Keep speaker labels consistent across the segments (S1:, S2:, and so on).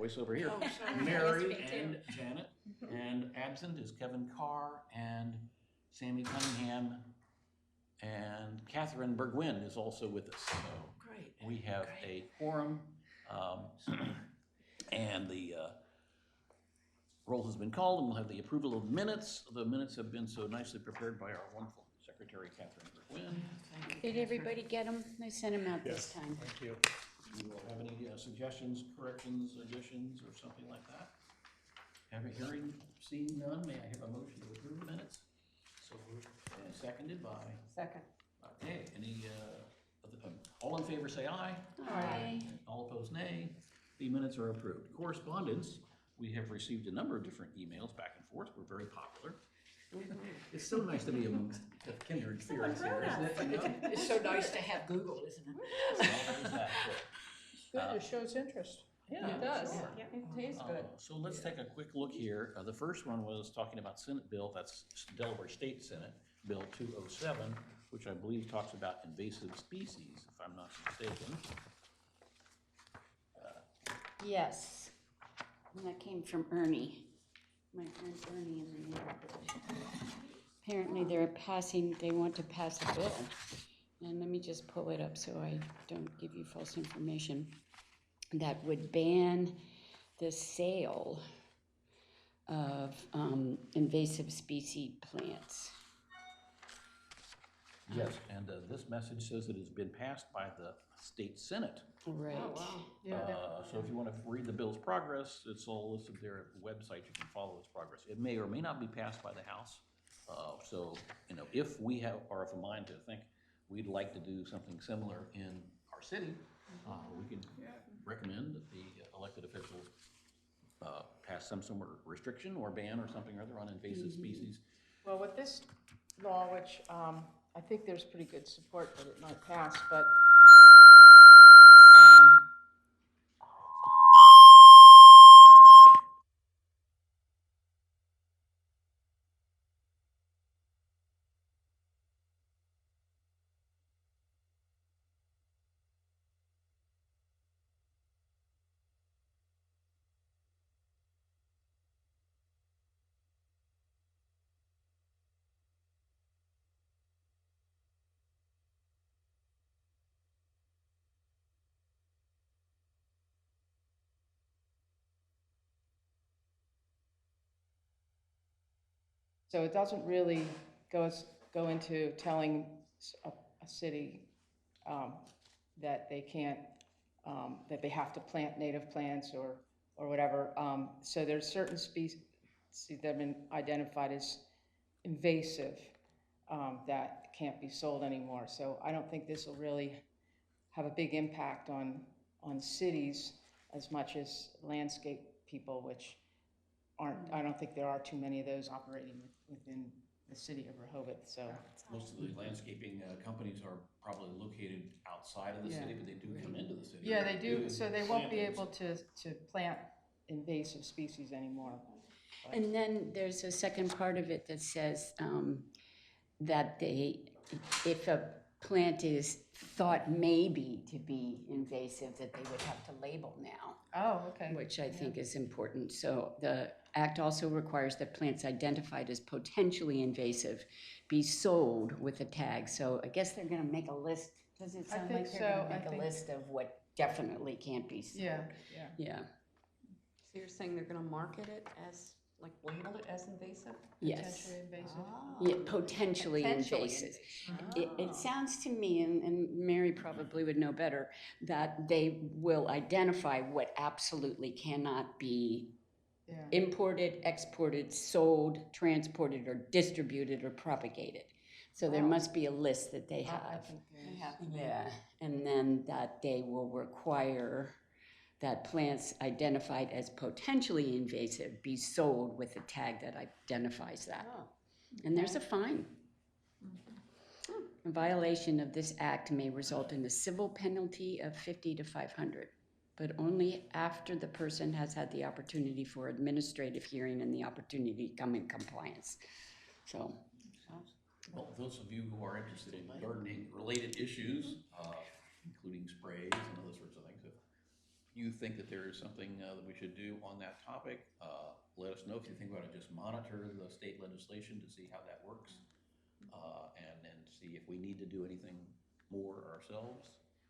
S1: voice over here.
S2: Oh, sorry.
S1: Mary
S2: Yes, me
S1: and Janet, and absent is Kevin Carr and Sammy Cunningham, and Catherine Burgwin is also with us. So
S2: Great.
S1: we have a quorum, and the roll has been called, and we'll have the approval of minutes. The minutes have been so nicely prepared by our wonderful secretary, Catherine Burgwin.
S3: Did everybody get them? I sent them out this time.
S4: Thank you.
S1: Do you all have any suggestions, corrections, additions, or something like that? Have a hearing, seeing none, may I have a motion to approve the minutes? So moved. And seconded by?
S2: Second.
S1: Okay, all in favor say aye.
S3: Aye.
S1: All opposed nay. The minutes are approved. Correspondence, we have received a number of different emails back and forth. We're very popular. It's so nice to be amongst kindred spirits here, isn't it?
S2: It's so nice to have Google, isn't it?
S1: There's that.
S5: Good, it shows interest.
S1: Yeah,
S5: It does.
S1: sure.
S5: It tastes good.
S1: So let's take a quick look here. The first one was talking about Senate Bill, that's Delaware State Senate, Bill 207, which I believe talks about invasive species, if I'm not mistaken.
S3: Yes. And that came from Ernie, my friend Ernie in the neighborhood. Apparently they want to pass a bill. And let me just pull it up so I don't give you false information. That would ban the sale of invasive species plants.
S1: Yes, and this message says it has been passed by the state senate.
S3: Right.
S2: Oh, wow.
S5: Yeah,
S1: So if you want to read the bill's progress, it's all listed there at the website. You can follow its progress. It may or may not be passed by the House. So, if we are of a mind to think we'd like to do something similar in our city, we can recommend that the elected officials pass some sort of restriction or ban or something or other on invasive species.
S5: well, with this law, which I think there's pretty good support that it might pass, but so it doesn't really go into telling a city that they can't, that they have to plant native plants or whatever. So there's certain species that have been identified as invasive that can't be sold anymore. So I don't think this will really have a big impact on cities as much as landscape people, which I don't think there are too many of those operating within the city of Rehoboth. So
S1: Most of the landscaping companies are probably located outside of the city, but they do come into the city.
S5: yeah, they do. So they won't be
S1: plantings.
S5: able to plant invasive species anymore.
S3: And then there's a second part of it that says that if a plant is thought maybe to be invasive, that they would have to label now.
S5: Oh, okay.
S3: Which I think is important. So the Act also requires that plants identified as potentially invasive be sold with a tag. So I guess they're gonna make a list. Does it sound like they're gonna make a list of what definitely can't be sold?
S5: Yeah.
S3: Yeah.
S2: So you're saying they're gonna market it as, like, label it as invasive?
S3: Yes.
S5: Potentially invasive.
S3: Yeah, potentially invasive. It sounds to me, and Mary probably would know better, that they will identify what absolutely cannot be imported, exported, sold, transported, or distributed or propagated. So there must be a list that they have. Yeah, and then that they will require that plants identified as potentially invasive be sold with a tag that identifies that. And there's a fine. A violation of this act may result in a civil penalty of $50 to $500, but only after the person has had the opportunity for administrative hearing and the opportunity to come in compliance. So.
S1: Well, those of you who are interested in gardening-related issues, including sprays and other sorts of things, you think that there is something that we should do on that topic, let us know. If you think we ought to just monitor the state legislation to see how that works, and then see if we need to do anything more ourselves.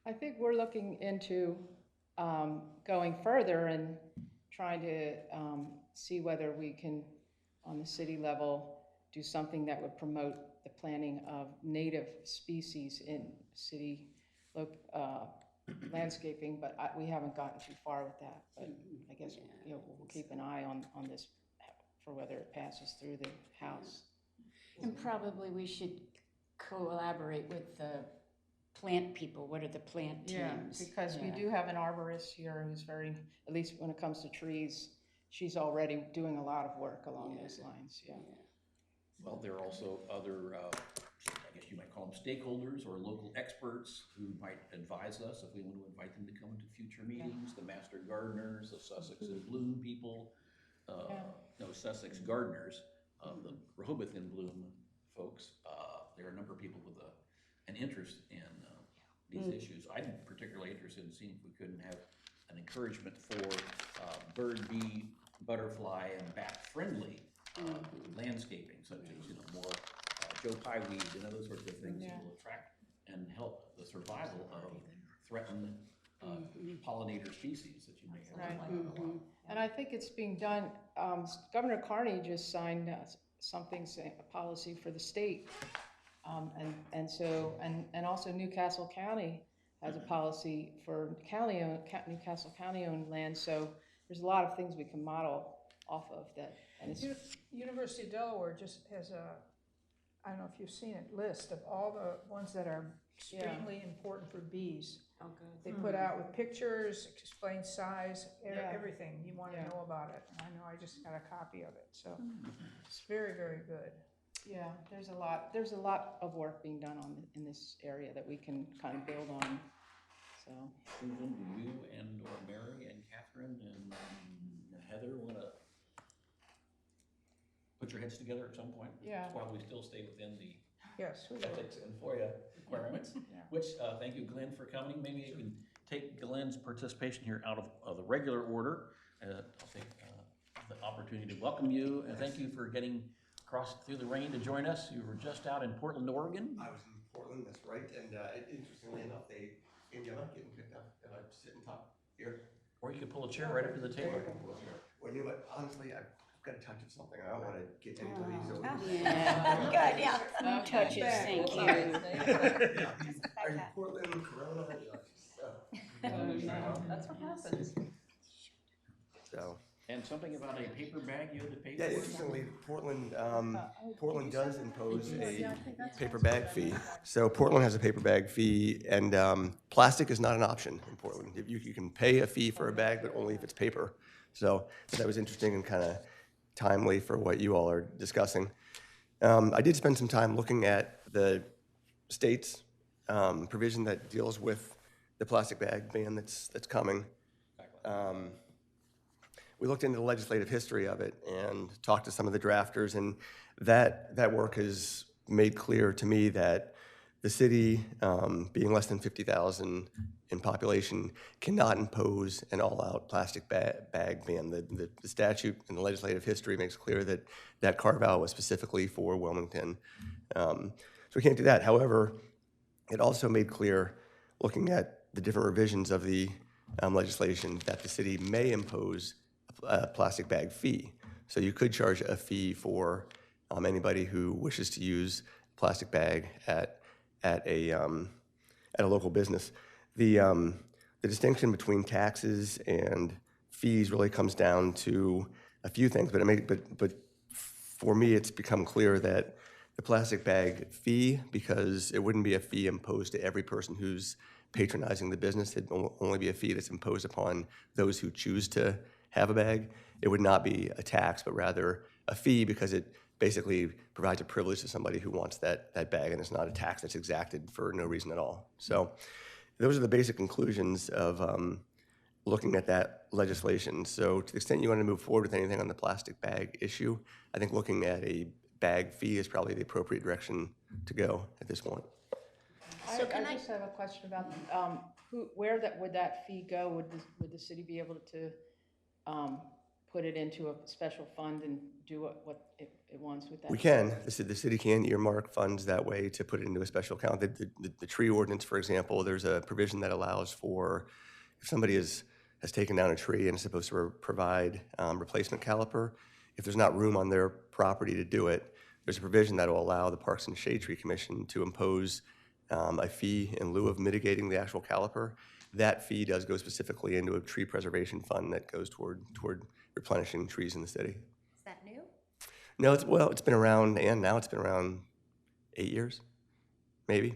S5: I think we're looking into going further and trying to see whether we can, on the city level, do something that would promote the planting of native species in city landscaping, but we haven't gotten too far with that. But I guess we'll keep an eye on this for whether it passes through the House.
S3: And probably we should collaborate with the plant people. What are the plant teams?
S5: Because we do have an arborist here who's very, at least when it comes to trees, she's already doing a lot of work along those lines,
S1: Well, there are also other, I guess you might call them stakeholders or local experts who might advise us if we want to invite them to come to future meetings, the master gardeners, the Sussex in Bloom people, no, Sussex gardeners, the Rehoboth in Bloom folks. There are a number of people with an interest in these issues. I'm particularly interested in seeing if we couldn't have an encouragement for bird, bee, butterfly, and bat-friendly landscaping, such as more Joe Pye weed and other sorts of things that will attract and help the survival of threatened pollinator species that you may have.
S5: Right. And I think it's being done. Governor Carney just signed something, a policy for the state, and also Newcastle County has a policy for Newcastle County-owned land. So there's a lot of things we can model off of that. And it's
S4: University of Delaware just has I don't know if you've seen it, list of all the ones that are extremely important for bees.
S2: Oh, good.
S4: They put out with pictures, explain size, everything you want to know about it. I know, I just got a copy of it, so it's very, very good.
S5: Yeah, there's a lot of work being done in this area that we can kind of build on. So
S1: Susan, do you and or Mary and Catherine and Heather want to put your heads together at some point?
S5: Yeah.
S1: While we still stay within the
S4: Yes, we will.
S1: ethics and FOIA requirements. Which, thank you, Glenn, for coming. Maybe you can take Glenn's participation here out of the regular order. I'll take the opportunity to welcome you and thank you for getting across through the rain to join us. You were just out in Portland, Oregon.
S6: I was in Portland, that's right, and interestingly enough, they gave me a mic getting picked up, and I'd sit and talk here.
S1: Or you could pull a chair right up to the table.
S6: Well, you know what, honestly, I've got a touch of something, I don't want to get anybody, so.
S3: Yeah, good, no touches, thank you.
S6: Are you Portland, Corona?
S2: That's what happens.
S6: So.
S1: And something about a paper bag you had to pay for?
S6: Yeah, interestingly, Portland does impose a paper bag fee. So Portland has a paper bag fee, and plastic is not an option in Portland. You can pay a fee for a bag, but only if it's paper. So that was interesting and kind of timely for what you all are discussing. I did spend some time looking at the state's provision that deals with the plastic bag ban that's coming. We looked into the legislative history of it and talked to some of the drafters, and that work has made clear to me that the city, being less than 50,000 in population, cannot impose an all-out plastic bag ban. The statute and the legislative history makes clear that that carve-out was specifically for Wilmington. So we can't do that. However, it also made clear, looking at the different revisions of the legislation, that the city may impose a plastic bag fee. So you could charge a fee for anybody who wishes to use a plastic bag at a local business. The distinction between taxes and fees really comes down to a few things, but for me it's become clear that the plastic bag fee, because it wouldn't be a fee imposed to every person who's patronizing the business, it'd only be a fee that's imposed upon those who choose to have a bag. It would not be a tax, but rather a fee, because it basically provides a privilege to somebody who wants that bag, and it's not a tax that's exacted for no reason at all. So those are the basic conclusions of looking at that legislation. So to the extent you want to move forward with anything on the plastic bag issue, I think looking at a bag fee is probably the appropriate direction to go at this point.
S5: I just have a question about, would that fee go? Would the city be able to, put it into a special fund and do what it wants with that?
S6: We can. The city can earmark funds that way to put it into a special account. The tree ordinance, for example, there's a provision that allows for, if somebody has taken down a tree and is supposed to provide replacement caliper, if there's not room on their property to do it, there's a provision that will allow the Parks and Shade Tree Commission to impose a fee in lieu of mitigating the actual caliper. That fee does go specifically into a tree preservation fund that goes toward replenishing trees in the city.
S7: Is that new?
S6: No, it's been around, and now it's been around 8 years, maybe.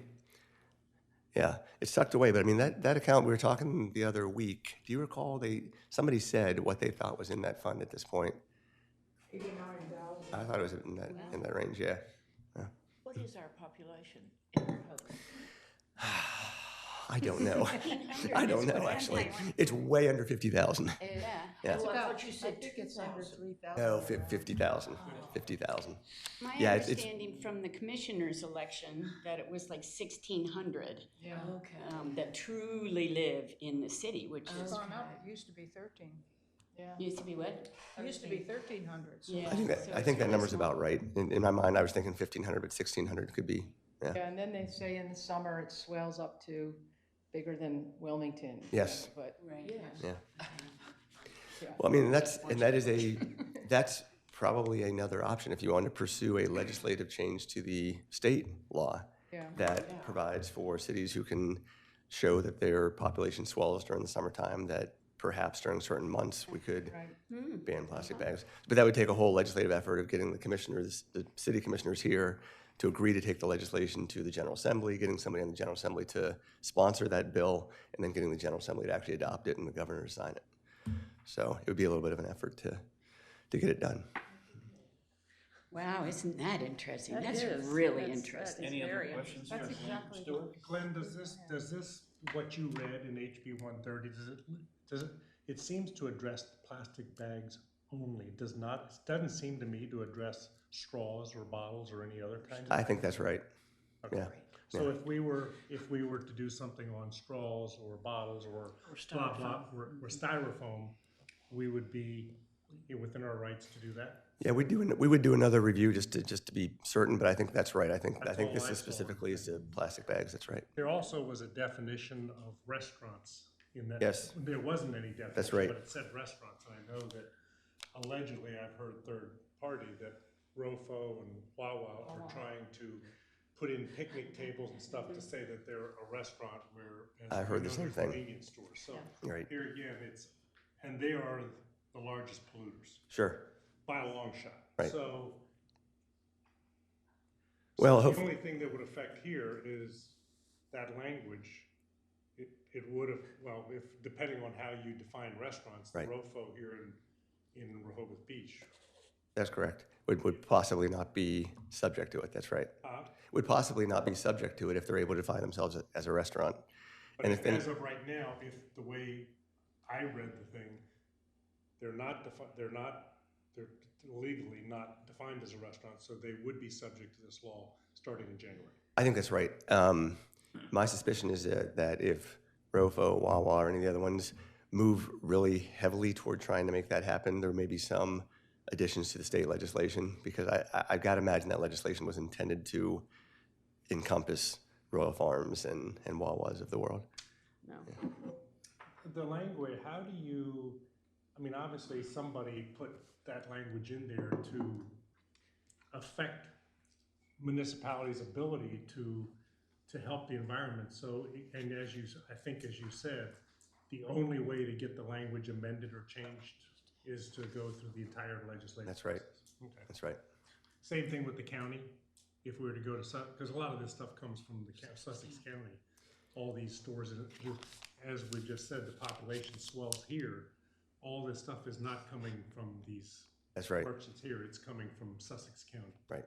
S6: Yeah, it's tucked away, but I mean, that account, we were talking the other week, do you recall somebody said what they thought was in that fund at this point?
S4: 89,000.
S6: I thought it was in that range, yeah.
S8: What is our population in Rehoboth?
S6: I don't know. I don't know, actually. It's way under 50,000. Yeah.
S8: Oh, I thought you said
S4: I think it's under 3,000.
S6: No, 50,000. 50,000.
S3: My
S6: Yeah,
S3: understanding from the commissioner's election that it was like 1,600
S4: Yeah.
S8: Okay.
S3: that truly live in the city, which
S4: It's
S3: is,
S4: gone up. It used to be 13.
S5: Yeah.
S3: used to be what?
S4: It used to be 1,300. So
S3: Yeah.
S6: I think that number's about right. In my mind, I was thinking 1,500, but 1,600 could be, yeah.
S5: Yeah, and then they say in the summer it swells up to bigger than Wilmington.
S6: Yes.
S5: But,
S3: Right.
S6: Yeah.
S5: yeah.
S6: Well, I mean, that's probably another option if you want to pursue a legislative change to the state law
S5: Yeah.
S6: that provides for cities who can show that their population swells during the summertime, that perhaps during certain months we could
S5: Right.
S6: ban plastic bags. But that would take a whole legislative effort of getting the city commissioners here to agree to take the legislation to the General Assembly, getting somebody in the General Assembly to sponsor that bill, and then getting the General Assembly to actually adopt it and the governor to sign it. So it would be a little bit of an effort to get it done.
S3: Wow, isn't that interesting?
S8: That
S3: That's
S8: is.
S3: really
S8: That's-
S3: interesting.
S1: Any other
S8: very
S1: questions?
S4: That's
S1: for
S4: exactly
S1: Steuart?
S9: Glenn, does this, what you read in HB 130, it seems to address the plastic bags only, it doesn't seem to me to address straws or bottles or any other kind of.
S6: I think that's right.
S9: Okay.
S6: Yeah.
S9: So if we were to do something on straws or bottles or blah, blah, or styrofoam, we would be within our rights to do that?
S6: Yeah, we would do another review just to be certain, but I think that's right. I think
S9: That's all
S6: this
S9: I
S6: is
S9: saw.
S6: specifically as to plastic bags. That's right.
S9: There also was a definition of restaurants in that.
S6: Yes.
S9: There wasn't any definition.
S6: That's right.
S9: But it said restaurants, and I know that allegedly I've heard third party that Rofo and Wawa are trying to put in picnic tables and stuff to say that they're a restaurant where.
S6: I've heard the
S9: they're
S6: same thing.
S9: Convenience stores, so
S6: Right.
S9: here again, and they are the largest polluters
S6: Sure.
S9: by a long shot.
S6: Right.
S9: So.
S6: Well,
S9: The
S6: hopefully,
S9: only thing that would affect here is that language. It would have, well, depending on how you define restaurants, the
S6: Right.
S9: Rofo here in Rehoboth Beach.
S6: that's correct. Would possibly not be subject to it. That's right. Would possibly not be subject to it if they're able to define themselves as a restaurant.
S9: But
S6: And
S9: if,
S6: if-
S9: as of right now, if the way I read the thing, they're legally not defined as a restaurant, so they would be subject to this law starting in January.
S6: I think that's right. My suspicion is that if Rofo, Wawa, or any of the other ones move really heavily toward trying to make that happen, there may be some additions to the state legislation, because I've got to imagine that legislation was intended to encompass Royal Farms and Wawas of the world.
S8: No.
S9: The language, how do you, I mean, obviously somebody put that language in there to affect municipalities' ability to help the environment. So, and as you said, the only way to get the language amended or changed is to go through the entire legislative
S6: That's right.
S9: process. Okay.
S6: That's right.
S9: Same thing with the county. If we were to go to, because a lot of this stuff comes from the Sussex County, all these stores, as we just said, the population swells here. All this stuff is not coming from these
S6: That's right.
S9: merchants here. It's coming from Sussex County.
S6: Right.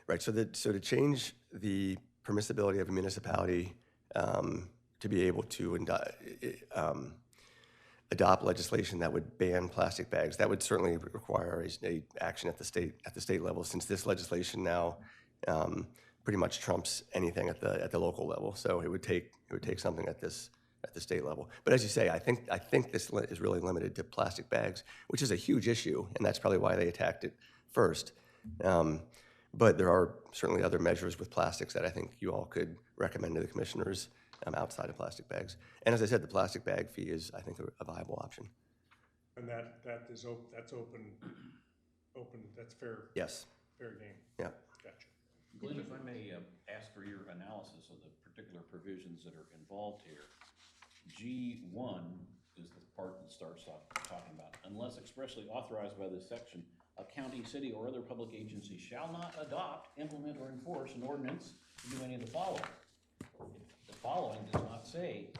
S6: Right. So to change the permissibility of a municipality to be able to adopt legislation that would ban plastic bags, that would certainly require a action at the state level. Since this legislation now pretty much trumps anything at the local level. So it would take something at the state level. But as you say, I think this is really limited to plastic bags, which is a huge issue, and that's probably why they attacked it first. But there are certainly other measures with plastics that I think you all could recommend to the commissioners outside of plastic bags. And as I said, the plastic bag fee is, I think, a viable option.
S9: And that's open, that's fair.
S6: Yes.
S9: Fair game.
S6: Yeah.
S9: Gotcha.
S1: Glenn, if I may ask for your analysis of the particular provisions that are involved here. G1 is the part that starts off talking about, unless expressly authorized by this section, a county, city, or other public agency shall not adopt, implement, or enforce an ordinance to do any of the following. The following does not say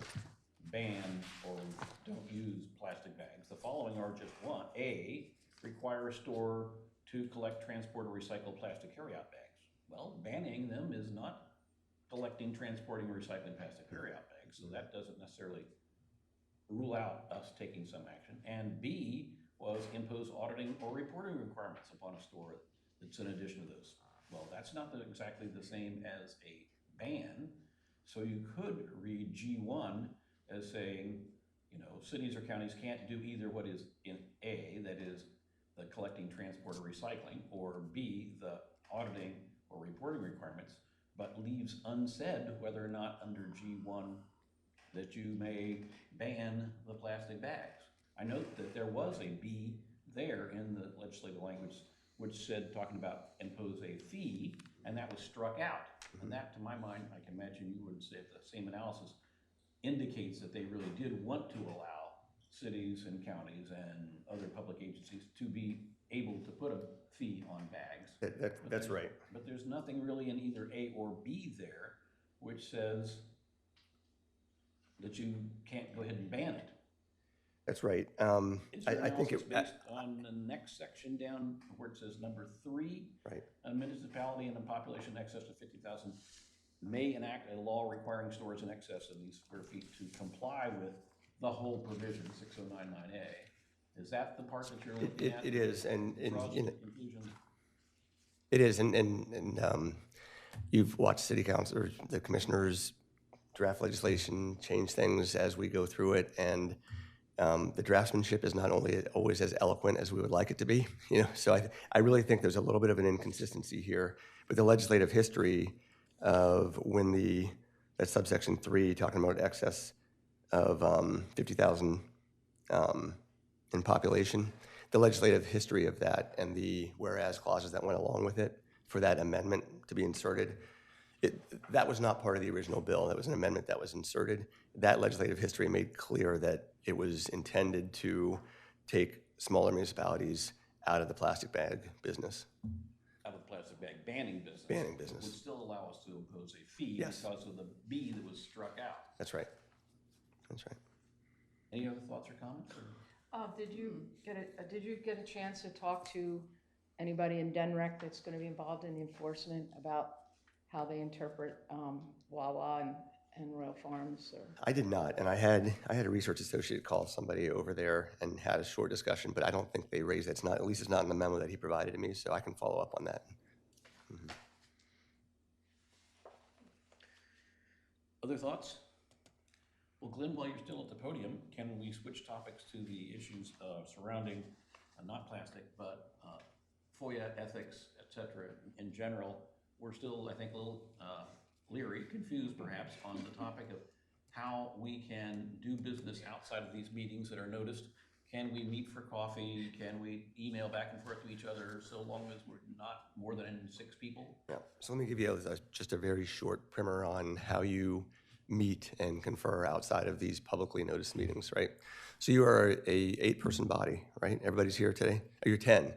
S1: ban or don't use plastic bags. The following are just one. A, require a store to collect, transport, or recycle plastic carryout bags. Well, banning them is not collecting, transporting, or recycling plastic carryout bags, so that doesn't necessarily rule out us taking some action. And B was impose auditing or reporting requirements upon a store that's in addition to those. Well, that's not exactly the same as a ban, so you could read G1 as saying, you know, cities or counties can't do either what is in A, that is the collecting, transport, or recycling, or B, the auditing or reporting requirements, but leaves unsaid whether or not under G1 that you may ban the plastic bags. I note that there was a B there in the legislative language which said, talking about impose a fee, and that was struck out. And that, to my mind, I can imagine you would say the same analysis indicates that they really did want to allow cities and counties and other public agencies to be able to put a fee on bags.
S6: That's right.
S1: But there's nothing really in either A or B there which says that you can't go ahead and ban it.
S6: That's right.
S1: Is your
S6: I think
S1: analysis based on the next section down where it says number 3?
S6: Right.
S1: A municipality and a population in excess of 50,000 may enact a law requiring stores in excess of these square feet to comply with the whole provision, 6099A. Is that the part that you're looking at?
S6: It is, and
S1: Draws
S6: you know,
S1: conclusion?
S6: it is, and you've watched city council or the commissioners draft legislation, change things as we go through it, and the draftsmanship is not only always as eloquent as we would like it to be, you know. So I really think there's a little bit of an inconsistency here with the legislative history of when that's subsection 3 talking about excess of 50,000 in population. The legislative history of that and the whereas clauses that went along with it for that amendment to be inserted, that was not part of the original bill. That was an amendment that was inserted. That legislative history made clear that it was intended to take smaller municipalities out of the plastic bag business.
S1: Out of the plastic bag banning business.
S6: Banning business.
S1: Would still allow us to impose a fee
S6: Yes.
S1: because of the B that was struck out.
S6: That's right. That's right.
S1: Any other thoughts or comments?
S5: Did you get a chance to talk to anybody in Denrec that's going to be involved in the enforcement about how they interpret Wawa and Royal Farms? Or?
S6: I did not, and I had a research associate call somebody over there and had a short discussion, but I don't think they raised it. It's not, at least it's not in the memo that he provided to me, so I can follow up on that. Mm-hmm.
S1: Other thoughts? Well, Glenn, while you're still at the podium, can we switch topics to the issues surrounding not plastic, but FOIA, ethics, et cetera, in general? We're still, I think, a little leery, confused perhaps, on the topic of how we can do business outside of these meetings that are noticed. Can we meet for coffee? Can we email back and forth to each other so long as we're not more than 6 people?
S6: Yeah. So let me give you just a very short primer on how you meet and confer outside of these publicly noticed meetings, right? So you are a 8-person body, right? Everybody's here today? Oh, you're 10.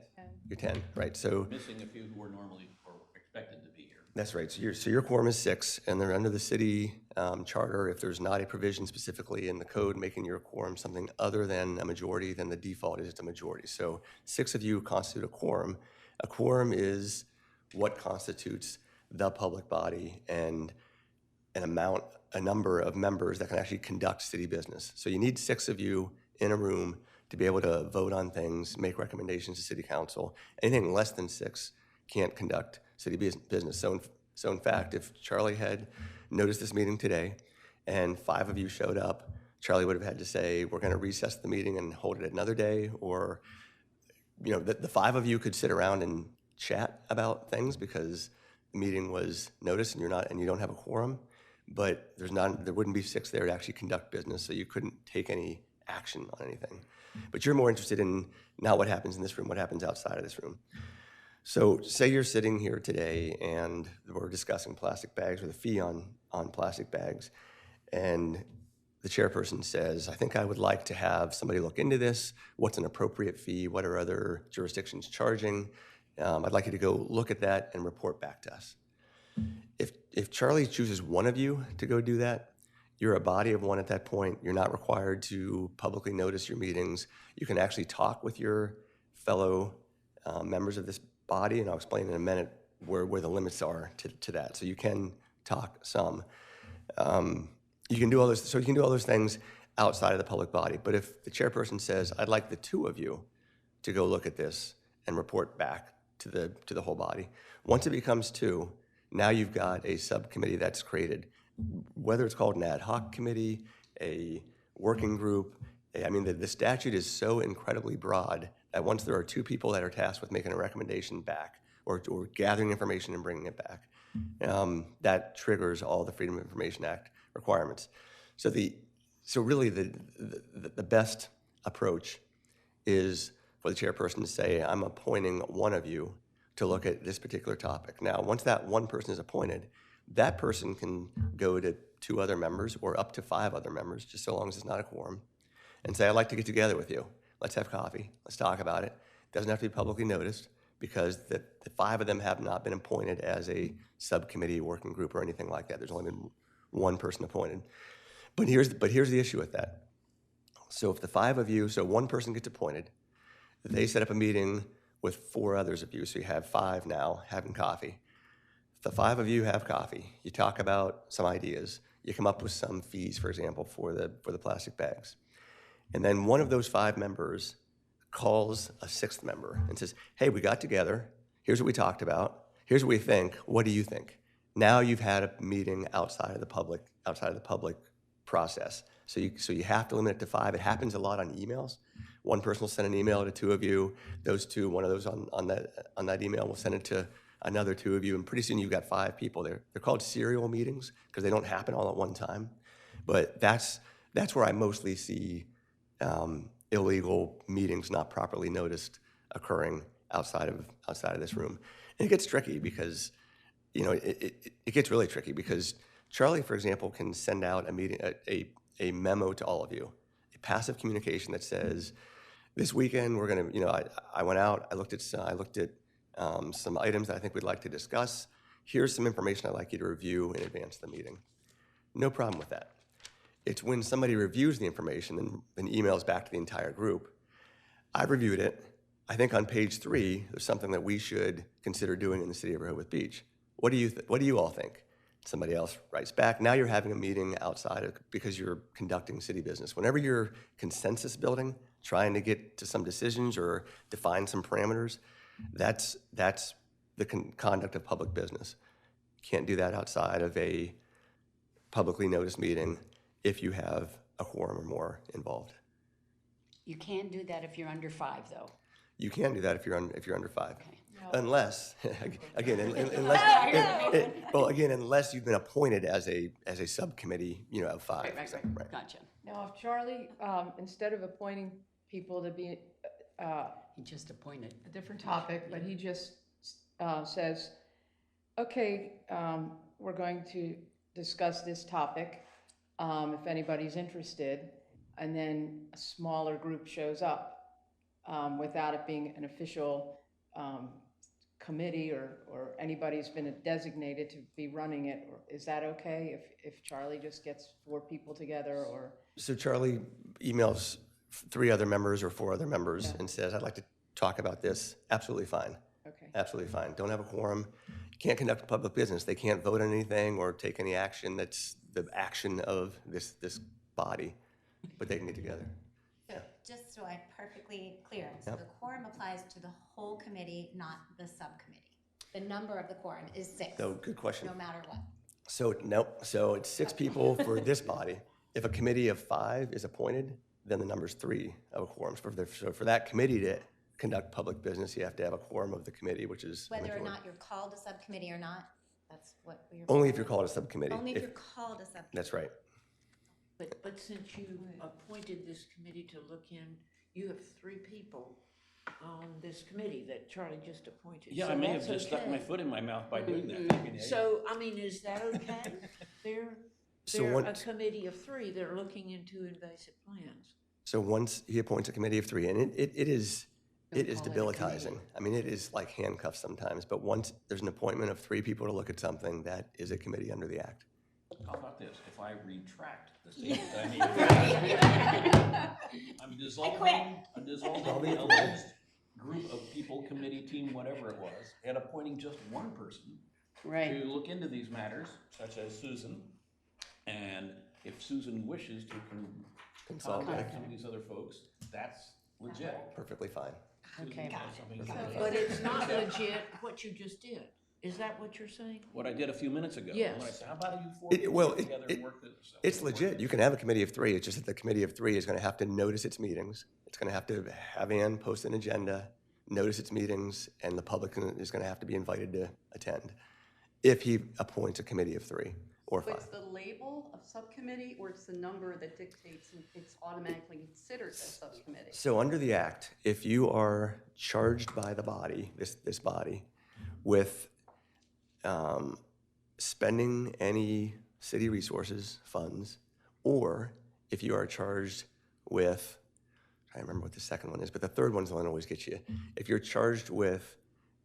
S6: You're 10, right? So
S1: Missing a few who are normally or expected to be here.
S6: that's right. So your quorum is 6, and they're under the city charter. If there's not a provision specifically in the code making your quorum something other than a majority, then the default is it's a majority. So 6 of you constitute a quorum. A quorum is what constitutes the public body and a number of members that can actually conduct city business. So you need 6 of you in a room to be able to vote on things, make recommendations to city council. Anything less than 6 can't conduct city business. So So in fact, if Charlie had noticed this meeting today and 5 of you showed up, Charlie would have had to say, we're going to recess the meeting and hold it another day, or the 5 of you could sit around and chat about things because the meeting was noticed and you don't have a quorum, but there wouldn't be 6 there to actually conduct business, so you couldn't take any action on anything. But you're more interested in not what happens in this room, what happens outside of this room. So say you're sitting here today and we're discussing plastic bags or the fee on plastic bags, and the chairperson says, I think I would like to have somebody look into this. What's an appropriate fee? What are other jurisdictions charging? I'd like you to go look at that and report back to us. If Charlie chooses one of you to go do that, you're a body of one at that point. You're not required to publicly notice your meetings. You can actually talk with your fellow members of this body, and I'll explain in a minute where the limits are to that. So you can talk some. You can do all those things outside of the public body. But if the chairperson says, I'd like the 2 of you to go look at this and report back to the whole body, once it becomes 2, now you've got a subcommittee that's created, whether it's called an ad hoc committee, a working group. The statute is so incredibly broad that once there are 2 people that are tasked with making a recommendation back or gathering information and bringing it back, that triggers all the Freedom of Information Act requirements. So really the best approach is for the chairperson to say, I'm appointing one of you to look at this particular topic. Now, once that one person is appointed, that person can go to 2 other members or up to 5 other members, just so long as it's not a quorum, and say, I'd like to get together with you. Let's have coffee. Let's talk about it. It doesn't have to be publicly noticed because the 5 of them have not been appointed as a subcommittee, working group, or anything like that. There's only been 1 person appointed. But here's the issue with that. So if the 5 of you, so 1 person gets appointed, they set up a meeting with 4 others of you, so you have 5 now having coffee. If the 5 of you have coffee, you talk about some ideas, you come up with some fees, for example, for the plastic bags. And then one of those 5 members calls a 6th member and says, hey, we got together, here's what we talked about, here's what we think, what do you think? Now you've had a meeting outside of the public process. So you have to limit it to 5. It happens a lot on emails. 1 person will send an email to 2 of you. Those 2, one of those on that email will send it to another 2 of you, and pretty soon you've got 5 people there. They're called serial meetings because they don't happen all at one time. But that's where I mostly see illegal meetings not properly noticed occurring outside of this room. And it gets tricky because it gets really tricky because Charlie, for example, can send out a memo to all of you, a passive communication that says, this weekend we're going to, I went out, I looked at some items that I think we'd like to discuss. Here's some information I'd like you to review in advance of the meeting. No problem with that. It's when somebody reviews the information and emails back to the entire group. I've reviewed it. I think on page 3, there's something that we should consider doing in the city of Rehoboth Beach. What do you all think? Somebody else writes back. Now you're having a meeting outside because you're conducting city business. Whenever you're consensus building, trying to get to some decisions or define some parameters, that's the conduct of public business. You can't do that outside of a publicly noticed meeting if you have a quorum or more involved.
S3: You can do that if you're under 5, though.
S6: You can do that if you're under 5.
S3: Okay.
S6: Unless, unless you've been appointed as a subcommittee, of 5.
S3: Right. Gotcha.
S5: Now, if Charlie, instead of appointing people to be
S3: He just appointed.
S5: a different topic, but he just says, okay, we're going to discuss this topic, if anybody's interested, and then a smaller group shows up without it being an official committee or anybody's been designated to be running it. Or is that okay if Charlie just gets 4 people together? Or
S6: So Charlie emails 3 other members or 4 other members and says, I'd like to talk about this. Absolutely fine.
S5: Okay.
S6: Absolutely fine. Don't have a quorum. You can't conduct public business. They can't vote on anything or take any action that's the action of this body, but they can get together.
S7: So just so I'm perfectly clear, so
S6: Yep.
S7: the quorum applies to the whole committee, not the subcommittee. The number of the quorum is 6,
S6: So, good question.
S7: no matter what.
S6: So, nope, so it's 6 people for this body. If a committee of 5 is appointed, then the number's 3 of a quorum. So for that committee to conduct public business, you have to have a quorum of the committee, which is a
S7: Whether or
S6: majority.
S7: not you're called a subcommittee or not, that's what we're.
S6: Only if you're called a subcommittee.
S7: Only if you're called a subcommittee.
S6: That's right.
S8: But since you appointed this committee to look in, you have 3 people on this committee that Charlie just appointed.
S1: Yeah,
S8: So
S1: I may have
S8: that's
S1: just stuck
S8: okay.
S1: my foot in my mouth by doing that. I mean,
S8: So, I mean, is that okay? They're
S6: So
S8: a
S6: once-
S8: committee of 3 that are looking into invasive plants.
S6: So once he appoints a committee of 3, and it is
S3: Don't call it a
S6: debilitating. I mean, it is like handcuffs sometimes, but once there's an appointment of 3 people to look at something, that is a committee under the act.
S1: How about this? If I retract the statement that I made, I'm dissolving the alleged group of people, committee, team, whatever it was, and appointing just one person
S3: Right.
S1: to look into these matters, such as Susan. And if Susan wishes to
S6: Consolidate.
S1: contact some of these other folks, that's legit.
S6: Perfectly fine.
S1: Susan
S3: Okay.
S1: has something to do with
S8: But
S1: it.
S8: it's not legit what you just did. Is that what you're saying?
S1: What I did a few minutes ago.
S8: Yes.
S1: When I said, how about you 4
S6: It-
S1: people
S6: well,
S1: get
S6: it-
S1: together
S6: it-
S1: and work this?
S6: It's legit. You can have a committee of 3. It's just that the committee of 3 is going to have to notice its meetings. It's going to have Ann post an agenda, notice its meetings, and the public is going to have to be invited to attend if he appoints a committee of 3 or
S2: So it's
S6: 5.
S2: the label of subcommittee, or it's the number that dictates it's automatically considered a subcommittee?
S6: So under the act, if you are charged by the body, this body, with spending any city resources, funds, or if you are charged with, I don't remember what the second one is, but the third one's the one that always gets you. If you're charged with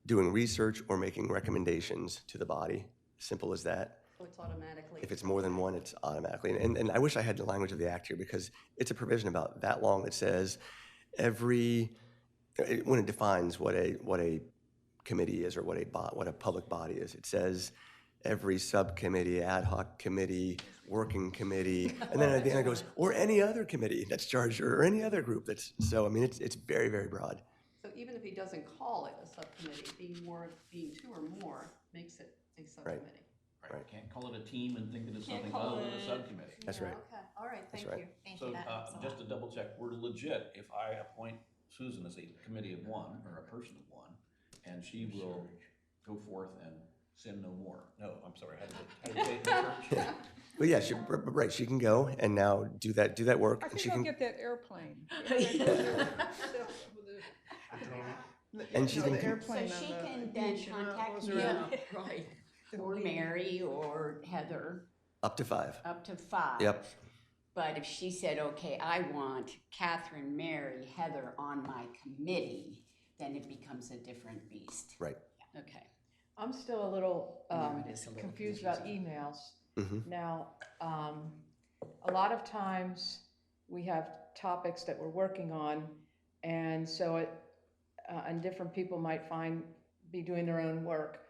S6: doing research or making recommendations to the body, simple as that.
S2: So it's automatically.
S6: If it's more than one, it's automatically. And I wish I had the language of the act here, because it's a provision about that long that says when it defines what a committee is or what a public body is, it says every subcommittee, ad hoc committee, working committee, and then at the end it goes, or any other committee that's charged, or any other group that's, so I mean, it's very, very broad.
S2: So even if he doesn't call it a subcommittee, being 2 or more makes it a subcommittee.
S1: Right. Can't call it a team and think that it's
S2: Can't
S1: something
S2: call
S1: other than a
S2: it-
S1: subcommittee.
S6: That's right.
S2: Okay, all right,
S6: That's
S2: thank
S6: right.
S2: you.
S7: Thank
S1: So,
S7: you, that helps a lot.
S1: just to double check, we're legit if I appoint Susan as a committee of 1 or a person of 1, and she will go forth and sin no more. No, I'm sorry, how did it say it in church?
S6: But yeah, right, she can go and now do that work.
S4: I
S6: and
S4: think
S6: she
S4: I'll
S6: can,
S4: get that airplane.
S6: And she
S4: You know,
S6: can
S4: the
S6: con-
S4: airplane
S3: So
S4: on
S3: she
S4: the
S3: can then
S4: beach, you know, it
S3: contact
S4: goes
S3: me,
S4: around.
S3: right, or Mary or Heather,
S6: up to 5.
S3: up to 5.
S6: Yep.
S3: But if she said, okay, I want Catherine, Mary, Heather on my committee, then it becomes a different beast.
S6: Right.
S3: Okay.
S5: I'm still a little
S3: Now it is a little
S5: confused about
S3: confusing.
S5: emails.
S6: Mhm.
S5: Now, a lot of times we have topics that we're working on, and so and different people might be doing their own work.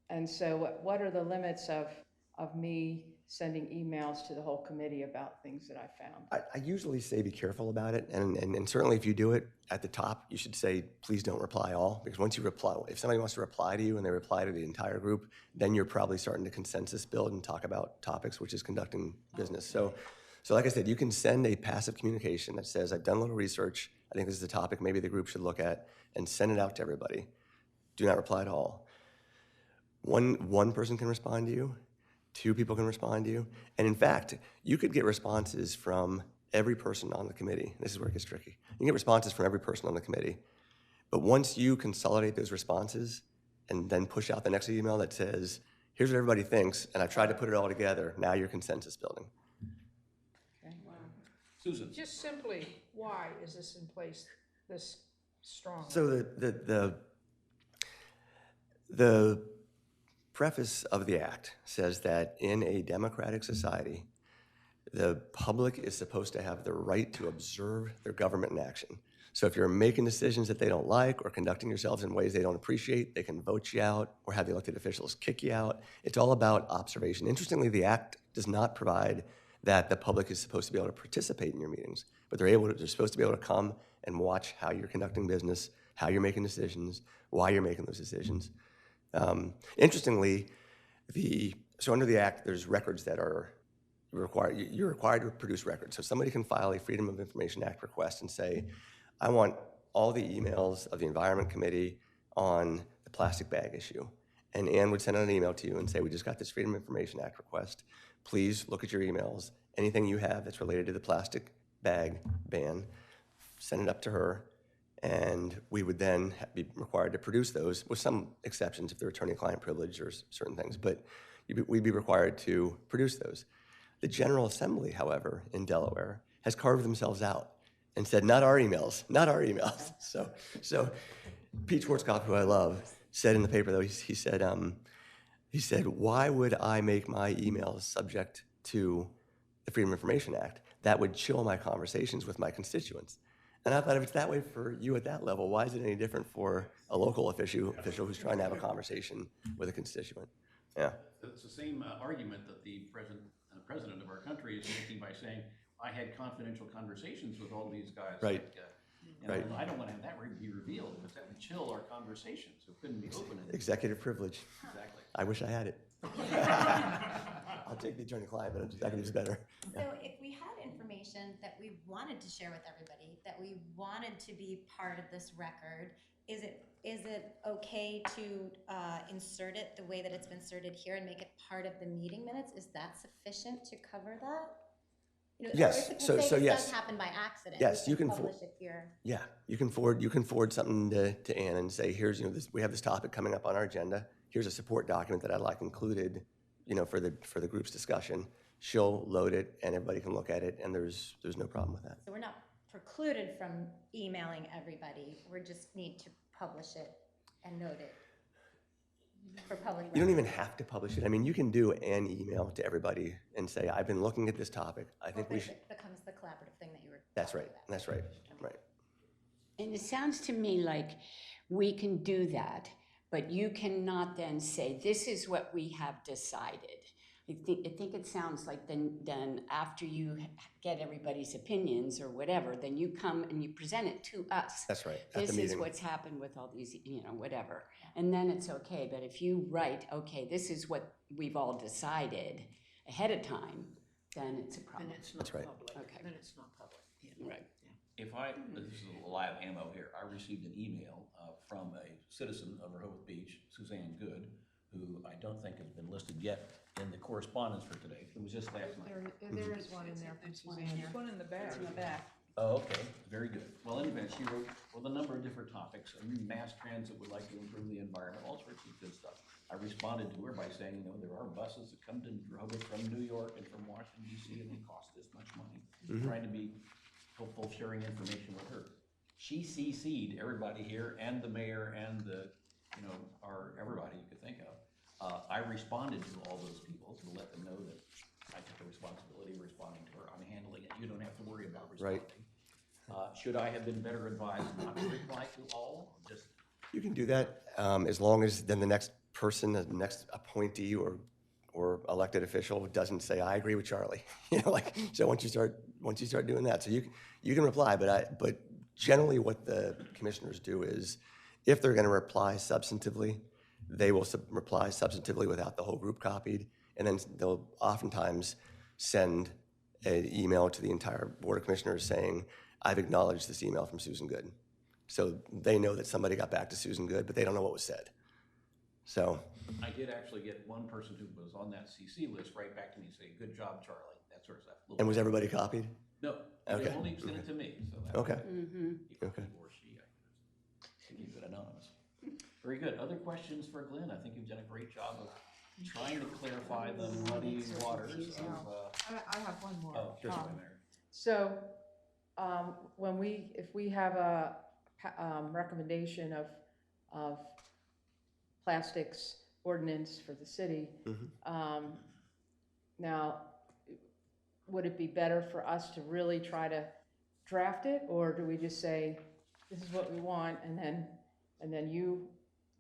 S5: And so what are the limits of me sending emails to the whole committee about things that I found?
S6: I usually say be careful about it, and certainly if you do it at the top, you should say, please don't reply all, because once you reply, if somebody wants to reply to you and they reply to the entire group, then you're probably starting to consensus build and talk about topics, which is conducting business. So like I said, you can send a passive communication that says, I've done a little research, I think this is a topic maybe the group should look at, and send it out to everybody. Do not reply to all. One person can respond to you, 2 people can respond to you, and in fact, you could get responses from every person on the committee. This is where it gets tricky. You can get responses from every person on the committee, but once you consolidate those responses and then push out the next email that says, here's what everybody thinks, and I've tried to put it all together, now you're consensus building.
S1: Susan,
S4: Just simply, why is this in place this strong?
S6: So the preface of the act says that in a democratic society, the public is supposed to have the right to observe their government in action. So if you're making decisions that they don't like or conducting yourselves in ways they don't appreciate, they can vote you out or have the elected officials kick you out. It's all about observation. Interestingly, the act does not provide that the public is supposed to be able to participate in your meetings, but they're supposed to be able to come and watch how you're conducting business, how you're making decisions, why you're making those decisions. Interestingly, so under the Act, there's records that are required. You're required to produce records. So somebody can file a Freedom of Information Act request and say, I want all the emails of the Environment Committee on the plastic bag issue. And Ann would send out an email to you and say, we just got this Freedom of Information Act request. Please look at your emails. Anything you have that's related to the plastic bag ban, send it up to her. And we would then be required to produce those, with some exceptions if they're attorney-client privilege or certain things, but we'd be required to produce those. The General Assembly, however, in Delaware, has carved themselves out and said, not our emails, not our emails. So Pete Schwarzkopf, who I love, said in the paper, though, he said, why would I make my emails subject to the Freedom of Information Act? That would chill my conversations with my constituents. And I thought, if it's that way for you at that level, why is it any different for a local official who's trying to have a conversation with a constituent? Yeah.
S1: It's the same argument that the president of our country is making by saying, I had confidential conversations with all these guys.
S6: Right.
S1: Right. I don't want to have that be revealed, because that would chill our conversations. It couldn't be open.
S6: Executive privilege.
S1: Exactly.
S6: I wish I had it. I'll take the attorney-client, but executive's better.
S7: So if we had information that we wanted to share with everybody, that we wanted to be part of this record, is it okay to insert it the way that it's been inserted here and make it part of the meeting minutes? Is that sufficient to cover that? You know,
S6: Yes.
S7: or if
S6: So
S7: this
S6: yes.
S7: does happen by accident.
S6: Yes,
S7: we
S6: you can
S7: publish it here.
S6: Yeah, you can forward something to Ann and say, here's, we have this topic coming up on our agenda. Here's a support document that I'd like included, for the group's discussion. She'll load it and everybody can look at it, and there's no problem with that.
S7: So we're not precluded from emailing everybody. We just need to publish it and note it for public record.
S6: You don't even have to publish it. I mean, you can do an email to everybody and say, I've been looking at this topic. I think we should.
S7: It becomes the collaborative thing that you were
S6: That's
S7: talking
S6: right.
S7: about.
S6: That's right. Right.
S3: And it sounds to me like we can do that, but you cannot then say, this is what we have decided. I think it sounds like then after you get everybody's opinions or whatever, then you come and you present it to us.
S6: That's right. At
S3: This
S6: the
S3: is
S6: meeting.
S3: what's happened with all these, whatever. And then it's okay. But if you write, okay, this is what we've all decided ahead of time, then it's a problem.
S8: Then it's not
S6: That's right.
S8: public.
S3: Okay.
S8: Then it's not public. Yeah.
S3: Right.
S1: This is a live ammo here, I received an email from a citizen of Rehoboth Beach, Suzanne Good, who I don't think has been listed yet in the correspondence for today. It was just last night.
S4: There is one in there from Suzanne. There's one in the back.
S2: In the back.
S1: Oh, okay, very good. Well, in event, she wrote with a number of different topics. Mass transit would like to improve the environment, all sorts of good stuff. I responded to her by saying, there are buses that come to Rehoboth from New York and from Washington, D.C., and they cost this much money. Trying to be helpful, sharing information with her. She CC'd everybody here and the mayor and everybody you could think of. I responded to all those people to let them know that I took the responsibility of responding to her. I'm handling it. You don't have to worry about responding.
S6: Right.
S1: Should I have been better advised not to reply to all? Just
S6: You can do that as long as then the next person, the next appointee or elected official doesn't say, I agree with Charlie. So once you start doing that, so you can reply, but generally what the commissioners do is, if they're going to reply substantively, they will reply substantively without the whole group copied, and then they'll oftentimes send an email to the entire Board of Commissioners saying, I've acknowledged this email from Susan Good. So they know that somebody got back to Susan Good, but they don't know what was said. So
S1: I did actually get one person who was on that CC list right back to me and say, good job, Charlie, that sort of stuff.
S6: and was everybody copied?
S1: No,
S6: Okay.
S1: they only sent it to me, so that
S6: Okay.
S1: Okay. He or she, I keep it anonymous. Very good. Other questions for Glenn? I think you've done a great job of trying to clarify the muddy waters of,
S4: I have one more.
S1: oh, sure, Mary.
S5: So, if we have a recommendation of plastics ordinance for the city, now, would it be better for us to really try to draft it, or do we just say, this is what we want, and then you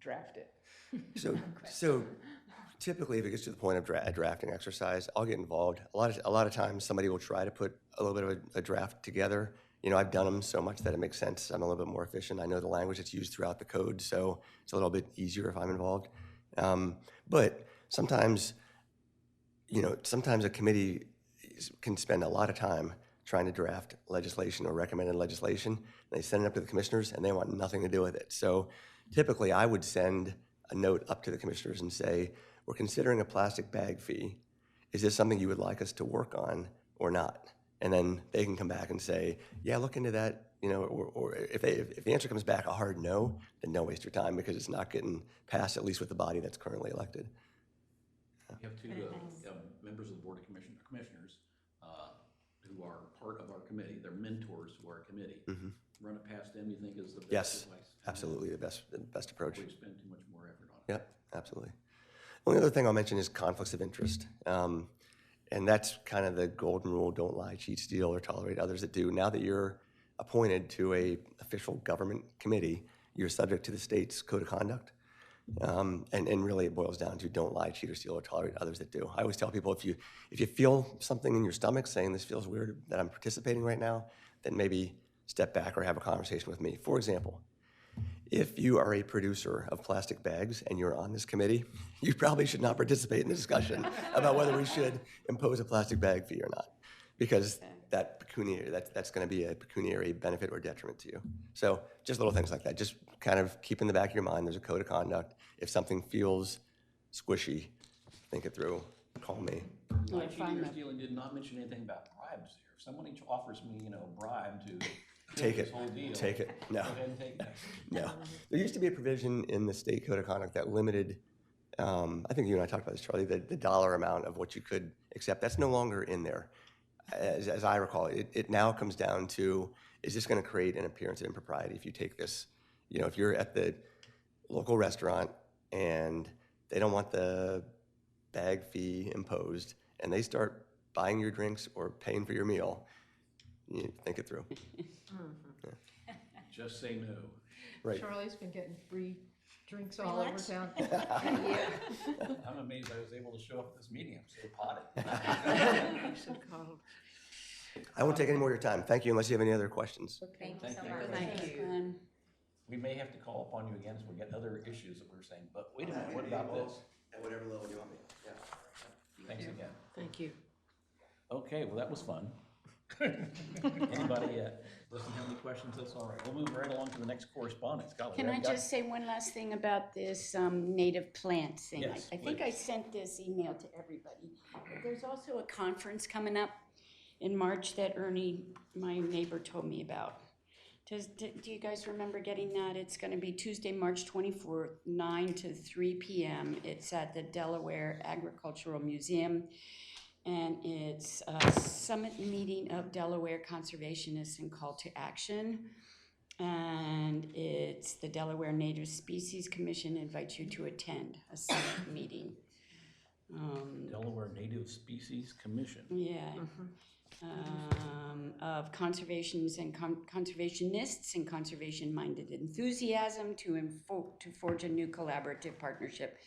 S5: draft it?
S6: So typically, if it gets to the point of a drafting exercise, I'll get involved. A lot of times, somebody will try to put a little bit of a draft together. I've done them so much that it makes sense. I'm a little bit more efficient. I know the language that's used throughout the code, so it's a little bit easier if I'm involved. But sometimes, sometimes a committee can spend a lot of time trying to draft legislation or recommended legislation, and they send it up to the commissioners, and they want nothing to do with it. So typically, I would send a note up to the commissioners and say, we're considering a plastic bag fee. Is this something you would like us to work on or not? And then they can come back and say, yeah, look into that, or if the answer comes back a hard no, then don't waste your time because it's not getting passed, at least with the body that's currently elected.
S1: We have two members of the Board of Commissioners who are part of our committee. They're mentors to our committee. Run it past them, you think is the best
S6: Yes,
S1: advice?
S6: absolutely the best approach.
S1: We spend too much more effort on it.
S6: Yep, absolutely. Only other thing I'll mention is conflicts of interest. And that's kind of the golden rule: don't lie, cheat, steal, or tolerate others that do. Now that you're appointed to a official government committee, you're subject to the state's code of conduct. And really it boils down to don't lie, cheat, or steal, or tolerate others that do. I always tell people, if you feel something in your stomach saying this feels weird that I'm participating right now, then maybe step back or have a conversation with me. For example, if you are a producer of plastic bags and you're on this committee, you probably should not participate in the discussion about whether we should impose a plastic bag fee or not, because that's going to be a pecuniary benefit or detriment to you. So just little things like that. Just kind of keep in the back of your mind, there's a code of conduct. If something feels squishy, think it through, call me.
S1: My cheating or stealing did not mention anything about bribes here. If someone offers me, a bribe to
S6: Take
S1: this
S6: it.
S1: whole deal,
S6: Take it. No.
S1: go ahead and take that.
S6: No. There used to be a provision in the state code of conduct that limited, I think you and I talked about this, Charlie, the dollar amount of what you could accept. That's no longer in there. As I recall, it now comes down to, is this going to create an appearance of impropriety if you take this? If you're at the local restaurant and they don't want the bag fee imposed and they start buying your drinks or paying for your meal, you think it through. Yeah.
S1: Just say no.
S6: Right.
S4: Charlie's been getting free drinks all over
S7: lunch?
S4: town.
S1: I'm amazed I was able to show up at this meeting. I'm so potted.
S8: So called.
S6: I won't take any more of your time. Thank you, unless you have any other questions.
S7: Thank you
S1: Thank
S7: so
S1: you.
S7: much.
S3: Thank you.
S1: We may have to call upon you again as we get other issues that we're saying, but wait a minute, what about this?
S6: At whatever level you want me. Yeah.
S1: Thanks again.
S8: Thank you.
S1: Okay, well, that was fun. Anybody doesn't have any questions, that's all right. We'll move right along to the next correspondence. Golly,
S3: Can
S1: we
S3: I
S1: haven't got-
S3: just say one last thing about this native plants thing?
S1: Yes,
S3: I think I
S1: please.
S3: sent this email to everybody. But there's also a conference coming up in March that Ernie, my neighbor, told me about. Do you guys remember getting that? It's going to be Tuesday, March 24th, 9 to 3 p.m. It's at the Delaware Agricultural Museum. And it's a summit meeting of Delaware conservationists and call to action. And it's the Delaware Native Species Commission invites you to attend a summit meeting.
S1: Delaware Native Species Commission.
S3: Yeah. Of conservationists and conservationists and conservation-minded enthusiasm to forge a new collaborative partnership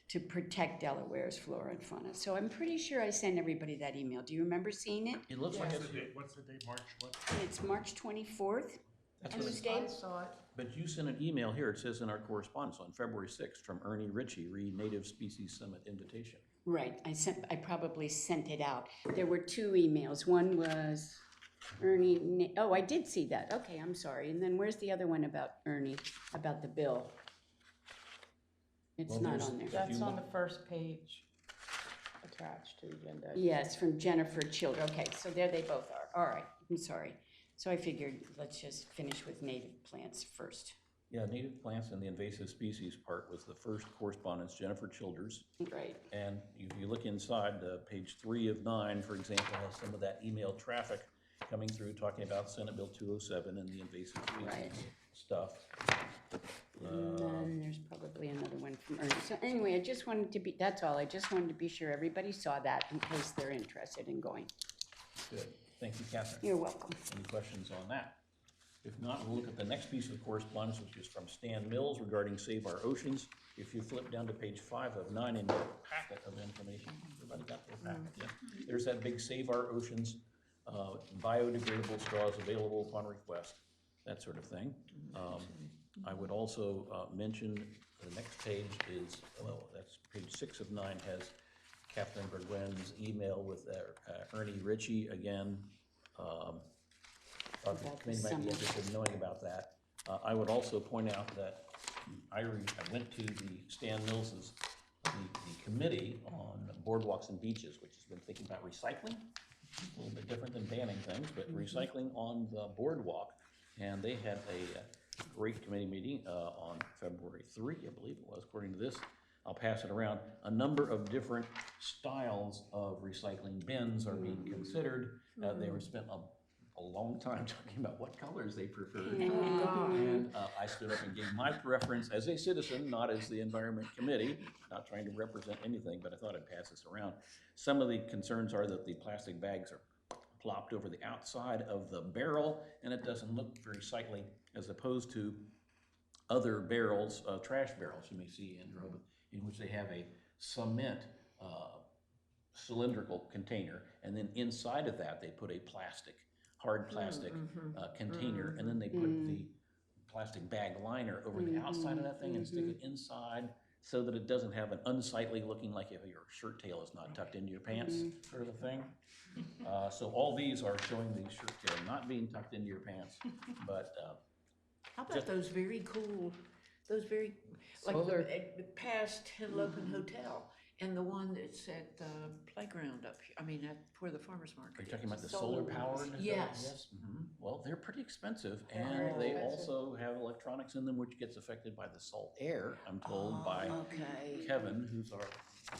S3: to protect Delaware's flora and fauna. So I'm pretty sure I sent everybody that email. Do you remember seeing it?
S1: It looks like
S9: What's
S1: it's,
S9: the date? What's the date? March what?
S3: It's March 24th,
S1: that's what it's,
S3: Tuesday.
S4: I saw it.
S1: but you sent an email here, it says in our correspondence on February 6th from Ernie Ritchie, Native Species Summit Invitation.
S3: Right, I probably sent it out. There were two emails. One was Ernie, oh, I did see that. Okay, I'm sorry. And then where's the other one about Ernie, about the bill? It's
S1: Well,
S3: not
S1: there's-
S3: on there.
S5: That's
S1: you
S5: on
S1: want-
S5: the first page attached to the agenda.
S3: Yes, from Jennifer Childer. Okay, so there they both are. All right, I'm sorry. So I figured let's just finish with native plants first.
S1: Yeah, native plants and the invasive species part was the first correspondence, Jennifer Childers.
S3: Right.
S1: And if you look inside, page 3 of 9, for example, has some of that email traffic coming through, talking about Senate Bill 207 and the invasive species
S3: Right.
S1: stuff.
S3: And then there's probably another one from Ernie. So anyway, I just wanted to be, that's all. I just wanted to be sure everybody saw that in case they're interested in going.
S1: Good, thank you, Catherine.
S3: You're welcome.
S1: Any questions on that? If not, we'll look at the next piece of the correspondence, which is from Stan Mills regarding Save Our Oceans. If you flip down to page 5 of 9 in your packet of information, everybody got their packet, yeah? There's that big Save Our Oceans, biodegradable straws available upon request, that sort of thing. I would also mention the next page is, well, that's page 6 of 9 has Catherine Bergwen's email with Ernie Ritchie again. The committee might be interested in knowing about that. I would also point out that I went to the Stan Mills's, the committee on boardwalks and beaches, which has been thinking about recycling. A little bit different than banning things, but recycling on the boardwalk. And they had a great committee meeting on February 3, I believe it was, according to this. I'll pass it around. A number of different styles of recycling bins are being considered. They were spent a long time talking about what colors they preferred. And I stood up and gave my preference as a citizen, not as the Environment Committee, not trying to represent anything, but I thought I'd pass this around. Some of the concerns are that the plastic bags are plopped over the outside of the barrel, and it doesn't look very sightly, as opposed to other barrels, trash barrels you may see in Rehoboth, in which they have a cement cylindrical container, and then inside of that they put a hard plastic container, and then they put the plastic bag liner over the outside of that thing and stick it inside so that it doesn't have an unsightly looking, like if your shirt tail is not tucked into your pants sort of a thing. So all these are showing the shirt tail not being tucked into your pants, but
S8: How about those very cool, like
S5: Solar.
S8: past Henlopen Hotel and the one that's at the playground up here, I mean, at where the farmer's market
S1: are you
S8: is.
S1: talking about the solar powered?
S8: Yes.
S1: Well, they're pretty expensive, and they also have electronics in them, which gets affected by the salt air, I'm told, by
S8: Okay.
S1: Kevin, who's our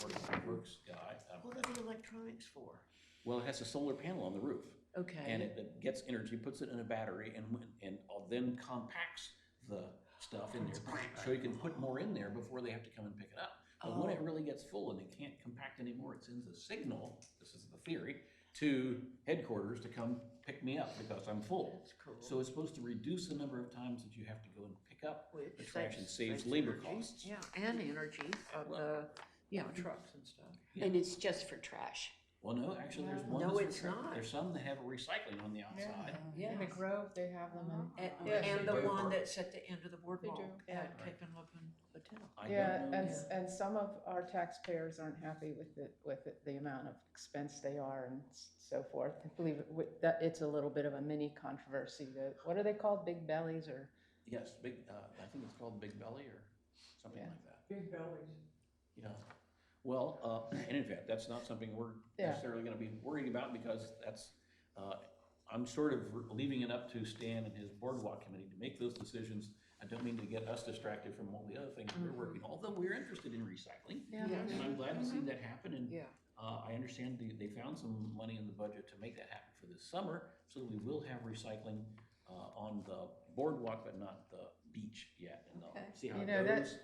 S1: Board of Public Works guy.
S8: What are the electronics for?
S1: Well, it has a solar panel on the roof.
S8: Okay.
S1: And it gets energy, puts it in a battery, and then compacts the stuff in there, so you can put more in there before they have to come and pick it up. But when it really gets full and they can't compact anymore, it sends a signal, this is the theory, to headquarters to come pick me up because I'm full.
S8: That's cool.
S1: So it's supposed to reduce the number of times that you have to go and pick up
S8: Which
S1: the trash and saves
S8: saves
S1: labor
S8: energy.
S1: costs.
S8: Yeah, and energy of the, trucks and stuff.
S3: And it's just for trash.
S1: Well, no, actually, there's one.
S8: No,
S1: that's
S8: it's
S1: for trash.
S8: not.
S1: There's some that have a recycling on the outside.
S8: Yeah.
S5: In the Grove, they have them in.
S8: And the
S9: they do.
S8: one that's at the end of the boardwalk
S5: do,
S8: at
S1: yeah.
S8: Cape Henlopen Hotel.
S1: I
S5: Yeah,
S1: don't know.
S5: and some of our taxpayers aren't happy with the amount of expense they are and so forth. I believe that it's a little bit of a mini controversy. What are they called, big bellies or?
S1: Yes, I think it's called Big Belly or something like that.
S4: Big bellies.
S1: Yeah. Well, and in fact, that's not something we're necessarily going to be worried about because that's, I'm sort of leaving it up to Stan and his boardwalk committee to make those decisions. I don't mean to get us distracted from all the other things we're working, although we're interested in recycling.
S5: Yeah.
S1: And I'm glad to see that happen. And
S8: Yeah.
S1: I understand they found some money in the budget to make that happen for this summer, so that we will have recycling on the boardwalk, but not the beach yet. And see how
S5: You
S1: it
S5: know,
S1: goes.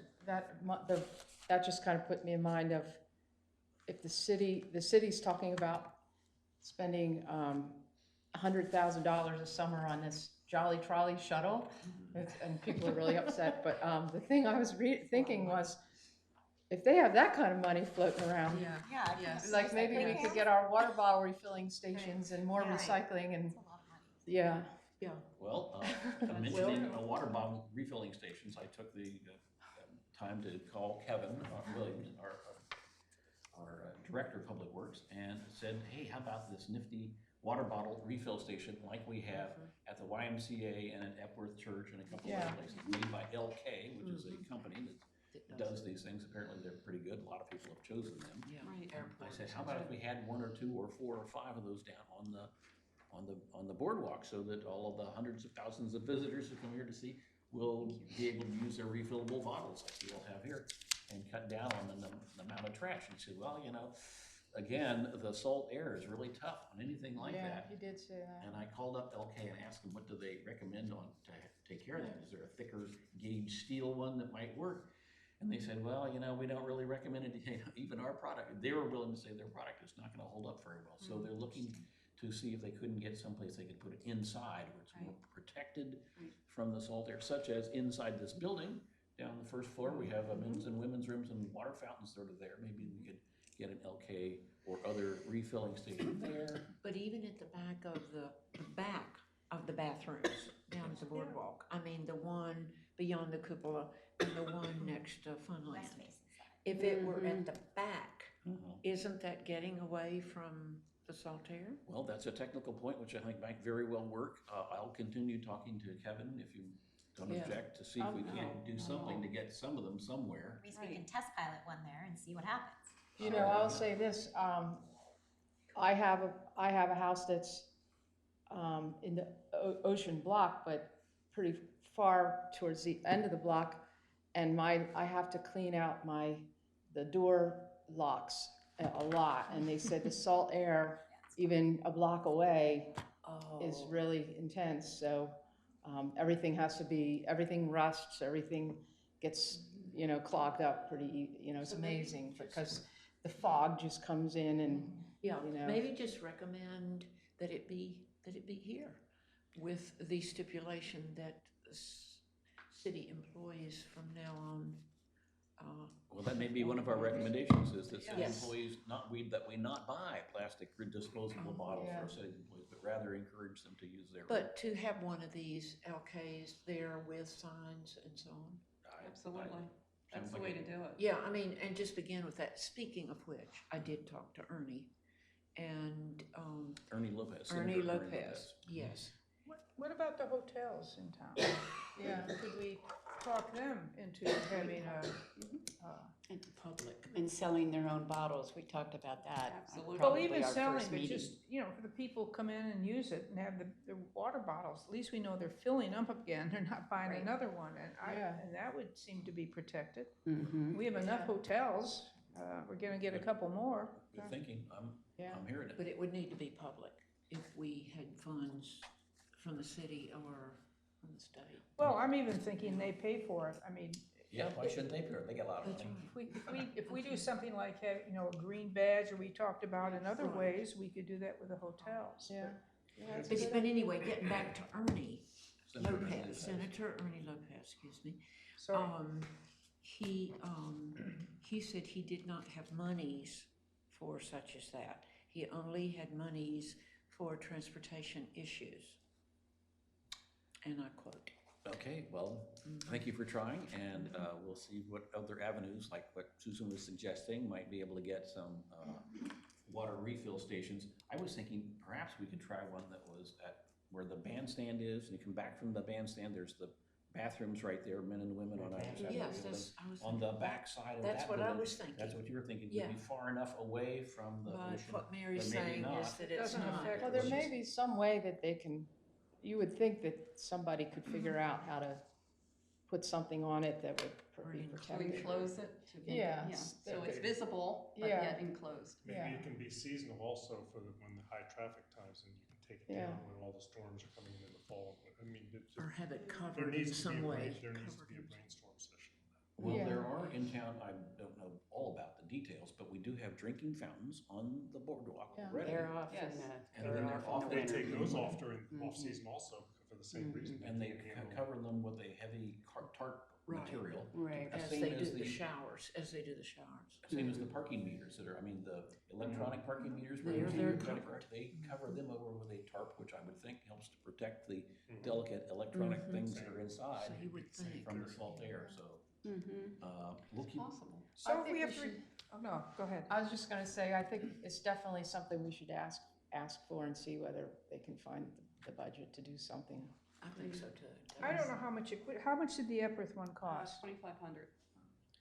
S5: that just kind of put me in mind of if the city's talking about spending $100,000 a summer on this Jolly Trolley shuttle, and people are really upset. But the thing I was thinking was, if they have that kind of money floating around, like maybe we could get our water bottle refilling stations and more recycling and yeah.
S1: Well, mentioning water bottle refilling stations, I took the time to call Kevin Williams, our Director of Public Works, and said, hey, how about this nifty water bottle refill station like we have at the YMCA and at Epworth Church and a couple of other places, made by LK, which is a company that does these things. Apparently they're pretty good. A lot of people have chosen them.
S8: Yeah.
S1: I said, how about if we had 1 or 2 or 4 or 5 of those down on the boardwalk, so that all of the hundreds of thousands of visitors who come here to see will be able to use their refillable bottles like you all have here and cut down on the amount of trash. And he said, well, again, the salt air is really tough on anything like that.
S5: He did say that.
S1: And I called up LK and asked them, what do they recommend to take care of that? Is there a thicker gauge steel one that might work? And they said, well, we don't really recommend it, even our product. They were willing to say their product is not going to hold up very well. So they're looking to see if they couldn't get someplace they could put it inside where it's more protected from the salt air, such as inside this building. Down on the first floor, we have men's and women's rooms and water fountains sort of there. Maybe we could get an LK or other refilling station there.
S8: But even at the back of the bathrooms down at the boardwalk, I mean, the one beyond the cupola and the one next to Funland.
S7: West face inside.
S8: If it were at the back,
S1: Mhm.
S8: isn't that getting away from the salt air?
S1: Well, that's a technical point, which I think might very well work. I'll continue talking to Kevin if you don't
S8: Yeah.
S1: object, to see if we can't do something to get some of them somewhere.
S7: At least we can test pilot one there and see what happens.
S5: You know, I'll say this, I have a house that's, in the ocean block, but pretty far towards the end of the block. And I have to clean out the door locks a lot. And they said the salt air, even a block away, is
S8: Oh,
S5: really intense. So, everything rusts, everything gets, clogged up it's amazing because the fog just comes in and,
S8: yeah,
S5: you know.
S8: maybe just recommend that it be here with the stipulation that city employees from now on,
S1: Well, that may be one of our recommendations, is that city
S8: Yes.
S1: employees not buy plastic or disposable bottles for city employees, but rather encourage them to use their.
S8: but to have one of these LKs there with signs and so on.
S2: Absolutely. That's
S1: sounds
S2: the
S1: like
S2: way
S1: a-
S2: to do it.
S8: Yeah, I mean, and just begin with that. Speaking of which, I did talk to Ernie and,
S1: Ernie Lopez.
S8: Ernie
S1: Senator
S8: Lopez, yes.
S4: What about the hotels in town?
S5: Yeah.
S4: Could we talk them into having a,
S3: And public. And selling their own bottles, we talked about that.
S2: Absolutely.
S4: well,
S3: Probably
S4: even
S3: our
S4: selling,
S3: first
S4: but
S3: meeting.
S4: just, for the people come in and use it and have the water bottles, at least we know they're filling up again, they're not buying
S7: Right.
S4: another one,
S5: Yeah.
S4: and that would seem to be protected.
S3: Mhm.
S4: We have enough hotels, we're gonna get a couple more.
S1: Good thinking,
S5: Yeah.
S1: I'm hearing it.
S8: But it would need to be public if we had funds from the city or from the state.
S4: Well, I'm even thinking they pay for it, I mean,
S1: Yeah, why shouldn't they pay? They get a lot of
S8: That's
S1: money.
S8: right.
S4: if we do something like have, a green badge, or we talked about in other
S8: Right.
S4: ways, we could do that with the hotels.
S5: Yeah.
S8: But anyway, getting back to Ernie
S1: Senator Ernie
S8: Lopez,
S1: Lopez.
S8: Senator Ernie Lopez, excuse me.
S4: Sorry.
S8: He said he did not have monies for such as that. He only had monies for transportation issues. And I quote.
S1: Okay, well, thank you for trying, and we'll see what other avenues, like what Susan was suggesting, might be able to get some water refill stations. I was thinking perhaps we could try one that was at where the bandstand is, and you come back from the bandstand, there's the bathrooms right there, men and women on either side of the
S8: Yes,
S1: building.
S8: that's, I was
S1: On
S8: thinking.
S1: the back side of that
S8: That's what I
S1: building.
S8: was thinking.
S1: That's what you were thinking, would
S8: Yeah.
S1: be far enough away from the
S8: But
S1: ocean.
S8: what Mary's
S1: but maybe
S8: saying
S1: not.
S8: is that it's
S4: Doesn't
S8: not.
S4: affect
S5: Well, there may be some way that you would think that somebody could figure out how to put something on it that would be
S2: To
S5: protected.
S2: enclose it.
S5: Yeah.
S2: So it's visible, but
S5: Yeah.
S2: yet enclosed.
S9: Maybe
S5: Yeah.
S9: it can be seasonal also for when the high traffic times, and you can take it
S5: Yeah.
S9: down when all the storms are coming in the fall. I mean,
S8: Or have it
S9: there
S8: covered in
S9: needs to
S8: some
S9: be
S8: way.
S9: there needs to
S8: covered
S9: be a
S8: in-
S9: brainstorm session.
S1: Well,
S5: Yeah.
S1: there are in town, I don't know all about the details, but we do have drinking fountains on the boardwalk
S5: Yeah.
S1: already.
S3: They're off
S2: Yes.
S3: in
S1: And then they're off,
S9: They
S3: winter.
S9: take those off during
S3: Mhm.
S9: off-season also for the same reason.
S1: and they
S9: can't handle-
S1: cover them with a heavy tarp
S8: Right.
S1: material.
S3: Right.
S8: As
S1: Same
S8: they
S1: as
S8: do the
S1: the-
S8: showers,
S1: Same as the parking meters that are, I mean, the electronic parking meters where you
S8: They're-
S1: pay
S8: they're
S1: your credit
S8: covered.
S1: card, they cover them over with a tarp, which I would think helps to protect the
S9: Mhm.
S1: delicate electronic
S8: Mhm.
S1: things that are inside
S8: So you would think.
S1: from the salt air, so,
S3: Mhm.
S1: we'll keep.
S2: Possible.
S4: So
S5: I
S4: if
S5: think
S4: we have
S5: we
S4: to,
S5: should-
S4: oh, no, go ahead.
S5: I was just gonna say, I think it's definitely something we should ask for and see whether they can find the budget to do something.
S8: I think so too.
S4: I don't know how much how much did the Epworth one cost?
S2: 2,500.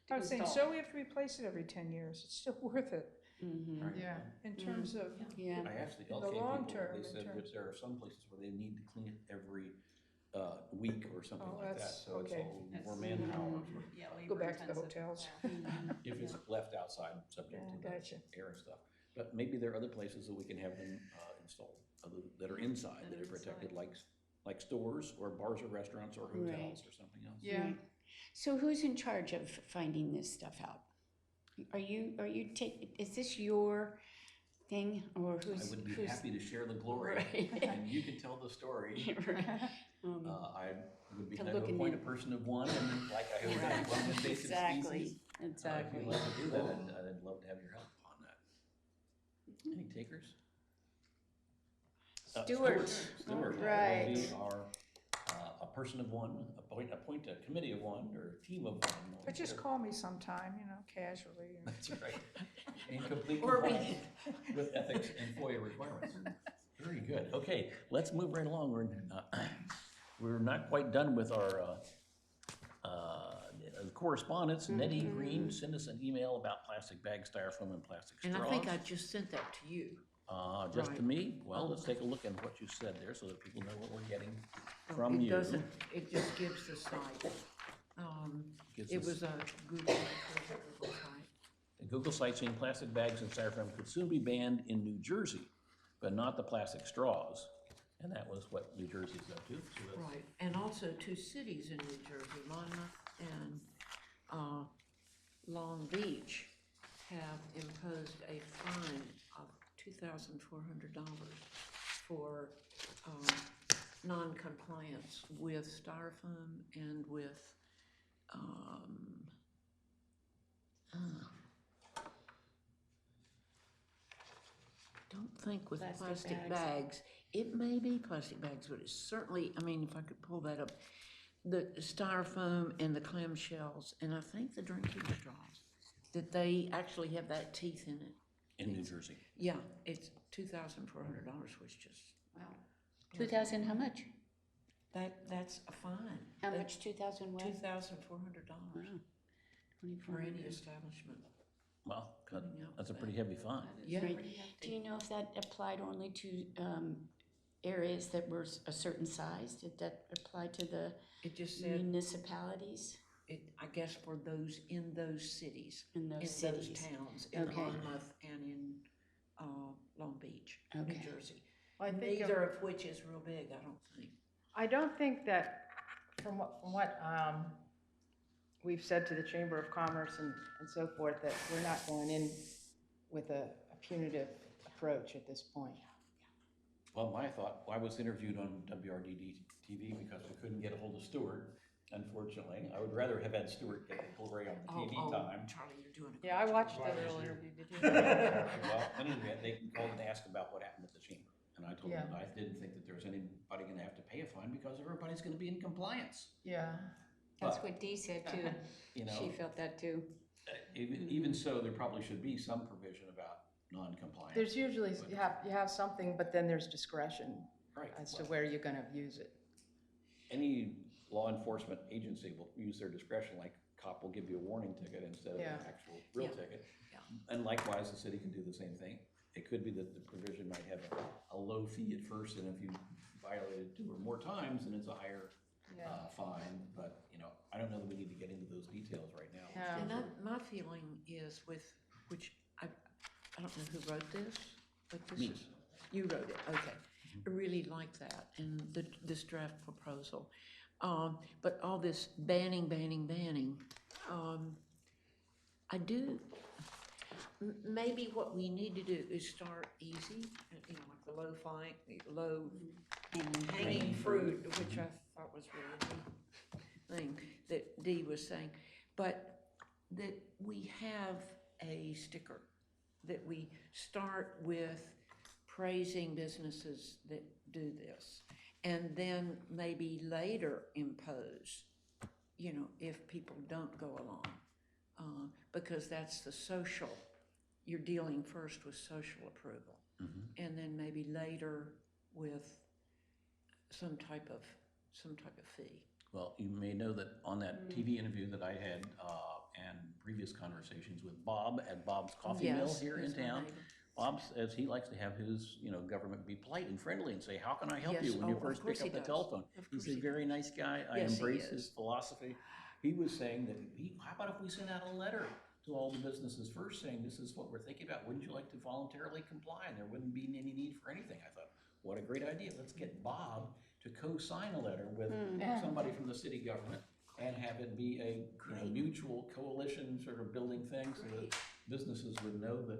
S4: I was saying,
S2: install.
S4: so we have to replace it every 10 years, it's still worth it
S3: Mhm.
S1: Right.
S5: Yeah.
S4: in terms of,
S3: Yeah.
S1: I asked the
S4: The
S1: LK
S4: long
S1: people,
S4: term,
S1: they
S4: in
S1: said that
S4: terms-
S1: there are some places where they need to clean it every week or something
S4: Oh,
S1: like that,
S4: that's-
S1: so it's
S4: okay.
S1: all
S2: That's-
S1: more manpower
S2: Yeah,
S4: go back to the
S2: labor-intensive.
S4: hotels.
S1: if it's left outside, subject
S4: Yeah,
S1: to the
S4: gotcha.
S1: air and stuff. But maybe there are other places that we can have them installed, that are inside, that are protected, like stores or bars or restaurants or hotels
S3: Right.
S1: or something else.
S5: Yeah.
S3: Right. So who's in charge of finding this stuff out? Are you is this your thing, or who's?
S1: I would be
S3: who's-
S1: happy to share the glory,
S3: Right.
S1: and you can tell the story.
S3: Right.
S1: I would be
S3: To
S1: glad to
S3: look in
S1: appoint a
S3: the-
S1: person of one, and then, like I have done one invasive
S3: Exactly,
S1: species.
S3: exactly.
S1: If you'd like to do that, I'd love to have your help on that. Any takers?
S3: Steuart.
S1: Steuart,
S3: Right.
S1: will be our a person of one, appoint a committee of one, or a team of one.
S4: But just call me sometime, casually.
S1: That's right. In complete
S8: Or we-
S1: compliance with ethics and FOIA requirements. Very good. Okay, let's move right along. We're not quite done with our correspondence. Nettie Green sent us an email about plastic bags, styrofoam, and plastic straws.
S8: And I think I just sent that to you.
S1: Just to
S8: Right.
S1: me? Well, let's take a look at what you said there so that people know what we're getting from
S8: It
S1: you.
S8: doesn't, it just gives the site.
S1: Gives
S8: It
S1: us-
S8: was a Google site.
S1: The Google site saying plastic bags and styrofoam could soon be banned in New Jersey, but not the plastic straws. And that was what New Jersey's up to. So that's-
S8: Right, and also 2 cities in New Jersey, Monmouth and Long Beach, have imposed a fine of $2,400 for non-compliance with styrofoam and with don't think with
S3: Plastic
S8: plastic
S3: bags.
S8: bags. It may be plastic bags, but it's certainly, I mean, if I could pull that up, the styrofoam and the clamshells, and I think the drinking straws, that they actually have that teeth in it.
S1: In New Jersey.
S8: Yeah, it's $2,400, which just,
S2: Wow.
S3: 2,000, how much?
S8: that's a fine.
S3: How much, 2,000 what?
S8: $2,400 for any
S3: 2,400.
S8: establishment.
S1: Well,
S8: Cutting out
S1: that's a
S8: that.
S1: pretty heavy fine.
S8: Yeah.
S3: Do you know if that applied only to areas that were a certain size? Did that apply to the
S8: It just said,
S3: municipalities
S8: I guess for those in those cities,
S3: in
S8: in
S3: those
S8: those
S3: cities?
S8: towns, in
S3: Okay.
S8: Monmouth and in Long Beach, New
S3: Okay.
S8: Jersey.
S5: I think
S8: Neither of which is real big, I don't think.
S5: I don't think that, from what we've said to the Chamber of Commerce and so forth, that we're not going in with a punitive approach at this point.
S1: Well, my thought, I was interviewed on WRDD TV because we couldn't get a hold of Steuart, unfortunately. I would rather have had Steuart get the glory on the TV time.
S8: Charlie, you're doing a great
S5: Yeah, I
S8: job.
S5: watched the little interview, did you?
S1: Well, anyway, they called and asked about what happened with the chamber. And I told them that I didn't think that there was anybody gonna have to pay a fine because everybody's gonna be in compliance.
S5: Yeah.
S3: That's
S1: But,
S3: what Dee said too.
S1: You
S3: She
S1: know,
S3: felt that too.
S1: even so, there probably should be some provision about non-compliance.
S5: There's usually, you have something, but then there's discretion
S1: Right.
S5: as to
S1: Well,
S5: where you're gonna use it.
S1: any law enforcement agency will use their discretion, like cop will give you a warning ticket instead of
S5: Yeah.
S1: an actual real
S8: Yeah.
S1: ticket.
S8: Yeah.
S1: And likewise, the city can do the same thing. It could be that the provision might have a low fee at first, and if you violate it 2 or more times, then it's a higher fine. But, I don't know that we need to get into those details right now.
S5: Yeah.
S8: And my feeling is which I don't know who wrote this, but this
S1: Me.
S8: is, you wrote it, okay. I really like that, and this draft proposal. But all this banning, I do, maybe what we need to do is start easy, like the low hanging fruit, which I thought was really the thing that Dee was saying, but that we have a sticker, that we start with praising businesses that do this, and then maybe later impose, if people don't go along, because that's the social, you're dealing first with social approval, and then maybe later with some type of fee.
S1: Well, you may know that on that TV interview that I had, and previous conversations with Bob at Bob's Coffee Mill
S8: Yes,
S1: here in
S8: that's my
S1: town,
S8: neighbor.
S1: Bob says he likes to have his, government be polite and friendly and say, how can I help
S8: Yes,
S1: you when you
S8: of
S1: first
S8: course
S1: pick up
S8: he
S1: the
S8: does.
S1: telephone?
S8: Of
S1: He's
S8: course
S1: a
S8: he
S1: very nice guy. I
S8: Yes, he
S1: embrace
S8: is.
S1: his philosophy. He was saying that, how about if we send out a letter to all the businesses first saying, this is what we're thinking about. Wouldn't you like to voluntarily comply? And there wouldn't be any need for anything. I thought, what a great idea. Let's get Bob to co-sign a letter with somebody from the city government and have it be a mutual coalition sort of building thing so that businesses would know that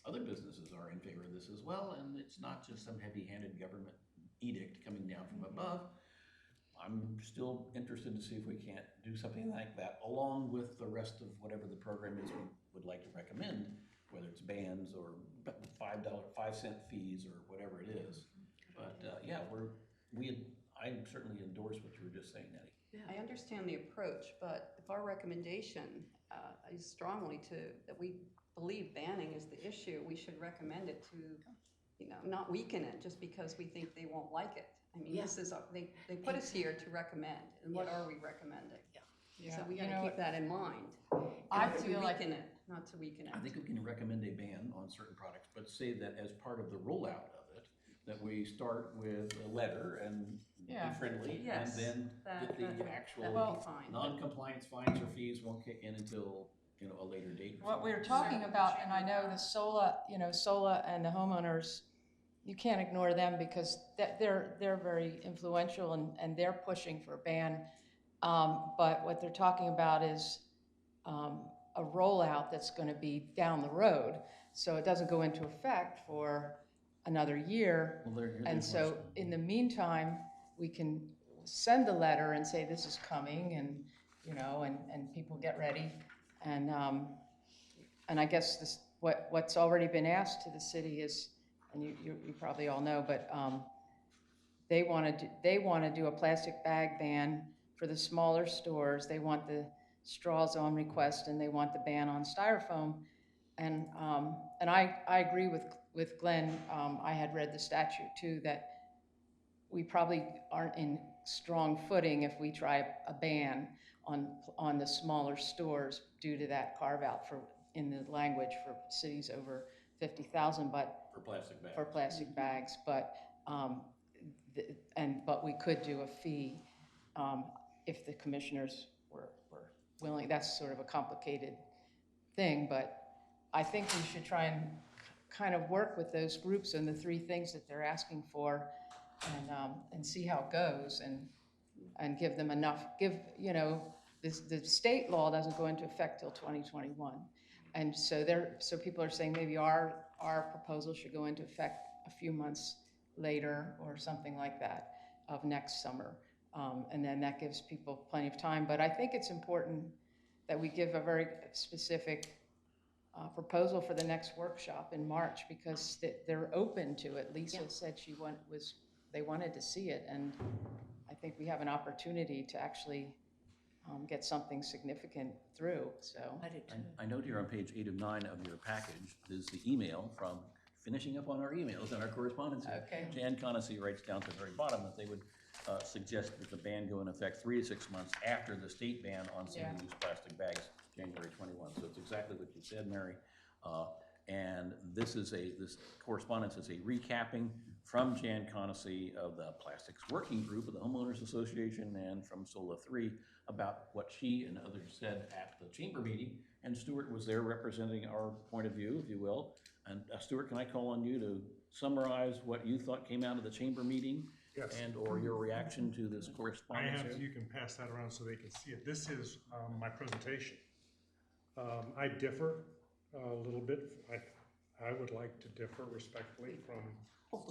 S1: other businesses are in favor of this as well, and it's not just some heavy-handed government edict coming down from above. I'm still interested to see if we can't do something like that along with the rest of whatever the program is we would like to recommend, whether it's bans or $5 5-cent fees or whatever it is. But yeah, I certainly endorse what you were just saying, Nettie.
S2: I understand the approach, but if our recommendation is strongly that we believe banning is the issue, we should recommend it to, not weaken it just because we think they won't like it. I mean, this is, they put us here to recommend, and what are we recommending?
S5: Yeah,
S2: So we
S5: you
S2: gotta
S5: know,
S2: keep that in mind.
S5: I
S2: Not to
S5: feel like-
S2: weaken it, not to weaken it.
S1: I think we can recommend a ban on certain products, but say that as part of the rollout of it, that we start with a letter and be
S5: Yeah.
S1: friendly, and
S2: Yes,
S1: then
S2: that
S1: get the
S2: would
S1: actual
S2: be fine.
S1: non-compliance fines or fees won't kick in until, a later date. or
S5: What we
S1: something.
S5: were talking about, and I know the SOLA and the homeowners, you can't ignore them because they're very influential and they're pushing for a ban. But what they're talking about is a rollout that's going to be down the road. So it doesn't go into effect for another year.
S1: Well,
S5: And
S1: there's
S5: so
S1: one.
S5: in the meantime, we can send a letter and say this is coming and, and people get ready. And I guess what's already been asked to the city is, and you probably all know, but they want to do a plastic bag ban for the smaller stores. They want the straws on request, and they want the ban on styrofoam. And I agree with Glenn. I had read the statute too, that we probably aren't in strong footing if we try a ban on the smaller stores due to that carve out in the language for cities over 50,000, but
S1: For plastic bags.
S5: for plastic bags. But but we could do a fee if the commissioners were willing. That's sort of a complicated thing, but I think we should try and kind of work with those groups and the three things that they're asking for, and see how it goes, and give them enough. The state law doesn't go into effect till 2021, and so people are saying maybe our proposal should go into effect a few months later or something like that of next summer, and then that gives people plenty of time. But I think it's important that we give a very specific proposal for the next workshop in March, because they're open to it. Lisa said they wanted to see it, and I think we have an opportunity to actually get something significant through. So
S8: I did too.
S1: I note here on page 8 of 9 of your package is the email from, finishing up on our emails and our correspondence.
S5: Okay.
S1: Jan Conacy writes down to the very bottom that they would suggest that the ban go in effect 3 to 6 months after the state ban on single-use plastic bags, January 21. So it's exactly what you said, Mary. And this correspondence is a recapping from Jan Conacy of the Plastics Working Group of the Homeowners Association and from SOLA 3 about what she and others said at the chamber meeting. And Steuart was there representing our point of view, if you will. And Steuart, can I call on you to summarize what you thought came out of the chamber meeting?
S9: Yes.
S1: And or your reaction to this correspondence here?
S9: You can pass that around so they can see it. This is my presentation. I differ a little bit. I would like to differ respectfully from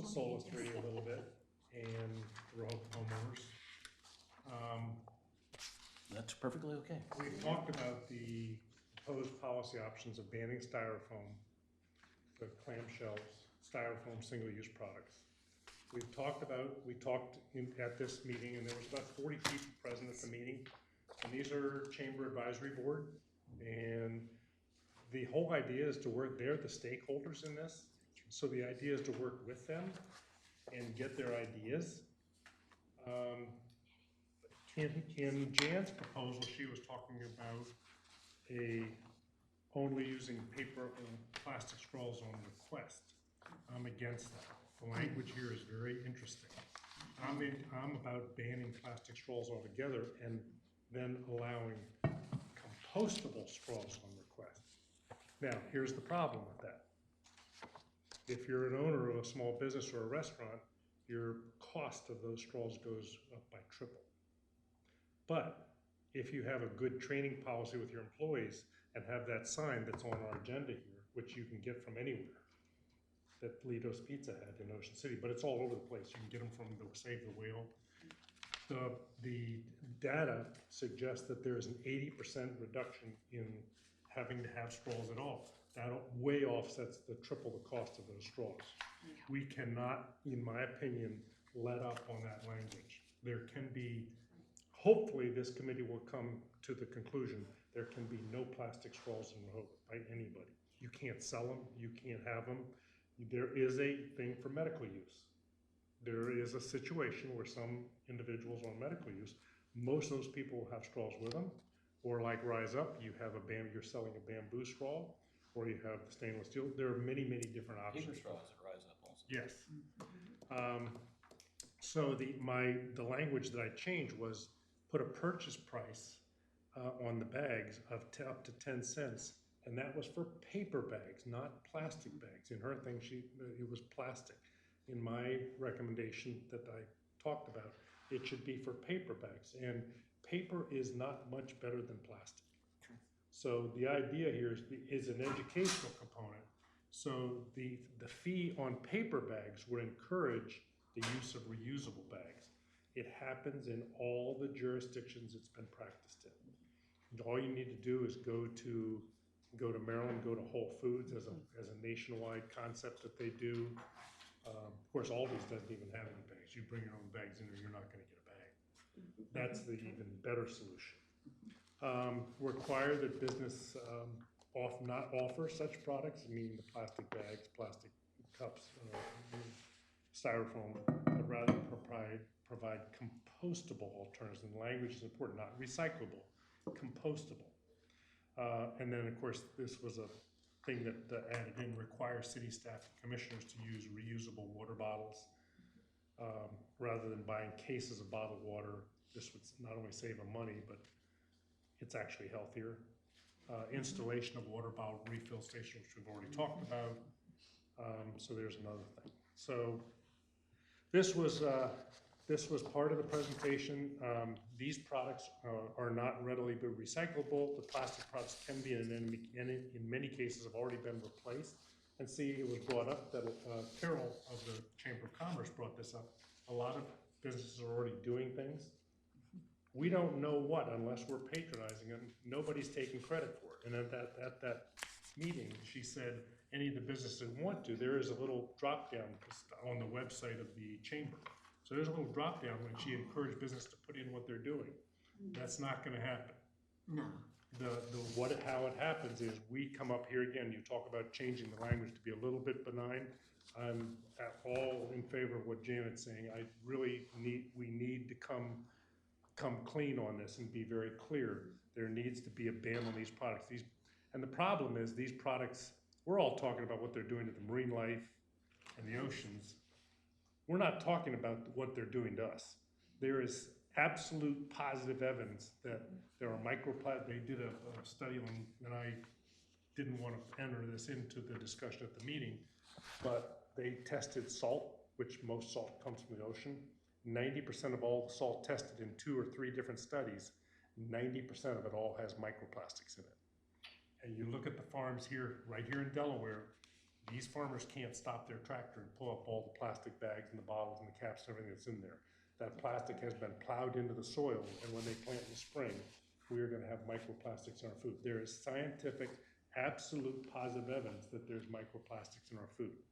S9: SOLA 3 a little bit and the homeowners.
S1: That's perfectly okay.
S9: We've talked about the proposed policy options of banning styrofoam, the clamshells, styrofoam single-use products. We talked at this meeting, and there was about 40 people present at the meeting, and these are Chamber Advisory Board, and the whole idea is to work, they're the stakeholders in this, so the idea is to work with them and get their ideas. In Jan's proposal, she was talking about only using paper and plastic straws on request. I'm against that. The language here is very interesting. I'm about banning plastic straws altogether and then allowing compostable straws on request. Now, here's the problem with that. If you're an owner of a small business or a restaurant, your cost of those straws goes up by triple. But if you have a good training policy with your employees and have that sign that's on our agenda here, which you can get from anywhere, that Lito's Pizza had in Ocean City, but it's all over the place. You can get them from the Save the Whale. The data suggests that there is an 80% reduction in having to have straws at all. That way offsets the triple the cost of those straws. We cannot, in my opinion, let up on that language. There can be, hopefully this committee will come to the conclusion, there can be no plastic straws in Rehoboth by anybody. You can't sell them, you can't have them. There is a thing for medical use. There is a situation where some individuals on medical use, most of those people will have straws with them, or like Rise Up, you're selling a bamboo straw, or you have stainless steel. There are many, many different options.
S1: Paper straws that Rise Up also.
S9: Yes. So the language that I changed was put a purchase price on the bags of up to 10 cents, and that was for paper bags, not plastic bags. In her thing, it was plastic. In my recommendation that I talked about, it should be for paper bags, and paper is not much better than plastic. So the idea here is an educational component. So the fee on paper bags would encourage the use of reusable bags. It happens in all the jurisdictions it's been practiced in. All you need to do is go to Maryland, go to Whole Foods as a nationwide concept that they do. Of course, Aldi's doesn't even have any bags. You bring your own bags in, or you're not going to get a bag. That's the even better solution. Require that business not offer such products, meaning the plastic bags, plastic cups, styrofoam, but rather provide compostable alternatives. And language is important, not recyclable, compostable. And then, of course, this was a thing that added in, require city staff and commissioners to use reusable water bottles. Rather than buying cases of bottled water, this would not only save them money, but it's actually healthier. Installation of water bottle refill stations, which we've already talked about. So there's another thing. So this was part of the presentation. These products are not readily recyclable. The plastic products can be, and in many cases have already been replaced. And see, it was brought up that Carol of the Chamber of Commerce brought this up. A lot of businesses are already doing things. We don't know what unless we're patronizing them. Nobody's taking credit for it. And at that meeting, she said, any of the businesses that want to, there is a little drop down on the website of the chamber. So there's a little drop down when she encouraged business to put in what they're doing. That's not going to happen.
S8: No.
S9: How it happens is we come up here again. You talk about changing the language to be a little bit benign. I'm all in favor of what Janet's saying. We need to come clean on this and be very clear. There needs to be a ban on these products. And the problem is these products. We're all talking about what they're doing to the marine life and the oceans. We're not talking about what they're doing to us. There is absolute positive evidence that there are microplastics. They did a study on, and I didn't want to enter this into the discussion at the meeting, but they tested salt, which most salt comes from the ocean. 90% of all the salt tested in 2 or 3 different studies, 90% of it all has microplastics in it. And you look at the farms here, right here in Delaware, these farmers can't stop their tractor and pull up all the plastic bags and the bottles and the caps and everything that's in there. That plastic has been plowed into the soil, and when they plant in the spring, we are going to have microplastics in our food. There is scientific, absolute positive evidence that there's microplastics in our food.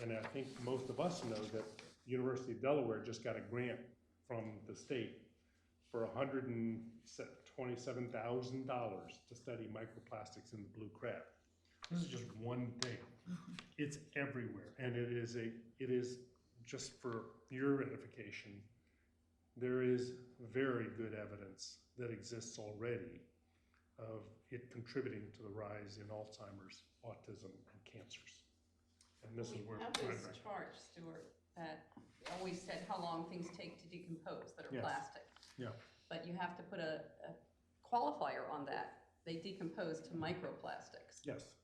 S9: And I think most of us know that University of Delaware just got a grant from the state for $127,000 to study microplastics in the blue crab. This is just one thing. It's everywhere, and it is just for your edification. There is very good evidence that exists already of it contributing to the rise in Alzheimer's, autism, and cancers. And this is where
S2: We have this chart, Steuart, that always said how long things take to decompose that are
S9: Yes.
S2: plastic.
S9: Yeah.
S2: But you have to put a qualifier on that. They decompose to microplastics.
S9: Yes.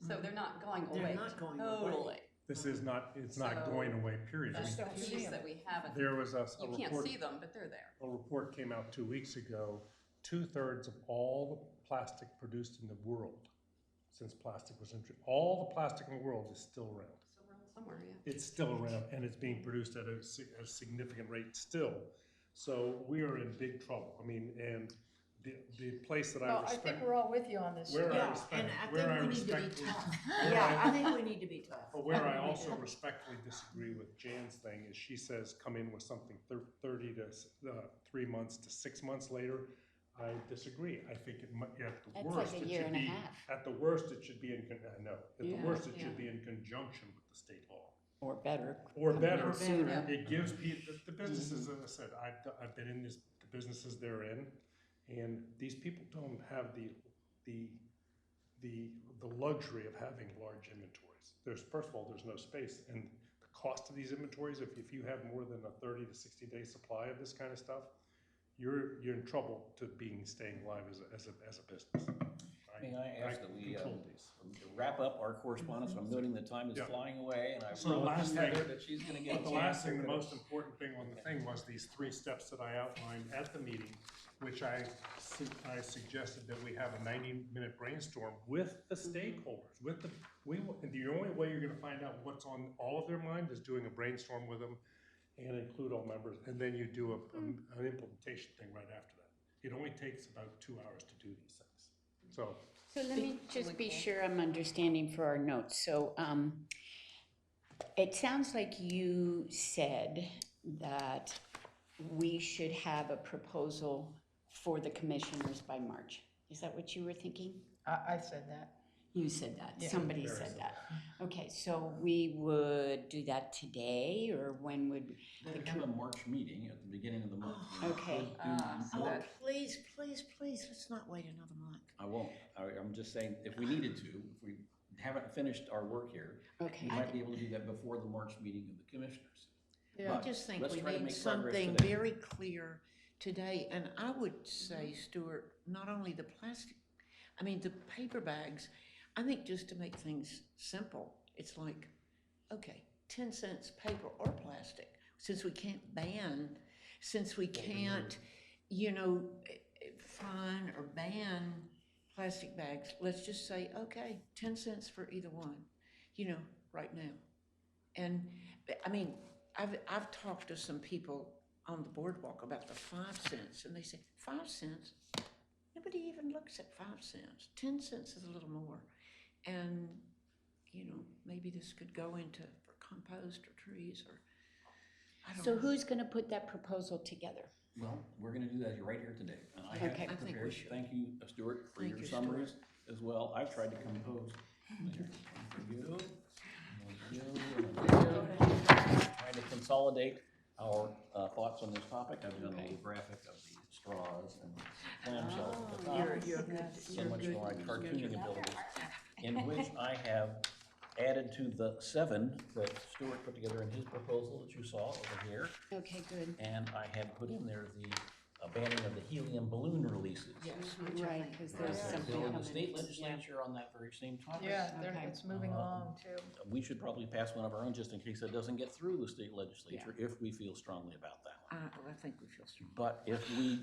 S2: So they're not going
S8: They're
S2: away
S8: not going away.
S2: totally.
S9: This is not, it's not
S2: So,
S9: going away, period. I
S2: That's
S9: mean,
S2: the
S4: don't see
S2: piece
S4: 'em.
S2: that we haven't,
S9: there was a
S2: you can't
S9: report.
S2: see them, but they're there.
S9: A report came out 2 weeks ago. 2/3 of all the plastic produced in the world since plastic was introduced, all the plastic in the world is still around.
S2: It's around somewhere, yeah.
S9: It's still around, and it's being produced at a significant rate still. So we are in big trouble. I mean, and the place that I
S4: Well, I
S9: respect.
S4: think we're all with you on this.
S9: Where I
S8: Yeah,
S9: respect,
S8: and I
S9: where I
S8: think we need to be
S9: respectfully,
S8: tough.
S9: where
S8: Yeah,
S9: I-
S8: I think we need to be tough.
S9: but where I also respectfully disagree with Jan's thing is she says come in with something 30 to 3 months to 6 months later. I disagree. I think it might, at the
S3: That's
S9: worst,
S3: like a
S9: it
S3: year
S9: should
S3: and a
S9: be,
S3: half.
S9: at the worst, it should be in, I know, at the
S3: Yeah.
S9: worst, it should be in conjunction with the state law.
S3: Or better.
S9: Or
S3: coming in
S9: better,
S3: sooner.
S9: it gives people, the businesses, as I said, I've been in the businesses they're in, and these people don't have the luxury of having large inventories. First of all, there's no space, and the cost of these inventories, if you have more than a 30 to 60 day supply of this kind of stuff, you're in trouble to staying alive as a business.
S1: May I ask that we
S9: control these.
S1: wrap up our correspondence? I'm noting the time is
S9: Yeah.
S1: flying away, and I
S9: So the last
S1: promised Heather
S9: thing-
S1: that she's gonna get a
S9: But the
S1: chance
S9: last
S1: to
S9: thing, the
S1: finish.
S9: most important thing on the thing was these 3 steps that I outlined at the meeting, which I suggested that we have a 90-minute brainstorm with the stakeholders, the only way you're gonna find out what's on all of their mind is doing a brainstorm with them and include all members, and then you do an implementation thing right after that. It only takes about 2 hours to do these things. So,
S3: So let me just be sure I'm understanding for our notes. So, it sounds like you said that we should have a proposal for the commissioners by March. Is that what you were thinking?
S4: I said that.
S3: You said that,
S4: Yeah.
S3: somebody
S9: Mary
S3: said
S9: said
S3: that. Okay, so we would do that today, or when would?
S1: We have a March meeting at the beginning of the month.
S3: Okay.
S1: We could do
S8: Oh,
S1: more.
S8: please, please, please, let's not wait another month.
S1: I won't. I'm just saying, if we needed to, if we haven't finished our work here,
S3: Okay.
S1: we might be able to do that before the March meeting of the commissioners.
S8: I
S1: But
S8: just think
S1: let's
S8: we
S1: try to
S8: need
S1: make progress
S8: something
S1: today.
S8: very clear today, and I would say, Steuart, not only the plastic, the paper bags, I think just to make things simple, it's like, okay, 10 cents paper or plastic, since we can't, fine or ban plastic bags, let's just say, okay, 10 cents for either one, right now. And, I've talked to some people on the boardwalk about the 5 cents, and they say, 5 cents? Nobody even looks at 5 cents. 10 cents is a little more. And, maybe this could go into for compost or trees or, I don't
S3: So
S8: know.
S3: who's gonna put that proposal together?
S1: Well, we're gonna do that right here today. And I have
S3: Okay.
S8: I think we
S1: prepared,
S8: should.
S1: thank you, Steuart, for
S8: Thank
S1: your
S8: you,
S1: summaries as well. I've tried to compose. There, for you, trying to consolidate our thoughts on this topic. I've done a little graphic of the straws and clamshells at the top.
S8: You're good.
S1: So much for my cartooning abilities, in which I have added to the 7 that Steuart put together in his proposal that you saw over here.
S3: Okay, good.
S1: And I had put in there the banning of the helium balloon releases.
S8: Yes.
S3: Right, because
S1: There's
S3: there's
S1: a
S3: something
S1: bill in
S3: coming.
S1: the state legislature on that very same topic.
S4: Yeah,
S3: Okay.
S4: it's moving along too.
S1: We should probably pass one of our own just in case it doesn't get through the state legislature if we feel strongly about that one.
S8: I think we feel strong.
S1: But if we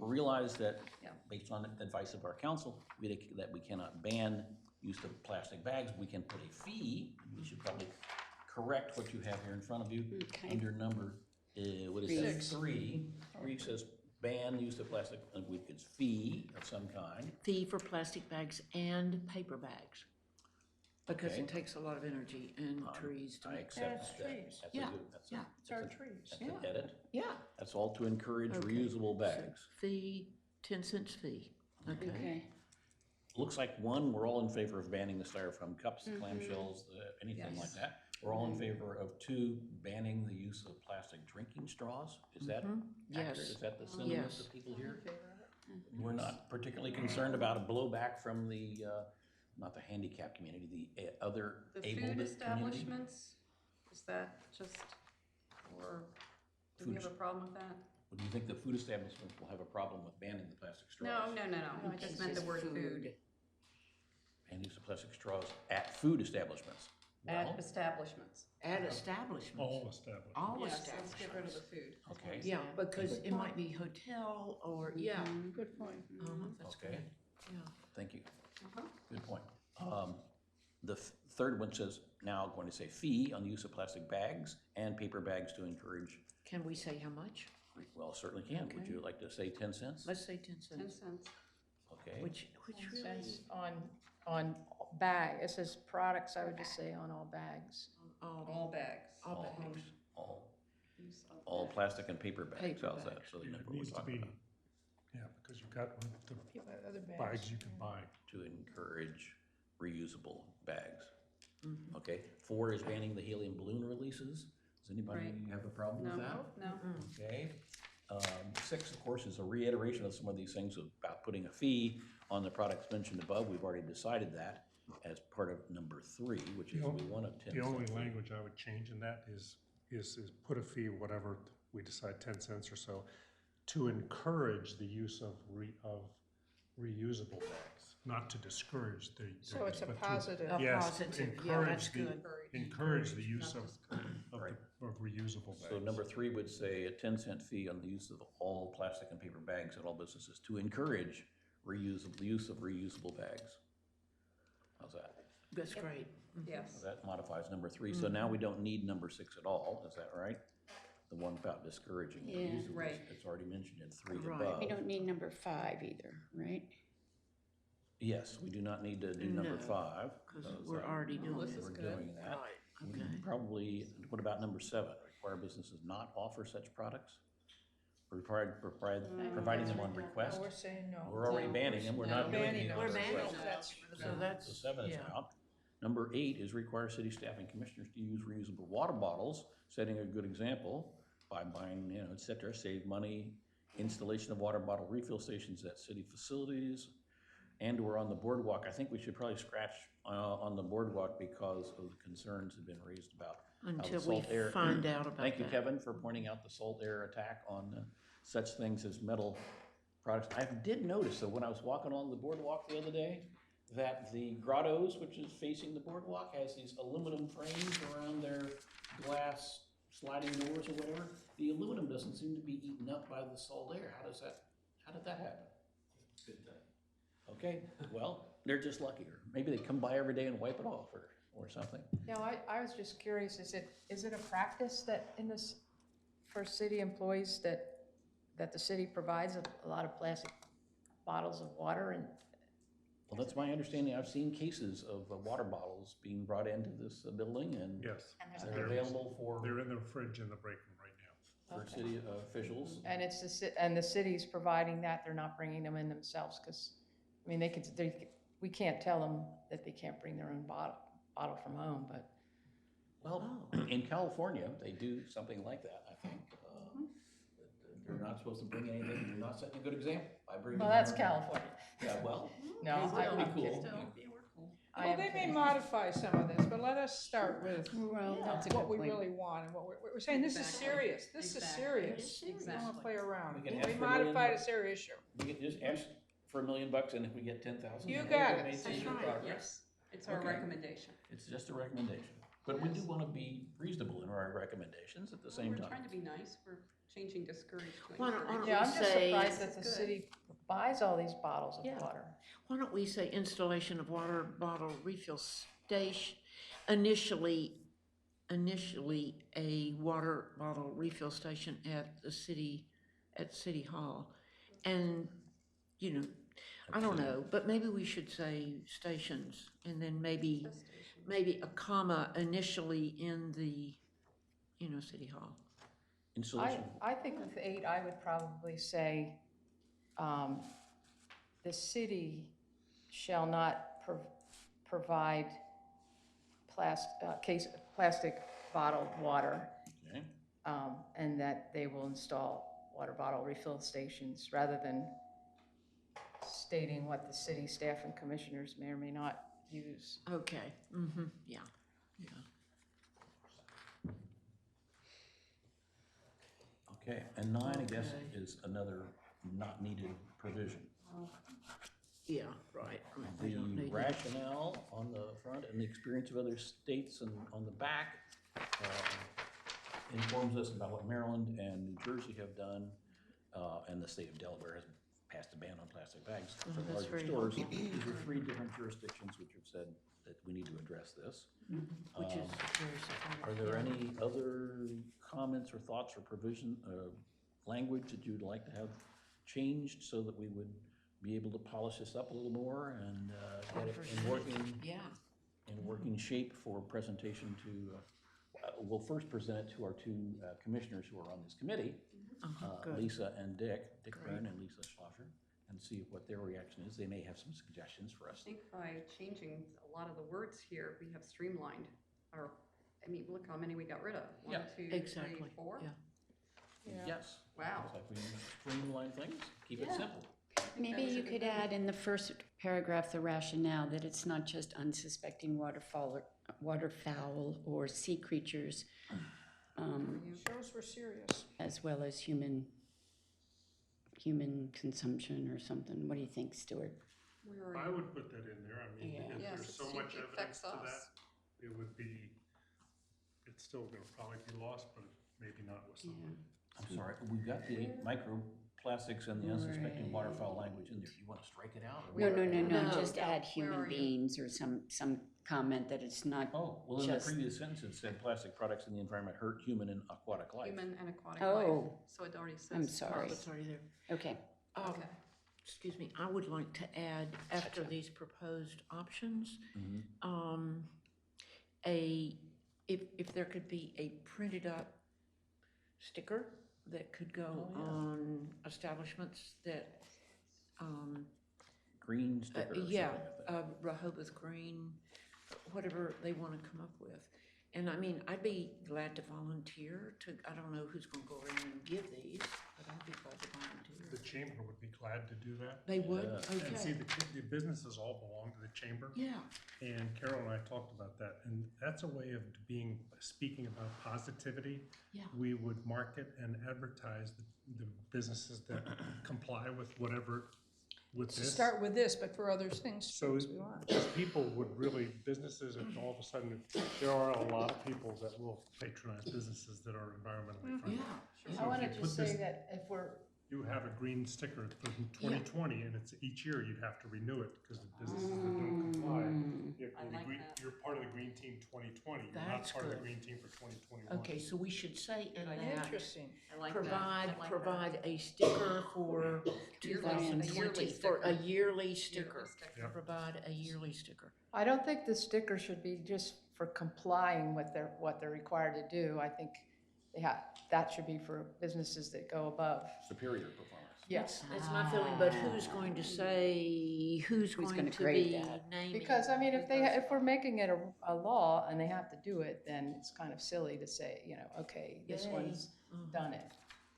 S1: realize that, based on the advice of our council, that we cannot ban use of plastic bags, we can put a fee. We should probably correct what you have here in front of you
S3: Okay.
S1: under number, what is that? 3. 3 says ban use of plastic, and it's fee of some kind.
S8: Fee for plastic bags and paper bags. Because
S1: Okay.
S8: it takes a lot of energy and trees to
S1: I
S8: make.
S1: accept
S4: It's
S1: that.
S4: trees.
S1: That's
S8: Yeah,
S1: a good, that's a,
S8: yeah.
S4: It's our trees.
S1: that's an edit.
S8: Yeah.
S1: That's all to encourage
S8: Okay.
S1: reusable bags.
S8: So fee, 10 cents fee. Okay.
S3: Okay.
S1: Looks like 1, we're all in favor of banning the styrofoam cups, clamshells, anything like that. We're all in favor of 2, banning the use of plastic drinking straws. Is that accurate?
S8: Yes.
S1: Is that the sentiment
S8: Yes.
S1: of people here? We're not particularly concerned about a blowback from the, not the handicap community, the other
S2: The
S1: able
S2: food
S1: community.
S2: establishments, is that just, or do we have a problem with that?
S1: Do you think the food establishments will have a problem with banning the plastic straws?
S2: No, I just meant the word food.
S1: And use of plastic straws at food establishments.
S2: At
S1: Well,
S2: establishments.
S8: At establishments.
S9: all established.
S8: All
S2: Yes, let's get rid of the
S8: establishments.
S2: food.
S1: okay.
S8: Yeah, because it might be hotel or, yeah.
S4: Good point.
S8: That's
S1: Okay.
S8: good. Yeah.
S1: Thank you.
S2: Uh-huh.
S1: Good point. The third one says, now going to say fee on the use of plastic bags and paper bags to encourage
S8: Can we say how much?
S1: Well, certainly can. Would
S8: Okay.
S1: you like to say 10 cents?
S8: Let's say 10
S2: 10
S8: cents.
S2: cents.
S1: Okay.
S8: Which really,
S5: Cents on bag, it says products, I would just say on all bags.
S2: All bags.
S8: All
S1: All
S8: bags.
S1: bags.
S2: Use of
S1: All
S2: bags.
S1: plastic and paper bags,
S8: Paper
S1: how's that?
S8: bags.
S1: So they know
S9: It
S1: what we're
S9: needs to
S1: talking
S9: be,
S1: about.
S9: yeah, because you've got the
S4: People have other
S9: bags you can buy.
S1: To encourage reusable bags.
S8: Mhm.
S1: Okay, 4 is banning the helium balloon releases. Does anybody
S2: Right.
S1: have a problem with
S2: No,
S1: that?
S2: no.
S1: Okay. 6, of course, is a reiteration of some of these things about putting a fee on the products mentioned above. We've already decided that as part of number 3, which is we want a 10
S9: The only
S1: cent fee.
S9: language I would change in that is put a fee, whatever we decide, 10 cents or so, to encourage the use of reusable bags, not to discourage the.
S4: So it's a
S9: but to-
S4: positive.
S8: A
S9: Yes,
S8: positive, yeah,
S9: encourage
S8: that's
S9: the-
S8: good.
S9: Encourage the use
S2: not
S9: of,
S2: discourage.
S1: Right.
S9: of reusable bags.
S1: So number 3 would say a 10 cent fee on the use of all plastic and paper bags at all businesses to encourage the use of reusable bags. How's that?
S8: That's great.
S2: Yes.
S1: So that modifies number 3. So now we don't need number 6 at all, is that right? The one about discouraging the
S3: Yeah.
S1: use of
S2: Right.
S1: it's already mentioned in 3
S8: Right.
S1: above.
S3: We don't need number 5 either, right?
S1: Yes, we do not need to do number
S8: No,
S1: 5.
S8: Because we're already doing
S2: this
S8: it.
S2: is
S1: We're
S2: good.
S1: doing that.
S8: Right,
S1: We
S8: okay.
S1: can probably, what about number 7? Require businesses not offer such products? Providing them on request?
S4: No, we're saying no.
S1: We're already banning them, we're not doing
S4: Banning
S1: it
S4: them.
S1: on
S8: We're banning
S1: request.
S8: them.
S4: That's,
S8: So that's,
S1: So 7 is
S8: yeah.
S1: out. Number 8 is require city staff and commissioners to use reusable water bottles, setting a good example by buying, et cetera, save money, installation of water bottle refill stations at city facilities and/or on the boardwalk. I think we should probably scratch on the boardwalk because of the concerns that have been raised about how the
S8: Until we
S1: salt air.
S8: find out about that.
S1: Thank you, Kevin, for pointing out the salt air attack on such things as metal products. I did notice, though, when I was walking on the boardwalk the other day, that the grottos, which is facing the boardwalk, has these aluminum frames around their glass sliding doors or whatever. The aluminum doesn't seem to be eaten up by the salt air. How did that happen? Okay, well, they're just luckier. Maybe they come by every day and wipe it off or something.
S5: No, I was just curious, is it a practice that in this, for city employees that the city provides a lot of plastic bottles of water and?
S1: Well, that's my understanding. I've seen cases of water bottles being brought into this building and
S9: Yes,
S7: And there's
S1: they're available for
S9: they're in the fridge in the break room right now.
S1: city officials.
S5: And it's the city's providing that, they're not bringing them in themselves, because, I mean, we can't tell them that they can't bring their own bottle from home, but.
S1: Well, in California, they do something like that, I think. They're not supposed to bring anything, they're not setting a good example by bringing.
S5: Well, that's
S1: their own-
S5: California.
S1: Yeah, well,
S5: No,
S1: that would be
S5: I'm
S1: cool.
S5: kidding. I
S4: well,
S5: am
S4: they may
S5: kidding.
S4: modify some of this, but let us start with
S3: Well, that's a
S4: what
S3: good
S4: we
S3: point.
S4: really want and what we're saying, this is
S2: Exactly.
S4: serious, this is
S2: Exactly.
S4: serious. We don't
S2: Exactly.
S4: wanna play around.
S1: We can ask
S4: We
S1: for a million
S4: modified a
S1: bucks.
S4: serious issue.
S1: We could just ask for $1 million and if we get 10,000.
S4: You
S1: hey,
S4: got
S1: we
S4: it.
S1: made
S4: That's
S1: some good
S8: right.
S1: progress.
S2: Yes, it's our
S1: Okay.
S2: recommendation.
S1: It's just a recommendation. But we do want to be reasonable in our recommendations at the same
S2: We're
S1: time.
S2: trying to be nice, we're changing discourage to
S8: Why don't-
S2: encourage.
S5: Yeah, I'm just
S8: say-
S5: surprised that the
S2: Good.
S5: city buys all these bottles of
S8: Yeah.
S5: water.
S8: Why don't we say installation of water bottle refill station, initially a water bottle refill station at City Hall. And, I don't know, but maybe we should say stations and then maybe a comma initially in the, City Hall.
S1: Installation.
S5: I think with 8, I would probably say, the city shall not provide plastic bottled water,
S1: Okay.
S5: and that they will install water bottle refill stations, rather than stating what the city staff and commissioners may or may not use.
S8: Okay, yeah.
S1: Okay, and 9, I guess,
S8: Okay.
S1: is another not needed provision.
S8: Yeah, right. We don't
S1: The
S8: need that.
S1: rationale on the front and the experience of other states and on the back informs us about what Maryland and New Jersey have done, and the state of Delaware has passed a ban on plastic bags for
S8: that's
S1: larger
S8: very
S1: stores.
S8: helpful.
S1: These are 3 different jurisdictions which have said that we need to address this.
S8: Which is very supportive.
S1: Are there
S8: yeah.
S1: any other comments or thoughts or provision, language that you'd like to have changed so that we would be able to polish this up a little more and get it in working shape for presentation to, we'll first present it to our two commissioners who are on this committee,
S8: Good.
S1: Lisa and Dick
S8: Great.
S1: Byrne and Lisa Schlosser, and see what their reaction is. They may have some suggestions for us.
S2: I think by changing a lot of the words here, we have streamlined our, I mean, look how many we got rid of.
S1: Yeah.
S2: 1, 2, 3,
S8: Exactly,
S2: 4.
S8: yeah.
S1: Yes.
S2: Wow.
S1: It's like we streamline things, keep it
S2: Yeah.
S1: simple.
S3: Maybe you could add in the first paragraph the rationale that it's not just unsuspecting waterfowl or sea creatures,
S4: Shows we're serious.
S3: as well as human consumption or something. What do you think, Stuart?
S2: Where
S9: I
S2: are you?
S9: would put that in there, I mean,
S3: Yeah.
S9: because
S2: Yes,
S9: there's so
S2: it
S9: much evidence
S2: affects
S9: to that.
S2: us.
S9: It would be, it's still gonna probably be lost, but maybe not with some.
S1: I'm sorry, we've got the microplastics and the unsuspecting waterfowl language in there. Do you want to strike it out? or
S3: No,
S1: what?
S3: no, no, no,
S8: No.
S3: just add
S2: Where
S3: human
S2: are you?
S3: beings or some comment that it's not,
S1: Oh, well, in the
S3: Just-
S1: previous sentence, it said plastic products in the environment hurt human and aquatic life.
S2: Human and aquatic
S3: Oh.
S2: life. So it already says.
S3: I'm sorry.
S8: Oh, sorry there.
S3: okay.
S2: Okay.
S8: Excuse me, I would like to add, after these proposed options,
S1: Mhm.
S8: if there could be a printed up sticker that could go on establishments that,
S1: Green sticker or something
S8: yeah,
S1: like that.
S8: Rehoboth Green, whatever they want to come up with. And I mean, I'd be glad to volunteer to, I don't know who's gonna go around and give these, but I'd be glad to volunteer.
S9: The chamber would be glad to do that.
S8: They would?
S1: Yeah.
S9: And see,
S8: Okay.
S9: the businesses all belong to the chamber.
S8: Yeah,
S9: And Carol and I talked about that, and that's a way of speaking about positivity.
S8: Yeah.
S9: We would market and advertise the businesses that comply with whatever, with
S4: To
S9: this.
S4: start with this, but for other things,
S9: So
S4: as we want.
S9: people would really, businesses, and all of a sudden, there are a lot of people that will patronize businesses that are environmentally friendly.
S8: yeah.
S9: So
S5: I
S9: if
S5: want
S9: you
S5: to
S9: put
S5: just
S9: this-
S5: say that if we're,
S9: You have a green sticker from 2020, and it's each year you'd have to renew it, because the businesses that don't comply,
S2: I like that.
S9: you're part of the green team 2020, you're not
S8: That's
S9: part of the
S8: good.
S9: green team for 2021.
S8: Okay, so we should say in that,
S4: Interesting.
S8: provide a sticker for
S2: Yearly,
S8: 2020,
S2: a
S8: for a
S2: yearly
S8: yearly sticker.
S2: sticker.
S9: Yep.
S8: Provide a yearly sticker.
S5: I don't think the sticker should be just for complying with what they're required to do. I think that should be for businesses that go above.
S1: Superior performance.
S5: Yes.
S8: That's my feeling, but who's going to say, who's going
S3: gonna
S8: to
S3: grade
S8: be
S3: that?
S8: naming?
S5: Because, I mean, if we're making it a law and they have to do it, then it's kind of silly to say, okay, this
S8: Yay.
S5: one's done it.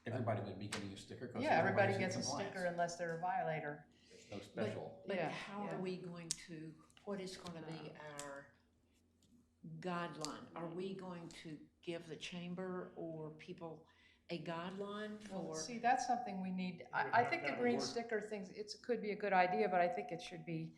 S1: Everybody would be getting a sticker. 'cause
S5: Yeah, everybody
S1: everybody's in
S5: gets a
S1: compliance.
S5: sticker unless they're a violator.
S1: There's no special.
S8: But
S5: Yeah,
S8: how
S5: yeah.
S8: are we going to, what is gonna be our guideline? Are we going to give the chamber or people a guideline
S5: Well,
S8: for?
S5: see, that's something we need, I think the
S9: That would
S5: green
S9: work.
S5: sticker thing, it could be a good idea, but I think it should be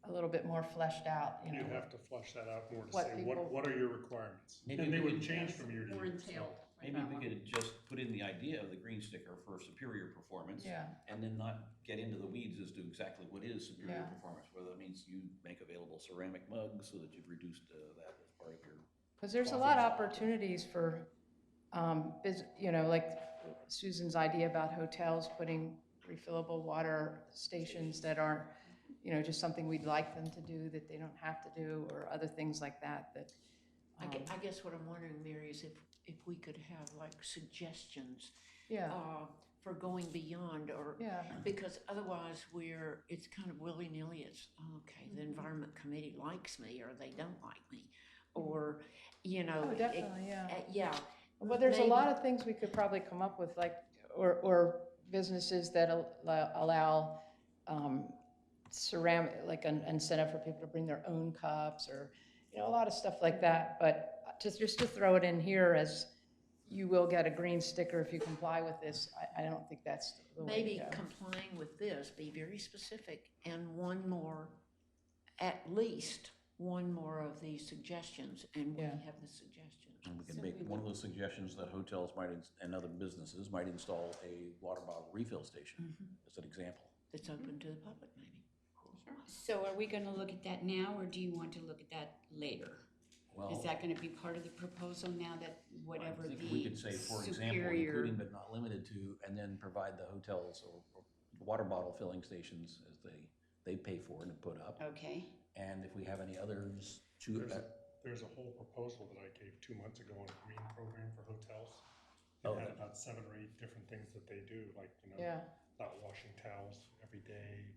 S5: a little bit more fleshed out,
S9: You'd have to flush that out more to
S5: What
S9: say,
S5: people-
S9: what are your requirements?
S1: Maybe
S9: And they
S1: we
S9: would
S1: could-
S9: change from year to
S2: More
S9: year.
S2: entailed.
S1: Maybe we could just put in the idea of the green sticker for superior performance.
S5: Yeah.
S1: And then not get into the weeds as to exactly what is superior
S5: Yeah.
S1: performance, whether that means you make available ceramic mugs so that you've reduced that as part of your.
S5: Because there's a lot of opportunities for, like Susan's idea about hotels putting refillable water stations that aren't, just something we'd like them to do that they don't have to do, or other things like that,
S8: I guess what I'm wondering, Mary, is if we could have like suggestions
S5: yeah,
S8: for going beyond, or
S5: yeah.
S8: because otherwise it's kind of willy-nilly. It's, okay, the environment committee likes me or they don't like me, or,
S5: Oh, definitely, yeah.
S8: yeah.
S5: Well, there's a
S8: maybe-
S5: lot of things we could probably come up with, like, or businesses that allow ceramic, like an incentive for people to bring their own cups, or, a lot of stuff like that. But just to throw it in here as, you will get a green sticker if you comply with this, I don't think that's the way to
S8: Maybe
S5: go.
S8: complying with this, be very specific, and one more, at least one more of these suggestions, and we
S5: Yeah.
S8: have the suggestions.
S1: And we can
S8: So
S1: make
S8: we
S1: one of
S8: would-
S1: those suggestions that hotels and other businesses might install a water bottle refill station, as an example.
S8: That's open to the public, maybe.
S3: So are we gonna look at that now, or do you want to look at that later?
S1: Well,
S3: Is that gonna be part of the proposal now that whatever
S1: I think
S3: the
S1: we could say, for example,
S3: superior?
S1: including but not limited to, and then provide the hotels or water bottle filling stations as they pay for and put up.
S3: Okay,
S1: And if we have any others to,
S9: There's a whole proposal that I gave 2 months ago on a green program for hotels.
S1: Oh,
S9: It had
S1: that-
S9: about 7 or 8 different things that they do, like,
S5: Yeah.
S9: not washing towels every day.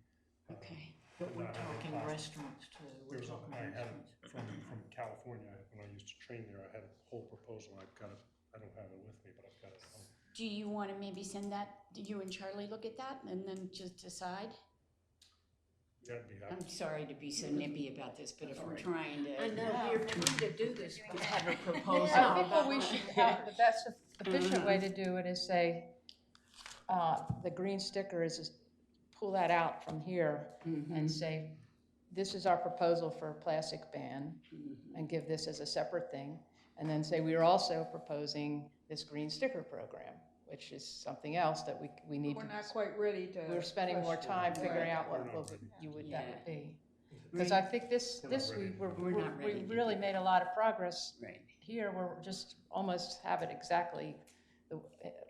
S3: okay.
S8: But we're
S9: not having
S8: talking
S9: plastic.
S8: restaurants too. We're
S9: There's a,
S8: talking
S9: I had
S8: restaurants.
S9: it from California, when I used to train there, I had a whole proposal, I've got it, I don't have it with me, but I've got it at home.
S3: Do you wanna maybe send that, you and Charlie look at that and then just decide?
S9: Yeah, I'd be happy.
S3: I'm sorry to be so nippy about this, but if we're trying to.
S8: I know, we're trying to do this. but-
S3: Have a proposal.
S5: I think what we should have, the best efficient way to do it is say, the green sticker is just pull that out from here and say, this is our proposal for a plastic ban, and give this as a separate thing. And then say, we are also proposing this green sticker program, which is something else that we need
S4: We're
S5: to.
S4: not quite ready to.
S5: We're spending more
S4: flesh-
S5: time figuring out
S9: We're
S5: what
S9: not ready.
S5: that
S3: Yeah.
S5: would be. Because I think this
S9: We're not ready.
S5: we really made a lot of progress.
S3: Right.
S5: Here, we're just almost have it exactly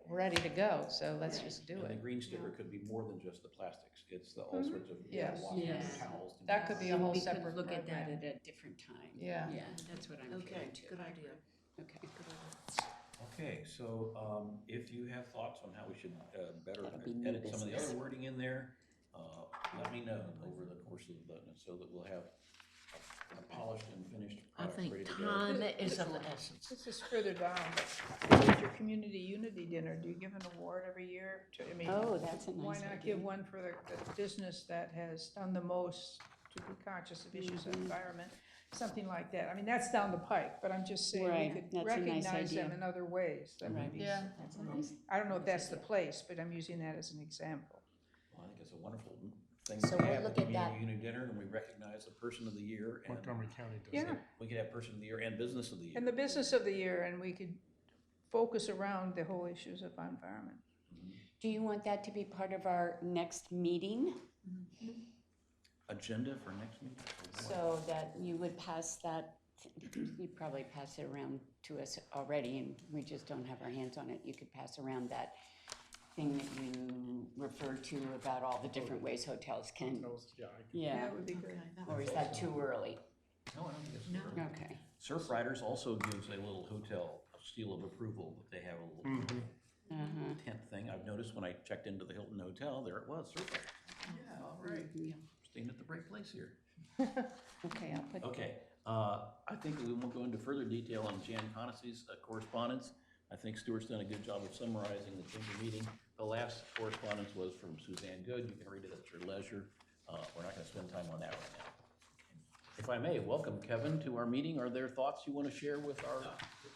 S5: ready to go, so let's just do
S1: and the
S5: it.
S1: green sticker could be more than just the plastics. It's the all sorts of
S5: Yes.
S1: water,
S3: Yes.
S1: towels.
S5: That could be a
S3: And
S5: whole
S3: we could
S5: separate
S3: look at that
S5: program.
S3: at a different time.
S5: Yeah.
S3: Yeah, that's what I'm
S8: Okay,
S3: getting to.
S8: good idea.
S3: Okay.
S1: Okay, so if you have thoughts on how we should better
S3: That'll be new
S1: edit some of the
S3: business.
S1: other wording in there, let me know over the course of the, so that we'll have a polished and finished
S8: I
S1: product ready
S8: think
S1: to go.
S8: time is of the essence.
S4: This is further down, but with your community unity dinner, do you give an award every year to, I mean?
S3: Oh, that's a
S4: Why
S3: nice
S4: not
S3: idea.
S4: give one for the business that has done the most to be conscious of issues of environment? Something like that. I mean, that's down the pike, but I'm just saying
S3: Right,
S4: we could
S3: that's a nice
S4: recognize them
S3: idea.
S4: in other ways. That would
S3: Right.
S4: be,
S5: Yeah.
S3: That's a nice.
S4: I don't know if that's the place, but I'm using that as an example.
S1: Well, I think it's a wonderful thing
S3: So
S1: to
S3: we'll
S1: have
S3: look
S1: at
S3: at
S1: the
S3: that.
S1: community unit dinner, and we recognize the person of the year. And
S9: Montgomery County does
S4: Yeah.
S9: it.
S1: we could have person of the year and business of the year.
S4: And the business of the year, and we could focus around the whole issues of environment.
S3: Do you want that to be part of our next meeting?
S1: Agenda for next meeting? Or what?
S3: So that you would pass that, you'd probably pass it around to us already, and we just don't have our hands on it. You could pass around that thing that you referred to about all the different ways hotels can.
S9: Yeah,
S3: Yeah,
S4: That would be good.
S3: or is that too early?
S1: No, I don't think it's.
S8: No.
S3: Okay.
S1: Surf Riders also gives a little hotel seal of approval, that they have a little
S3: Uh-huh.
S1: tent thing. I've noticed when I checked into the Hilton Hotel, there it was, Surf Riders. Yeah, all right.
S3: Yeah.
S1: Staying at the right place here.
S3: Okay, I'll put.
S1: Okay, I think that we won't go into further detail on Jan Conacy's correspondence. I think Stuart's done a good job of summarizing the chamber meeting. The last correspondence was from Suzanne Good. You can read it at your leisure. We're not gonna spend time on that right now. If I may, welcome Kevin to our meeting. Are there thoughts you want to share with our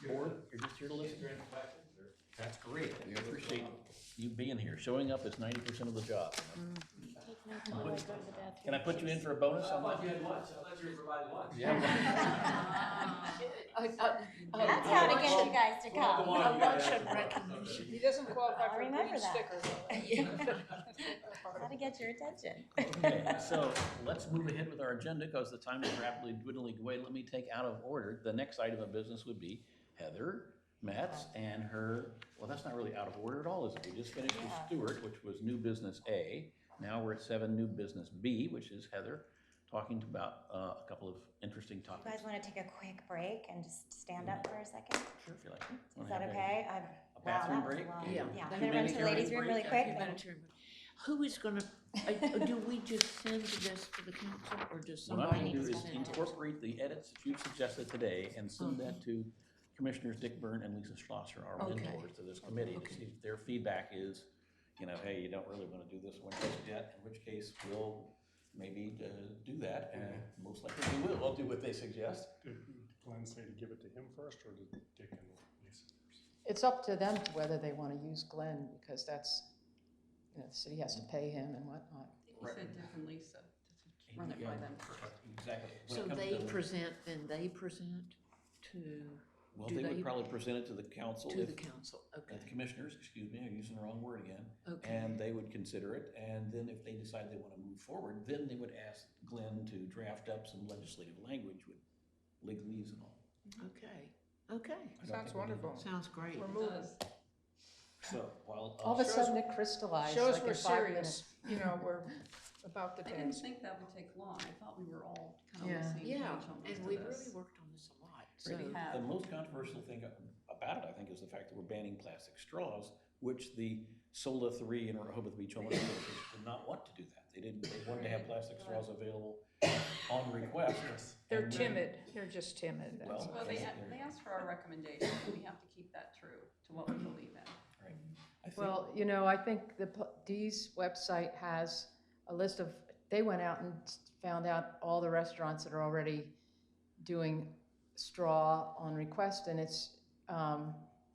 S1: board? You're just here to listen? That's great. We appreciate you being here. Showing up is 90% of the job. Can I put you in for a bonus on that? Yeah.
S7: That's how to get you guys to come.
S8: A lunch and recognition.
S4: He doesn't qualify
S7: I'll
S4: for a green
S7: remember that.
S4: sticker.
S7: How to get your attention.
S1: Okay, so let's move ahead with our agenda because the time is rapidly dwindling away. Let me take out of order. The next item of business would be Heather Metz and her, well, that's not really out of order at all, is it? We just finished with Steuart, which was new business A. Now we're at 7 new business B, which is Heather talking about a couple of interesting
S7: You
S1: topics.
S7: guys want to take a quick break and just stand up for a second?
S1: Sure, if you like.
S7: Is that okay?
S1: A bathroom break?
S7: Yeah,
S8: Yeah.
S7: I'm gonna run to the ladies' room really quick.
S8: Who is gonna, do we just send this to the council or does
S1: What I'm
S8: somebody?
S1: gonna do is
S8: send it?
S1: incorporate the edits that you've suggested today and send that to Commissioners Dick Byrne and Lisa Schlosser, our
S8: Okay.
S1: mentors to this committee, to see if their feedback is, hey, you don't really wanna do this one just yet, in which case we'll maybe do that, and most likely we will. I'll do what they suggest.
S9: Did Glenn say to give it to him first, or did Dick and Lisa first?
S5: It's up to them whether they want to use Glenn, because that's, the city has to pay him and whatnot.
S2: You said differently, so run it by them first.
S1: Exactly. When
S8: So
S1: it comes
S8: they
S1: to-
S8: present, then they present to,
S1: Well,
S8: do
S1: they would
S8: they-
S1: probably present it to the council
S8: to
S1: if,
S8: the council, okay,
S1: the commissioners, excuse me, I'm using the wrong word again.
S8: okay.
S1: And they would consider it, and then if they decide they want to move forward, then they would ask Glenn to draft up some legislative language with legalese and all.
S8: Okay,
S4: Sounds wonderful.
S8: sounds great.
S4: We're moving.
S1: So, while.
S5: All of a
S4: Shows-
S5: sudden it crystallized,
S4: Shows
S5: like
S4: we're
S5: in 5 minutes.
S4: serious, you know, we're about the
S2: I didn't
S4: task.
S2: think that would take long. I thought we were all kind of on the
S5: Yeah.
S2: same page
S8: Yeah,
S2: on most
S8: and
S2: of
S8: we've
S2: this.
S8: really worked on this a lot, so.
S2: Really have.
S1: The most controversial thing about it, I think, is the fact that we're banning plastic straws, which the SOLA 3 in Rehoboth Beach homeowners association did not want to do that. They wanted to have plastic straws available on request.
S4: They're
S1: and when-
S4: timid, they're just timid, that's
S1: Well,
S4: all.
S2: Well, they asked for our recommendation, and we have to keep that true to what we believe in.
S1: Right. I think-
S5: Well, you know, I think the Dee's website has a list of, they went out and found out all the restaurants that are already doing straw on request, and it's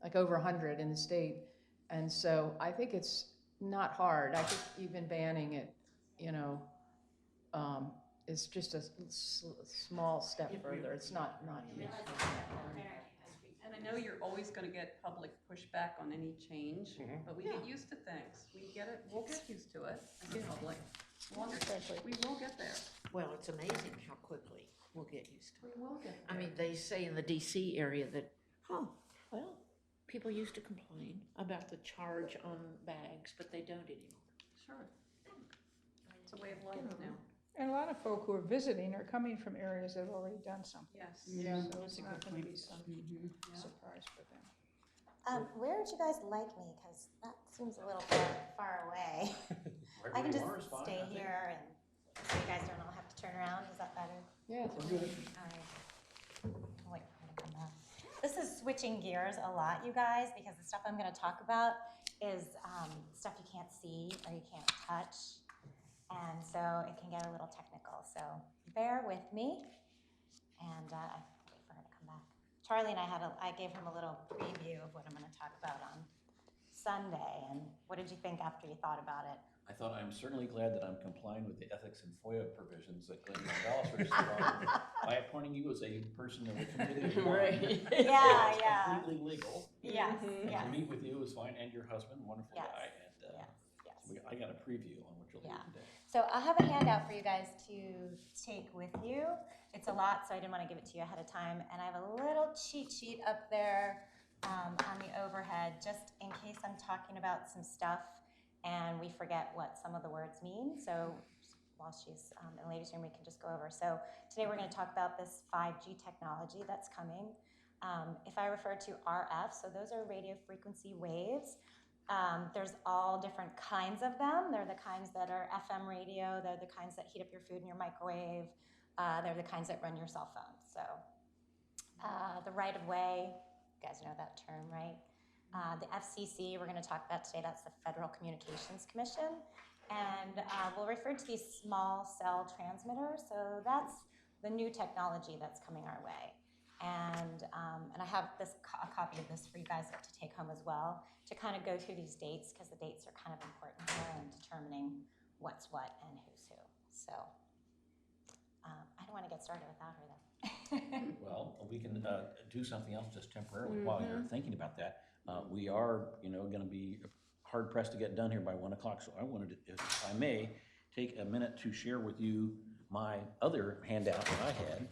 S5: like over 100 in the state. And so I think it's not hard. I think even banning it, you know, is just a small step further. It's not huge.
S2: And I know you're always gonna get public pushback on any change, but we get used to things. We'll get used to it as a public. We will get there.
S8: Well, it's amazing how quickly we'll get used to it.
S2: We will get
S8: I
S2: there.
S8: mean, they say in the DC area that, well, people used to complain about the charge on bags, but they don't anymore.
S2: Sure. It's a way of life now.
S4: And a lot of folk who are visiting are coming from areas that have already done something.
S2: Yes.
S5: Yeah.
S4: So it's not gonna be some surprise for them.
S7: Where would you guys like me? Because that seems a little far away.
S1: Right
S7: I
S1: where
S7: can
S1: you
S7: just
S1: are is fine,
S7: stay
S1: I think.
S7: here and so you guys don't all have to turn around. Is that better?
S5: Yeah.
S1: We're good.
S7: All right. I'll wait for her to come back. This is switching gears a lot, you guys, because the stuff I'm going to talk about is stuff you can't see or you can't touch. And so it can get a little technical. So bear with me. And I wait for her to come back. Charlie and I gave him a little preview of what I'm going to talk about on Sunday. And what did you think after you thought about it?
S1: I thought, I'm certainly glad that I'm complying with the ethics and FOIA provisions that Glenn Gonzalez provided by appointing you as a person of the committee of one.
S7: Yeah,
S1: It's
S7: yeah.
S1: completely legal.
S7: Yes,
S1: And
S7: yes.
S1: to meet with you is fine, and your husband, wonderful
S7: Yes,
S1: guy. And
S7: yes, yes.
S1: so I got a preview on what you'll
S7: Yeah.
S1: do today.
S7: So I have a handout for you guys to take with you. It's a lot, so I didn't want to give it to you ahead of time. And I have a little cheat sheet up there on the overhead, just in case I'm talking about some stuff and we forget what some of the words mean. So while she's in the ladies' room, we can just go over. So today we're going to talk about this 5G technology that's coming. If I refer to RF, so those are radio frequency waves. There's all different kinds of them. They're the kinds that are FM radio. They're the kinds that heat up your food in your microwave. They're the kinds that run your cell phone. So the right of way, you guys know that term, right? The FCC, we're going to talk about today, that's the Federal Communications Commission. And we'll refer to these small cell transmitters. So that's the new technology that's coming our way. And I have a copy of this for you guys to take home as well, to kind of go through these dates, because the dates are kind of important here in determining what's what and who's who. So I don't want to get started without her, though.
S1: Well, we can do something else just temporarily while you're thinking about that. We are, going to be hard pressed to get done here by 1 o'clock. So I wanted to, if I may, take a minute to share with you my other handout that I had,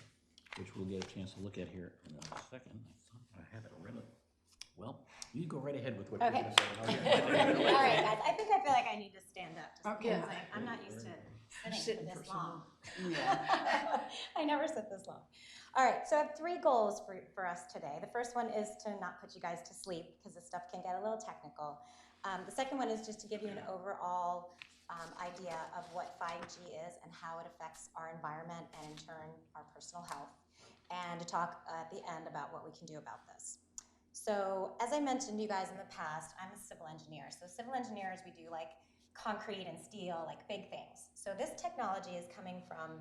S1: which we'll get a chance to look at here in a second. I thought I had it read it. Well, you go right ahead with what you're
S7: Okay.
S1: going to say.
S7: All right, guys. I think I feel like I need to stand up just
S8: Okay.
S7: because I'm not used to sitting
S8: Sitting
S7: for
S8: for
S7: this
S8: so
S7: long. I never sit this long. All right, so I have 3 goals for us today. The first one is to not put you guys to sleep because this stuff can get a little technical. The second one is just to give you an overall idea of what 5G is and how it affects our environment and in turn our personal health, and to talk at the end about what we can do about this. So as I mentioned to you guys in the past, I'm a civil engineer. So civil engineers, we do like concrete and steel, like big things. So this technology is coming from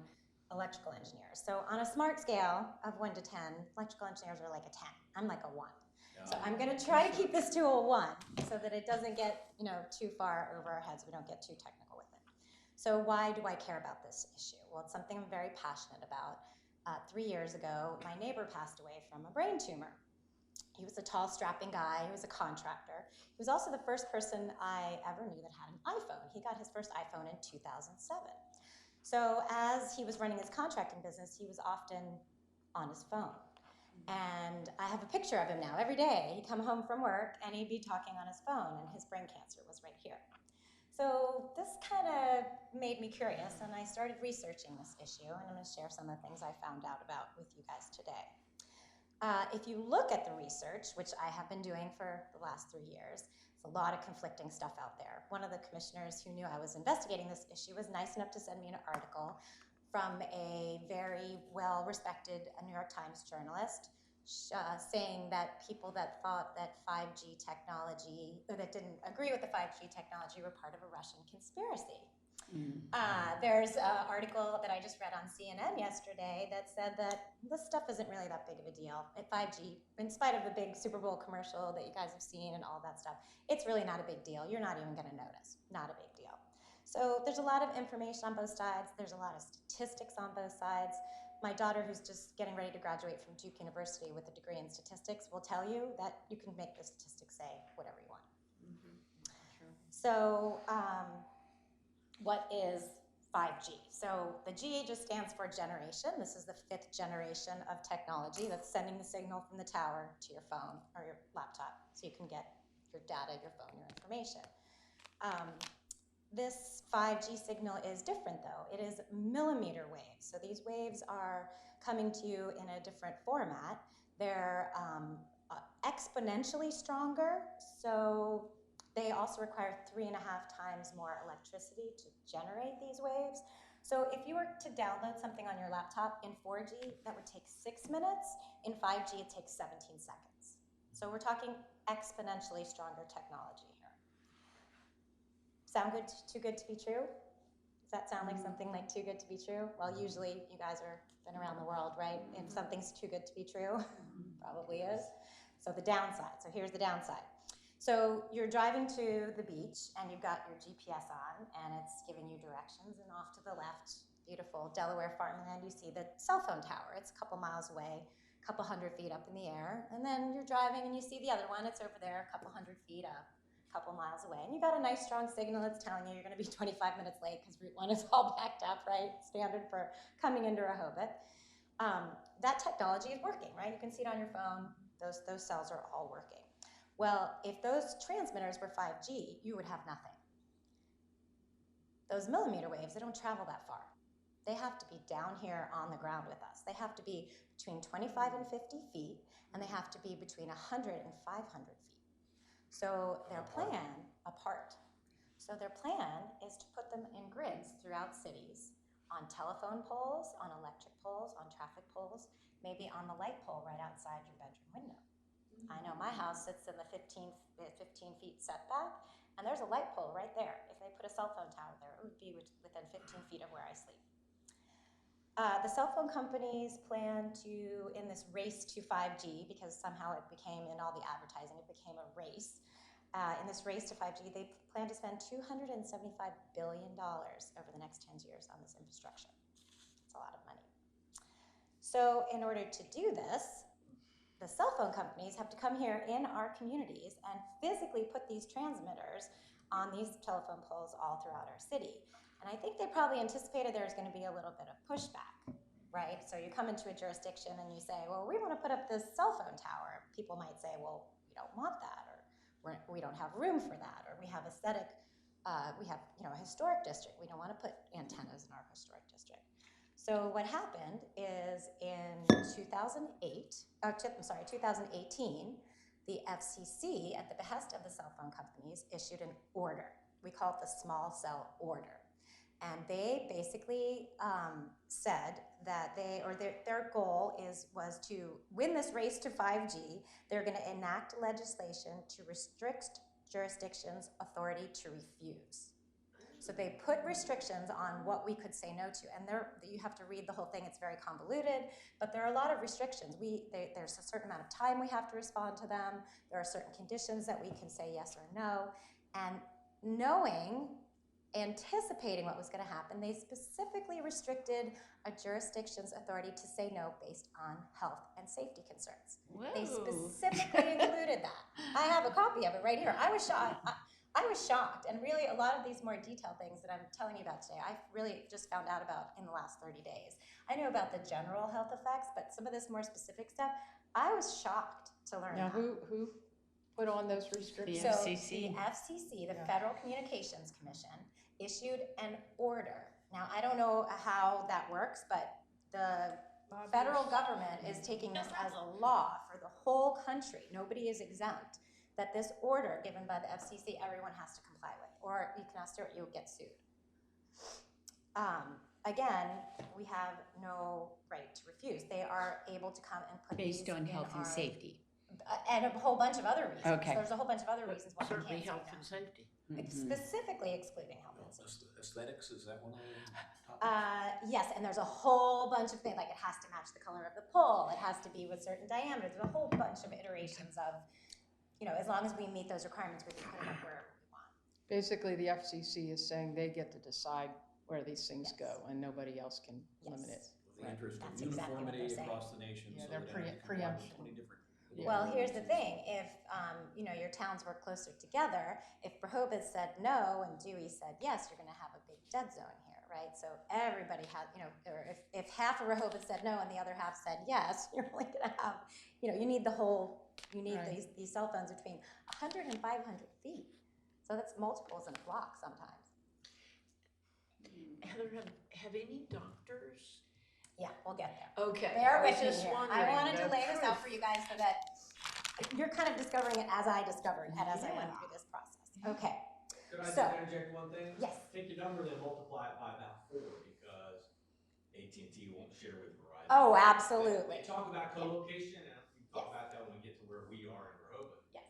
S7: electrical engineers. So on a smart scale of 1 to 10, electrical engineers are like a 10. I'm like a 1. So I'm going to try to keep this to a 1 so that it doesn't get too far over our heads. We don't get too technical with it. So why do I care about this issue? Well, it's something I'm very passionate about. 3 years ago, my neighbor passed away from a brain tumor. He was a tall, strapping guy. He was a contractor. He was also the first person I ever knew that had an iPhone. He got his first iPhone in 2007. So as he was running his contracting business, he was often on his phone. And I have a picture of him now. Every day he'd come home from work and he'd be talking on his phone, and his brain cancer was right here. So this kind of made me curious, and I started researching this issue, and I'm going to share some of the things I found out about with you guys today. If you look at the research, which I have been doing for the last 3 years, there's a lot of conflicting stuff out there. One of the commissioners who knew I was investigating this issue was nice enough to send me an article from a very well-respected New York Times journalist saying that people that thought that 5G technology, or that didn't agree with the 5G technology, were part of a Russian conspiracy. There's an article that I just read on CNN yesterday that said that this stuff isn't really that big of a deal. At 5G, in spite of the big Super Bowl commercial that you guys have seen and all that stuff, it's really not a big deal. You're not even going to notice. Not a big deal. So there's a lot of information on both sides. There's a lot of statistics on both sides. My daughter, who's just getting ready to graduate from Duke University with a degree in statistics, will tell you that you can make the statistics say whatever you want. So what is 5G? So the G just stands for generation. This is the 5th generation of technology that's sending the signal from the tower to your phone or your laptop so you can get your data, your phone, your information. This 5G signal is different though. It is millimeter waves. So these waves are coming to you in a different format. They're exponentially stronger, so they also require 3.5 times more electricity to generate these waves. So if you were to download something on your laptop in 4G, that would take 6 minutes. In 5G, it takes 17 seconds. So we're talking exponentially stronger technology here. Sound good? Too good to be true? Does that sound like something like too good to be true? Well, usually you guys are been around the world, right? If something's too good to be true, probably is. So the downside. So here's the downside. So you're driving to the beach and you've got your GPS on and it's giving you directions, and off to the left, beautiful Delaware farmland, you see the cell phone tower. It's a couple miles away, a couple 100 feet up in the air. And then you're driving and you see the other one. It's over there, a couple 100 feet up, a couple miles away. And you got a nice strong signal that's telling you you're going to be 25 minutes late because Route 1 is all backed up, right? Standard for coming into Rehoboth. That technology is working, right? You can see it on your phone. Those cells are all working. Well, if those transmitters were 5G, you would have nothing. Those millimeter waves, they don't travel that far. They have to be down here on the ground with us. They have to be between 25 and 50 feet, and they have to be between 100 and 500 feet. So their plan, apart. So their plan is to put them in grids throughout cities, on telephone poles, on electric poles, on traffic poles, maybe on the light pole right outside your bedroom window. I know my house sits in the 15 feet setback, and there's a light pole right there. If they put a cell phone tower there, it would be within 15 feet of where I sleep. The cell phone companies plan to, in this race to 5G, because somehow it became, in all the advertising, it became a race. In this race to 5G, they plan to spend $275 billion over the next 10 years on this infrastructure. It's a lot of money. So in order to do this, the cell phone companies have to come here in our communities and physically put these transmitters on these telephone poles all throughout our city. And I think they probably anticipated there was going to be a little bit of pushback, right? So you come into a jurisdiction and you say, well, we want to put up this cell phone tower. People might say, well, we don't want that, or we don't have room for that, or we have aesthetic, we have a historic district. We don't want to put antennas in our historic district. So what happened is in 2018, the FCC, at the behest of the cell phone companies, issued an order. We call it the small cell order. And they basically said that their goal was to win this race to 5G. They're going to enact legislation to restrict jurisdictions' authority to refuse. So they put restrictions on what we could say no to, and you have to read the whole thing. It's very convoluted, but there are a lot of restrictions. There's a certain amount of time we have to respond to them. There are certain conditions that we can say yes or no, and anticipating what was going to happen, they specifically restricted a jurisdiction's authority to say no based on health and safety concerns. Whoa. They specifically included that. I have a copy of it right here. I was shocked. I was shocked, and really a lot of these more detailed things that I'm telling you about today, I really just found out about in the last 30 days. I knew about the general health effects, but some of this more specific stuff, I was shocked to learn
S5: Now,
S7: that.
S5: who put on those restrictions?
S7: So
S3: FCC.
S7: the FCC, the
S5: Yeah.
S7: Federal Communications Commission, issued an order. Now, I don't know how that works, but the federal government is taking this as a law for the whole country. Nobody is exempt. That this order given by the FCC, everyone has to comply with, or you can ask Steuart, you'll get sued. Again, we have no right to refuse. They are able to come and put
S3: Based
S7: these
S3: on
S7: in
S3: health and
S7: our-
S3: safety.
S7: And a whole bunch of other reasons.
S3: Okay.
S7: There's a whole bunch of other reasons why we
S8: Certainly
S7: can't say
S8: health
S7: that.
S8: and safety.
S7: Specifically excluding health and safety.
S1: Aesthetics, is that one of the topics?
S7: Yes, and there's a whole bunch of things, like it has to match the color of the pole, it has to be with certain diameters, there's a whole bunch of iterations of, as long as we meet those requirements, we can put it up wherever we want.
S5: Basically, the FCC is saying they get to decide where these things
S7: Yes.
S5: go, and nobody else can limit it.
S7: Yes.
S1: With the interest of
S7: That's exactly what
S1: uniformity
S7: they're saying.
S1: across the nation,
S5: Yeah,
S1: so
S5: they're
S1: they don't have to comply with
S5: preemption.
S1: 20 different.
S7: Well, here's the thing, if, your towns were closer together, if Rehoboth said no and Dewey said yes, you're gonna have a big dead zone here, right? So everybody had, or if half of Rehoboth said no and the other half said yes, you're only gonna have, you need
S5: Right.
S7: these cell phones between 100 and 500 feet. So that's multiples in a block sometimes.
S8: Heather, have any doctors?
S7: Yeah, we'll get there.
S8: Okay.
S7: Bear
S8: I
S7: with
S8: was
S7: me
S8: just
S7: here.
S8: wondering,
S7: I wanted to
S8: no
S7: lay this out
S8: proof.
S7: for you guys so that you're kind of discovering it as I discovered it as I went through this process. Okay,
S10: Could I just
S7: So-
S10: interject one thing?
S7: yes.
S10: Take your number, then multiply it by about 4, because AT&T won't share with Verizon.
S7: Oh, absolutely.
S10: They talk about co-location, and we
S7: Yes.
S10: talk about that when we get to where we are in Rehoboth.
S7: Yes.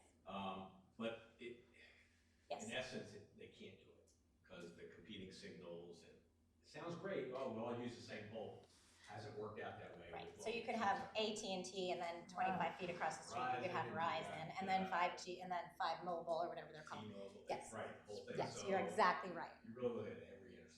S10: But
S7: Yes.
S10: in essence, they can't do it, because the competing signals, and it sounds great, oh, we all use the same pole. Hasn't worked out that way.
S7: Right,
S10: with
S7: so you could have AT&T and then 25 feet across the street, you could have Verizon, and then 5G, and then 5 Mobile, or whatever they're called.
S10: T-Mobile,
S7: Yes.
S10: right, the whole thing.
S7: Yes,
S10: So
S7: you're exactly right.
S10: You really look at every intersection.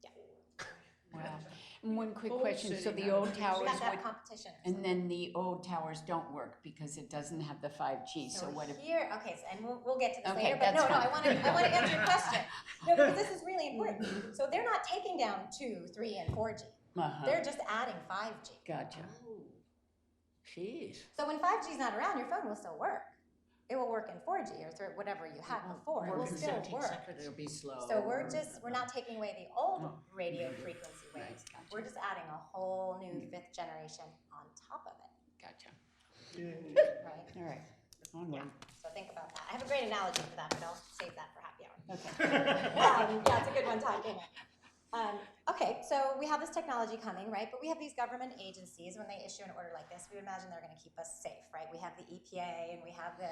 S7: Yeah.
S3: Wow. And one quick
S8: Old
S3: question, so
S8: city
S3: the old
S8: now.
S7: We
S3: towers
S7: have to have
S3: would,
S7: competition.
S3: and then the old towers don't work because it doesn't have the 5G, so what if?
S7: Here, okay, so, and we'll get to this
S3: Okay,
S7: later, but no,
S3: that's
S7: no, I
S3: fine.
S7: want to answer your question. No, because this is really important. So they're not taking down 2, 3, and 4G.
S3: Uh-huh,
S7: They're just adding 5G.
S3: gotcha.
S8: Oh, jeez.
S7: So when 5G is not around, your phone will still work. It will work in 4G or through whatever you had before. It will
S8: Work in
S7: still
S8: 17
S7: work.
S8: seconds, it'll be slow.
S7: So we're not taking away the old radio frequency waves. We're just adding a whole new 5th generation on top of it,
S3: Gotcha.
S7: right?
S3: All right,
S7: Yeah,
S3: onward.
S7: so think about that. I have a great analogy for that, but I'll save that for happy hour.
S3: Okay.
S7: Yeah, it's a good one, Todd, came up. Okay, so we have this technology coming, right? But we have these government agencies, when they issue an order like this, we would imagine they're gonna keep us safe, right? We have the EPA and we have the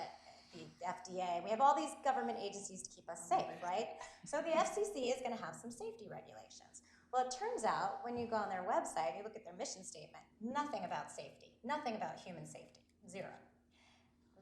S7: FDA, we have all these government agencies to keep us safe, right? So the FCC is gonna have some safety regulations. Well, it turns out, when you go on their website, you look at their mission statement, nothing about safety, nothing about human safety, 0.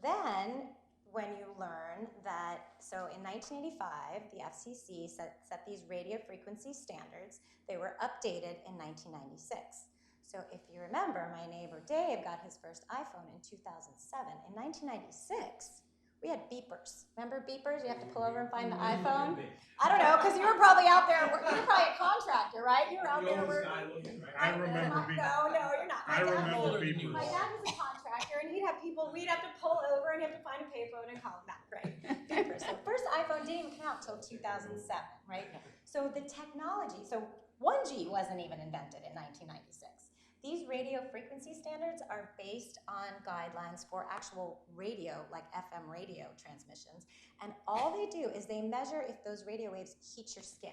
S7: Then, when you learn that, so in 1985, the FCC set these radio frequency standards. They were updated in 1996. So if you remember, my neighbor Dave got his first iPhone in 2007. In 1996, we had beepers. Remember beepers? You have to pull over and find the iPhone? I don't know, because you were probably out there, you were probably a contractor, right? You were out there working.
S9: I remember
S7: No, you're not.
S9: I remember
S1: older than you
S7: My
S9: beepers.
S7: dad was a contractor, and he'd have people, we'd have to pull over and have to find a payphone and call him back, right? Beepers. So first iPhone didn't even come out until 2007, right? So the technology, so 1G wasn't even invented in 1996. These radio frequency standards are based on guidelines for actual radio, like FM radio transmissions. And all they do is they measure if those radio waves heat your skin.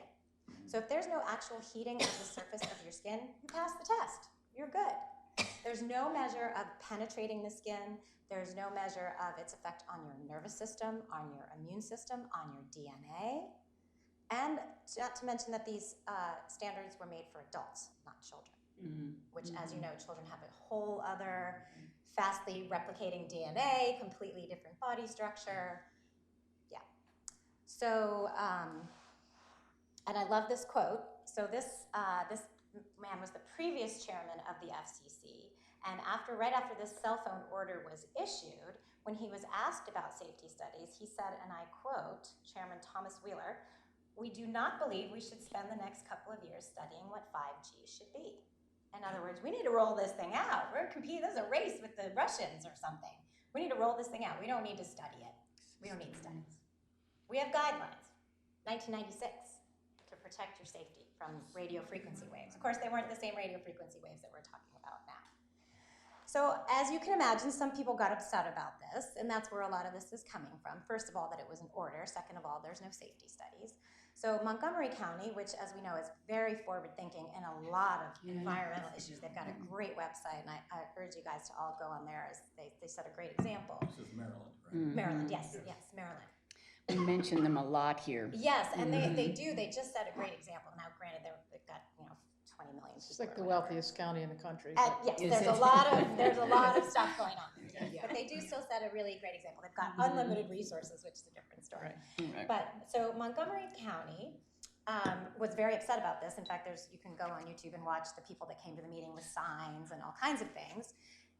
S7: So if there's no actual heating of the surface of your skin, you pass the test. You're good. There's no measure of penetrating the skin. There's no measure of its effect on your nervous system, on your immune system, on your DNA. And not to mention that these standards were made for adults, not children. Which, as you know, children have a whole other fastly replicating DNA, completely different body structure. Yeah. So, and I love this quote. So this man was the previous chairman of the FCC, And right after this cell phone order was issued, when he was asked about safety studies, he said, and I quote Chairman Thomas Wheeler, "We do not believe we should spend the next couple of years studying what 5G should be." In other words, we need to roll this thing out. We're competing, this is a race with the Russians or something. We need to roll this thing out. We don't need to study it. We don't need studies. We have guidelines, 1996, to protect your safety from radio frequency waves. Of course, they weren't the same radio frequency waves that we're talking about now. So as you can imagine, some people got upset about this, and that's where a lot of this is coming from. First of all, that it was an order. Second of all, there's no safety studies. So Montgomery County, which as we know is very forward-thinking in a lot of environmental issues, they've got a great website, and I urge you guys to all go on there, as they set a great example.
S1: This is Maryland, right?
S7: Maryland, yes, Maryland.
S3: We mention them a lot here.
S7: Yes, and they do. They just set a great example. Now, granted, they've got 20 million people.
S5: It's like the
S7: or whatever.
S5: wealthiest county in the country.
S7: Yes, there's a lot of stuff going on. But they do still set a really great example. They've got unlimited resources, which is a different story.
S3: Right.
S7: But so Montgomery County was very upset about this. In fact, you can go on YouTube and watch the people that came to the meeting with signs and all kinds of things.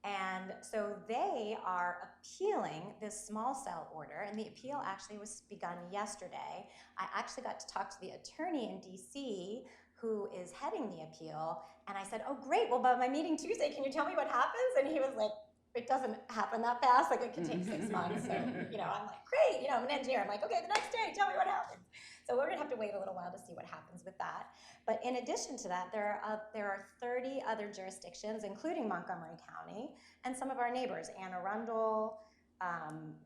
S7: And so they are appealing this small cell order, and the appeal actually was begun yesterday. I actually got to talk to the attorney in DC who is heading the appeal, and I said, "Oh, great, well, by my meeting Tuesday, can you tell me what happens?" And he was like, "It doesn't happen that fast, like it could take 6 months." So, I'm like, "Great," I'm an engineer. I'm like, "Okay, the next day, tell me what happens." So we're gonna have to wait a little while to see what happens with that. But in addition to that, there are 30 other jurisdictions, including Montgomery County, and some of our neighbors, Anne Arundel,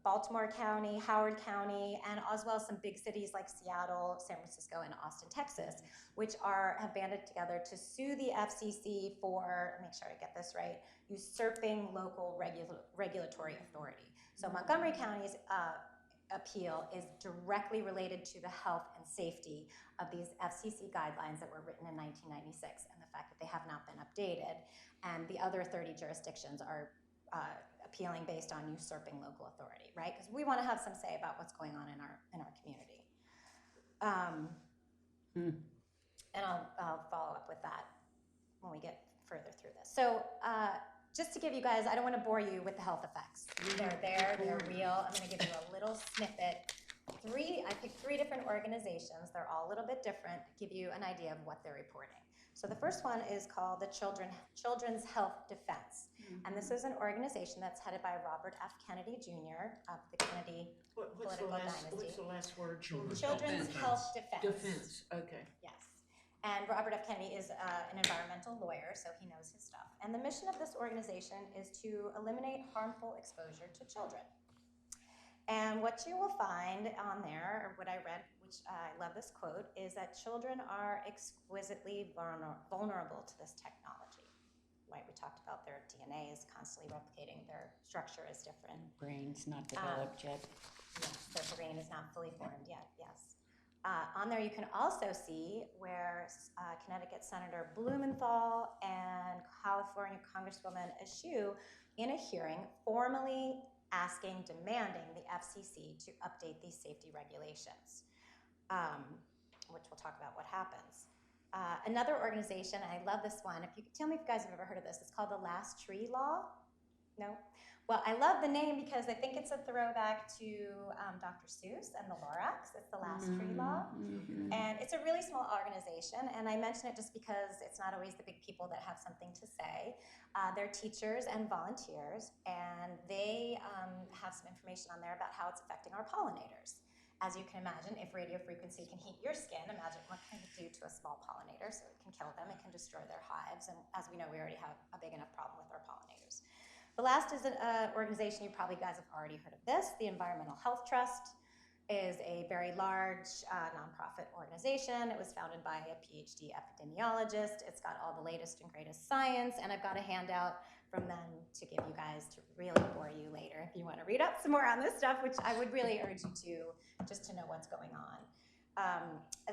S7: Baltimore County, Howard County, and as well as some big cities like Seattle, San Francisco, and Austin, Texas, which have banded together to sue the FCC for, make sure I get this right, usurping local regulatory authority. So Montgomery County's appeal is directly related to the health and safety of these FCC guidelines that were written in 1996 and the fact that they have not been updated. And the other 30 jurisdictions are appealing based on usurping local authority, right? Because we want to have some say about what's going on in our community. And I'll follow up with that when we get further through this. So just to give you guys, I don't want to bore you with the health effects. They're there, they're real. I'm going to give you a little snippet. I picked 3 different organizations. They're all a little bit different to give you an idea of what they're reporting. So the first one is called the Children's Health Defense. And this is an organization that's headed by Robert F. Kennedy Jr. of the Kennedy political dynasty.
S8: What's the last word?
S7: Children's Health Defense.
S8: Defense, okay.
S7: Yes. And Robert F. Kennedy is an environmental lawyer, so he knows his stuff. And the mission of this organization is to eliminate harmful exposure to children. And what you will find on there, or what I read, which I love this quote, is that children are exquisitely vulnerable to this technology. Right, we talked about their DNA is constantly replicating, their structure is different.
S3: Brain's not developed yet.
S7: Yes, their brain is not fully formed yet, yes. On there you can also see where Connecticut Senator Blumenthal and California Congresswoman Eshoo in a hearing formally demanding the FCC to update these safety regulations, which we'll talk about what happens. Another organization, I love this one, if you could tell me if you guys have ever heard of this, it's called the Last Tree Law. No? Well, I love the name because I think it's a throwback to Dr. Seuss and the Lorax. It's the Last Tree Law. And it's a really small organization, and I mention it just because it's not always the big people that have something to say. They're teachers and volunteers, and they have some information on there about how it's affecting our pollinators. As you can imagine, if radio frequency can heat your skin, imagine what can it do to a small pollinator. So it can kill them, it can destroy their hives, and as we know, we already have a big enough problem with our pollinators. The last is an organization, you probably guys have already heard of this, the Environmental Health Trust is a very large nonprofit organization. It was founded by a PhD epidemiologist. It's got all the latest and greatest science, and I've got a handout from them to give you guys to really bore you later if you want to read up some more on this stuff, which I would really urge you to, just to know what's going on.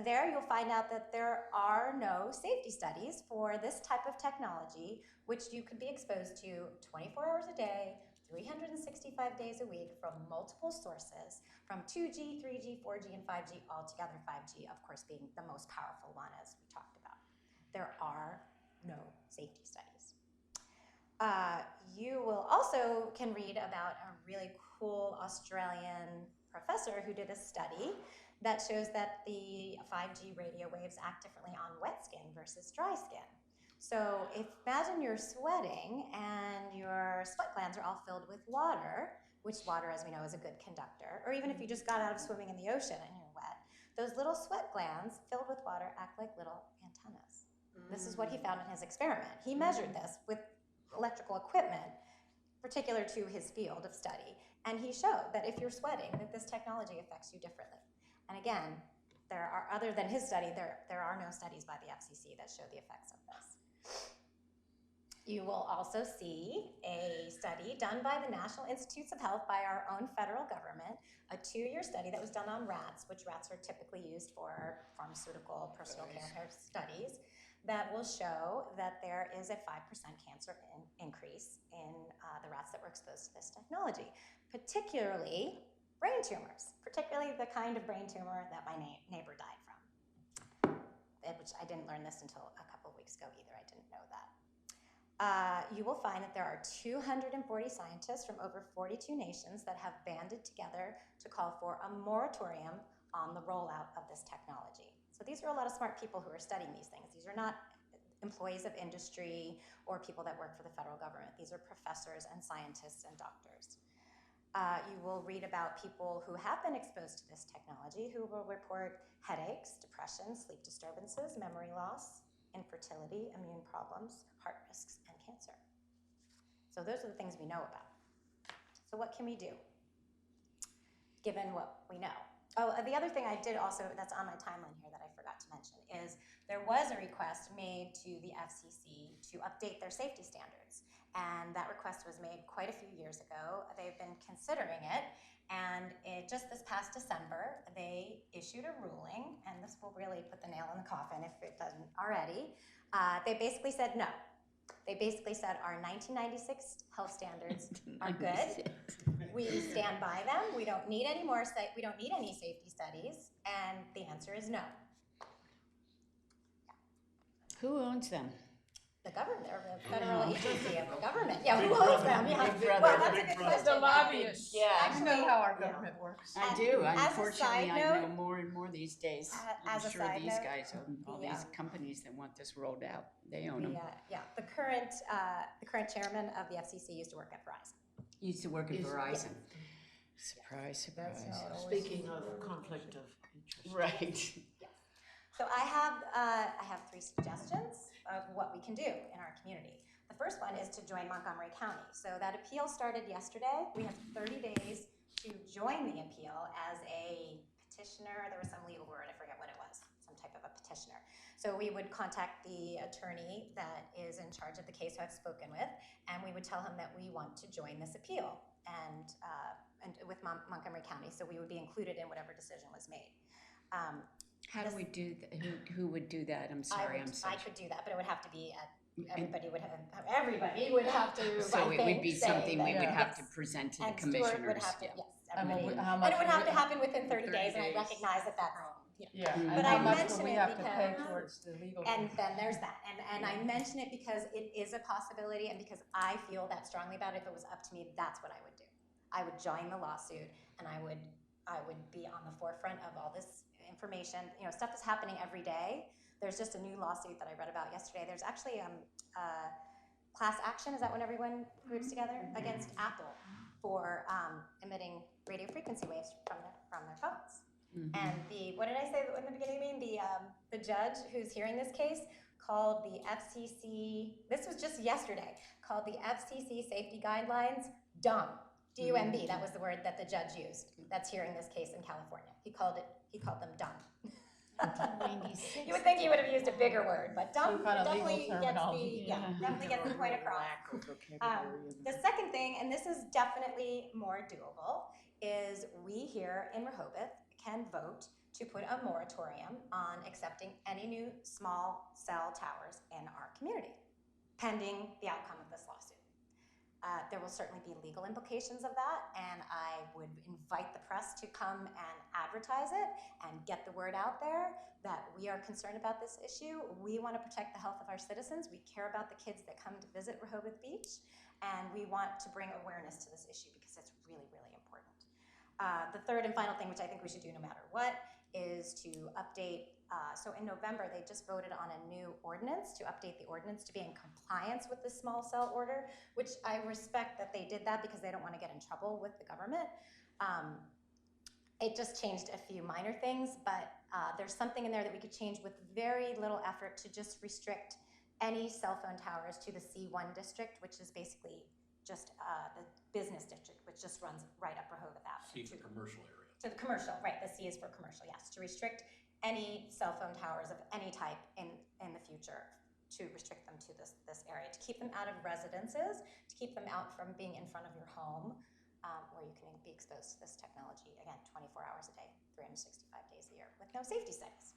S7: There you'll find out that there are no safety studies for this type of technology, which you could be exposed to 24 hours a day, 365 days a week from multiple sources, from 2G, 3G, 4G, and 5G, altogether 5G, of course, being the most powerful one, as we talked about. There are no safety studies. You will also can read about a really cool Australian professor who did a study that shows that the 5G radio waves act differently on wet skin versus dry skin. So imagine you're sweating and your sweat glands are all filled with water, which water, as we know, is a good conductor, or even if you just got out of swimming in the ocean and you're wet, those little sweat glands filled with water act like little antennas. This is what he found in his experiment. He measured this with electrical equipment particular to his field of study, and he showed that if you're sweating, that this technology affects you differently. And again, there are, other than his study, there are no studies by the FCC that show the effects of this. You will also see a study done by the National Institutes of Health, by our own federal government, a 2-year study that was done on rats, which rats are typically used for pharmaceutical personal care studies, that will show that there is a 5% cancer increase in the rats that were exposed to this technology, particularly brain tumors, particularly the kind of brain tumor that my neighbor died from, which I didn't learn this until a couple of weeks ago either. I didn't know that. You will find that there are 240 scientists from over 42 nations that have banded together to call for a moratorium on the rollout of this technology. So these are a lot of smart people who are studying these things. These are not employees of industry or people that work for the federal government. These are professors and scientists and doctors. You will read about people who have been exposed to this technology who will report headaches, depression, sleep disturbances, memory loss, infertility, immune problems, heart risks, and cancer. So those are the things we know about. So what can we do, given what we know? Oh, the other thing I did also, that's on my timeline here that I forgot to mention, is there was a request made to the FCC to update their safety standards. And that request was made quite a few years ago. They've been considering it, and just this past December, they issued a ruling, and this will really put the nail in the coffin if it doesn't already. They basically said no. They basically said our 1996 health standards are good. We stand by them. We don't need any more. We don't need any safety studies, and the answer is no.
S3: Who owns them?
S7: The government, or the federal agency of the government. Yeah, who owns them? Yeah.
S3: Brother.
S7: Well, that's a good question.
S4: The lobbyists.
S3: Yeah.
S4: I know how our government works.
S3: I do.
S7: As a
S3: Unfortunately,
S7: side
S3: I know
S7: note-
S3: more and more these days.
S7: As a
S3: I'm sure
S7: side
S3: these
S7: note,
S3: guys own all these companies that want this rolled out. They own them.
S7: The current chairman of the FCC used to work at Verizon.
S3: Used to work at Verizon. Surprise, surprise.
S8: Speaking of conflict of interest.
S3: Right.
S7: So I have 3 suggestions of what we can do in our community. The first one is to join Montgomery County. So that appeal started yesterday. We have 30 days to join the appeal as a petitioner. There was some legal word, I forget what it was, some type of a petitioner. So we would contact the attorney that is in charge of the case who I've spoken with, and we would tell him that we want to join this appeal and with Montgomery County. So we would be included in whatever decision was made.
S3: How do we do that? Who would do that? I'm sorry,
S7: I could do that, but it would have to be everybody would have to.
S3: So it would be something we would have to
S7: yes.
S3: present to the
S7: And Steuart would
S3: commissioners.
S7: have to,
S3: Yeah.
S7: yes,
S5: And
S7: everybody.
S5: how
S7: And
S5: much
S7: it would have to
S5: we-
S7: happen within 30 days, and I
S3: 30 days.
S7: recognize that that's,
S5: Yeah, and
S7: But
S5: how
S7: I
S5: much
S7: mention
S5: will we
S7: it
S5: have to pay
S7: because-
S5: towards the legal?
S7: and then there's that. And I mention it because it is a possibility, and because I feel that strongly about it. If it was up to me, that's what I would do. I would join the lawsuit, and I would be on the forefront of all this information. You know, stuff is happening every day. There's just a new lawsuit that I read about yesterday. There's actually class action, is that when everyone groups together, against Apple for emitting radio frequency waves from their phones. And what did I say in the beginning of the meeting? The judge who's hearing this case called the FCC, this was just yesterday, called the FCC safety guidelines dumb. D-U-M-B, that was the word that the judge used that's hearing this case in California. He called them dumb. You would think he would have used a bigger word, but dumb
S5: Some kind of
S7: definitely
S5: legal
S7: gets
S5: terminology.
S7: definitely gets the point across. The second thing, and this is definitely more doable, is we here in Rehoboth can vote to put a moratorium on accepting any new small cell towers in our community, pending the outcome of this lawsuit. There will certainly be legal implications of that, and I would invite the press to come and advertise it and get the word out there that we are concerned about this issue. We want to protect the health of our citizens. We care about the kids that come to visit Rehoboth Beach, and we want to bring awareness to this issue because it's really, really important. The third and final thing, which I think we should do no matter what, is to update. So in November, they just voted on a new ordinance to update the ordinance to be in compliance with the small cell order, which I respect that they did that because they don't want to get in trouble with the government. It just changed a few minor things, but there's something in there that we could change with very little effort to just restrict any cell phone towers to the C1 district, which is basically just the business district, which just runs right up Rehoboth Avenue.
S1: See the commercial area.
S7: To the commercial, right, the C is for commercial, yes, to restrict any cell phone towers of any type in the future, to restrict them to this area, to keep them out of residences, to keep them out from being in front of your home, where you can be exposed to this technology, again, 24 hours a day, 365 days a year, with no safety studies.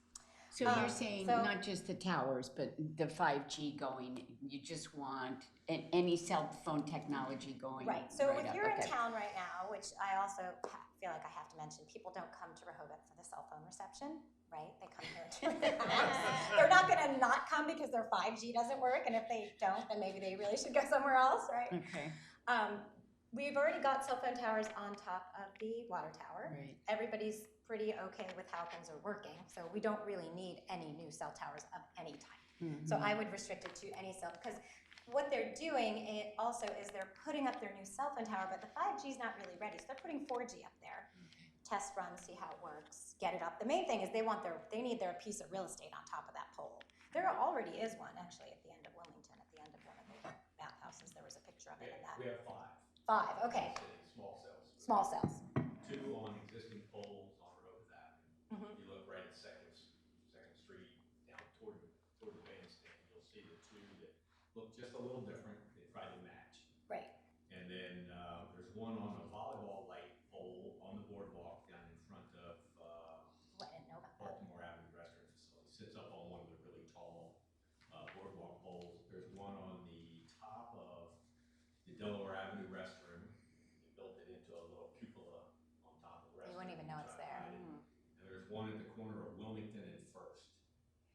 S3: So you're saying not just the towers, but the 5G going, you just want any cell phone technology going?
S7: Right, so
S3: right
S7: if
S3: up,
S7: you're in
S3: okay.
S7: town right now, which I also feel like I have to mention, people don't come to Rehoboth for the cell phone reception, right? They come here to relax. They're not gonna not come because their 5G doesn't work, and if they don't, then maybe they really should go somewhere else, right?
S3: Okay,
S7: We've already got cell phone towers on top of the water tower.
S3: right.
S7: Everybody's pretty okay with how things are working, so we don't really need any new cell towers of any type. So I would restrict it to any cell, because what they're doing it also is they're putting up their new cell phone tower, but the 5G is not really ready, so they're putting 4G up there. Test run, see how it works, get it up. The main thing is they need their piece of real estate on top of that pole. There already is one, actually, at the end of Wilmington, at the end of one of the bathhouses. There was a picture of it in that.
S10: We have 5.
S7: 5, okay.
S10: Small cells.
S7: Small cells.
S10: 2 on existing poles on Rehoboth Avenue.
S7: Mhm.
S10: You look right at Second Street down toward the bandstand, you'll see the 2 that look just a little different. They try to match.
S7: Right.
S10: And then there's one on a volleyball light pole on the boardwalk down in front of
S7: I didn't know about that.
S10: Baltimore Avenue Restaurant Facility. Sits up on one of the really tall boardwalk poles. There's one on the top of the Delaware Avenue restroom. They built it into a little cupola on top of the restroom.
S7: You wouldn't even know it's there.
S10: And there's one at the corner of Wilmington and First,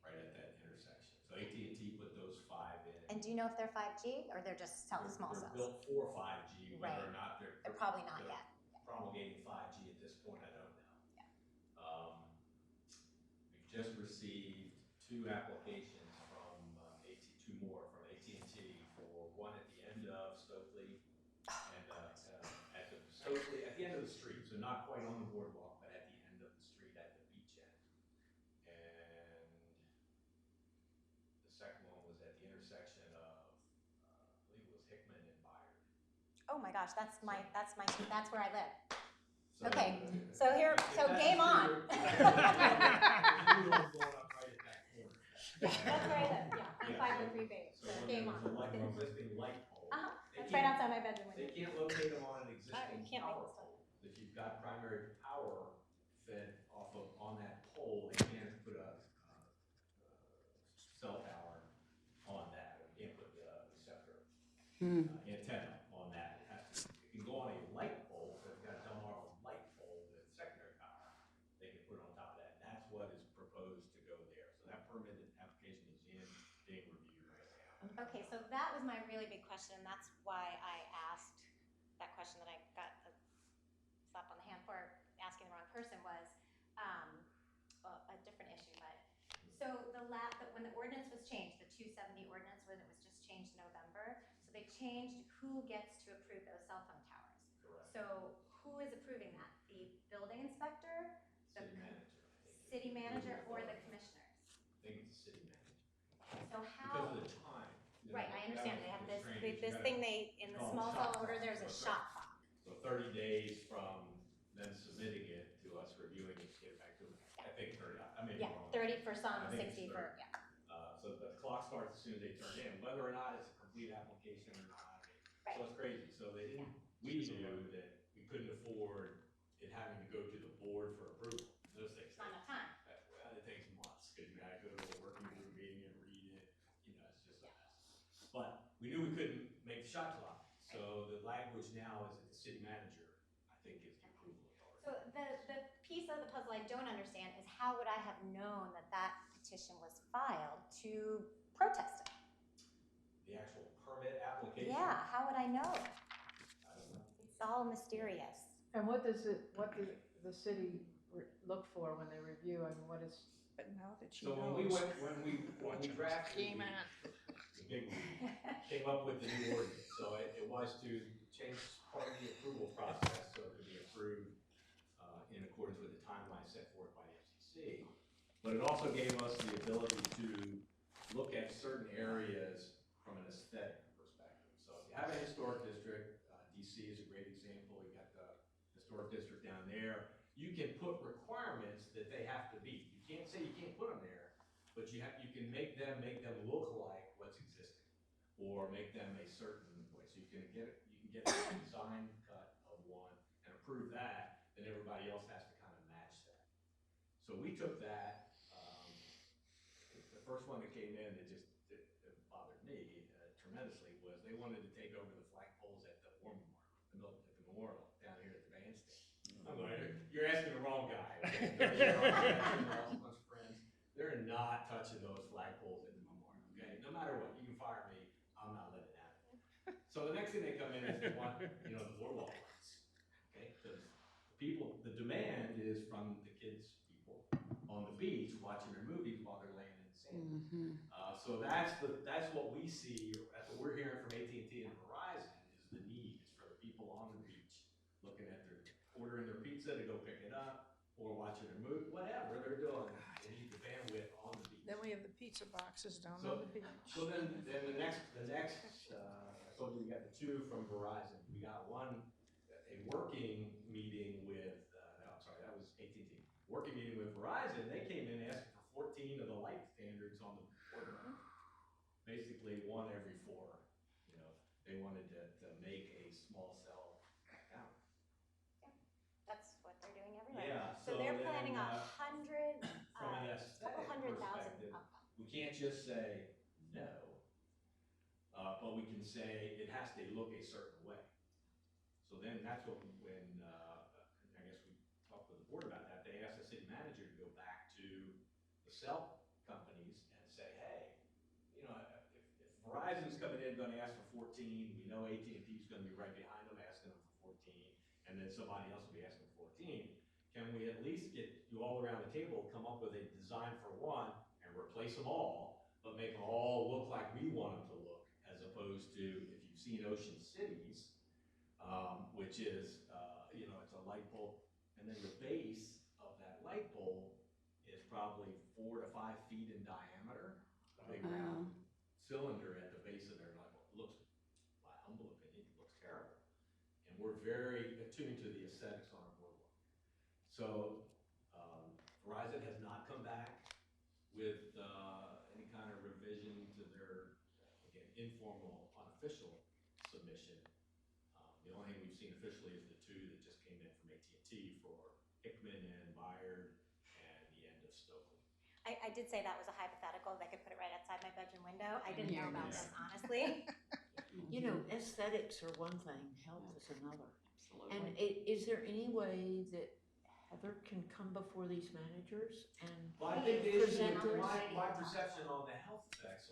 S10: right at that intersection. So AT&T put those 5 in.
S7: And do you know if they're 5G or they're just small
S10: They're
S7: cells?
S10: built for 5G, whether
S7: Right.
S10: or not they're
S7: Probably not
S10: they're
S7: yet.
S10: promulgating 5G at this point, I don't know.
S7: Yeah.
S10: We've just received 2 applications from two more from AT&T for one at the end of Stokely and at the end of the street, so not quite on the boardwalk, but at the end of the street at the beach end. And the second one was at the intersection of, I believe it was Hickman and Byard.
S7: Oh my gosh, that's where I live.
S10: So,
S7: Okay,
S10: if
S7: so
S10: that's
S7: game
S10: the
S7: on.
S10: figure, there's a new one going up right at that corner.
S7: That's where I live, yeah, on
S10: Yeah,
S7: 503 Bay,
S10: So
S7: so
S10: when
S7: game
S10: there's
S7: on.
S10: like an existing light pole. they
S7: That's right
S10: can't-
S7: outside my bedroom
S10: They
S7: window.
S10: can't locate them on an
S7: You
S10: existing
S7: can't make
S10: power
S7: this
S10: pole. If you've got primary power fed on that pole, they can't put a cell tower on that. They can't put a receptor antenna on that. It can go on a light pole, so if you've got a Delmarva light pole with secondary power, they can put it on top of that. And that's what is proposed to go there. So that permitted application is being reviewed right now.
S7: Okay, so that was my really big question, and that's why I asked that question that I got a slap on the hand for asking the wrong person was a different issue, but so when the ordinance was changed, the 270 ordinance, when it was just changed in November, so they changed who gets to approve those cell phone towers.
S10: Correct.
S7: So who is approving that? The building inspector, the
S10: City manager, I think.
S7: city manager, or the commissioners?
S10: I think it's the city manager.
S7: So how?
S10: Because of the time. you know,
S7: Right, I understand,
S10: that
S7: they have
S10: was
S7: this,
S10: strange.
S7: this
S10: You
S7: thing
S10: gotta-
S7: in the
S10: call it
S7: small
S10: shot
S7: cell
S10: clock.
S7: order, there's a
S10: So
S7: shot clock.
S10: So 30 days from them submitting it to us reviewing it, get it back to them. I think 30, I may be
S7: Yeah,
S10: wrong.
S7: 30 for some,
S10: I think it's
S7: 60 for,
S10: 30.
S7: yeah.
S10: So the clock starts as soon as they turn it in, whether or not it's a complete application or not.
S7: Right.
S10: So it's crazy. So they didn't, we knew that we couldn't afford it having to go to the board for approval. Those things.
S7: It's not enough time.
S10: Well, it takes months, because you gotta go to a working group meeting and read it, it's just a mess. But we knew we couldn't make the shot clock, so the language now is that the city manager, I think, is the approval authority.
S7: So the piece of the puzzle I don't understand is how would I have known that that petition was filed to protest it?
S10: The actual permit application?
S7: Yeah, how would I know?
S10: I don't know.
S7: It's all mysterious.
S5: And what does the city look for when they review? I mean, what is,
S4: But now that she
S10: So when we
S4: knows.
S10: drafted the big, came up with the new ordinance, so it was to change part of the approval process so it could be approved in accordance with the timeline set forth by the FCC. But it also gave us the ability to look at certain areas from an aesthetic perspective. So if you have a historic district, DC is a great example, you got the historic district down there, you can put requirements that they have to meet. You can't say you can't put them there, but you can make them look like what's existing, or make them a certain way. So you can get a design cut of one and approve that, then everybody else has to kind of match that. So we took that, the first one that came in that bothered me tremendously was they wanted to take over the flagpoles at the War Memorial, at the memorial down here at the bandstand. I'm like, you're asking the wrong guy. They're not touching those flagpoles at the memorial, okay? No matter what, you can fire me, I'm not letting it happen. So the next thing they come in is they want, the boardwalk lights, okay? Because the demand is from the kids, people on the beach watching their movies while they're laying in the sand. So that's what we see, that's what we're hearing from AT&T and Verizon is the need is for the people on the beach looking at ordering their pizza to go pick it up or watching their movie, whatever they're doing, they need the bandwidth on the beach.
S4: Then we have the pizza boxes down
S10: So-
S4: on the beach.
S10: So then the next, I told you we got the two from Verizon. We got one, a working meeting with, no, I'm sorry, that was AT&T. Working meeting with Verizon, they came in asking for 14 of the light standards on the border. Basically, one every 4. They wanted to make a small cell town.
S7: That's what they're doing everywhere.
S10: Yeah,
S7: So they're
S10: then,
S7: planning 100,
S10: from an
S7: couple
S10: aesthetic
S7: 100,000
S10: perspective,
S7: of them.
S10: we can't just say no, but we can say it has to look a certain way. So then that's when I guess we talked with the board about that, they asked the city manager to go back to the cell companies and say, hey, if Verizon's coming in gonna ask for 14, we know AT&T's gonna be right behind them asking them for 14, and then somebody else will be asking for 14. Can we at least get you all around the table, come up with a design for one and replace them all, but make them all look like we want them to look, as opposed to, if you've seen Ocean Cities, which is, it's a light bulb, and then the base of that light bulb is probably 4 to 5 feet in diameter, a big round cylinder at the base of their light bulb. It looks, my humble opinion, it looks terrible. And we're very attuned to the aesthetics on our boardwalk. So Verizon has not come back with any kind of revision to their, again, informal, unofficial submission. The only thing we've seen officially is the 2 that just came in from AT&T for Hickman and Byard and the end of Stokely.
S7: I did say that was a hypothetical, they could put it right outside my bedroom window. I didn't know about this, honestly.
S8: Aesthetics are one thing, health is another.
S2: Absolutely.
S8: And is there any way that Heather can come before these managers and
S10: Well, I think the issue,
S8: present this?
S10: my perception on the health effects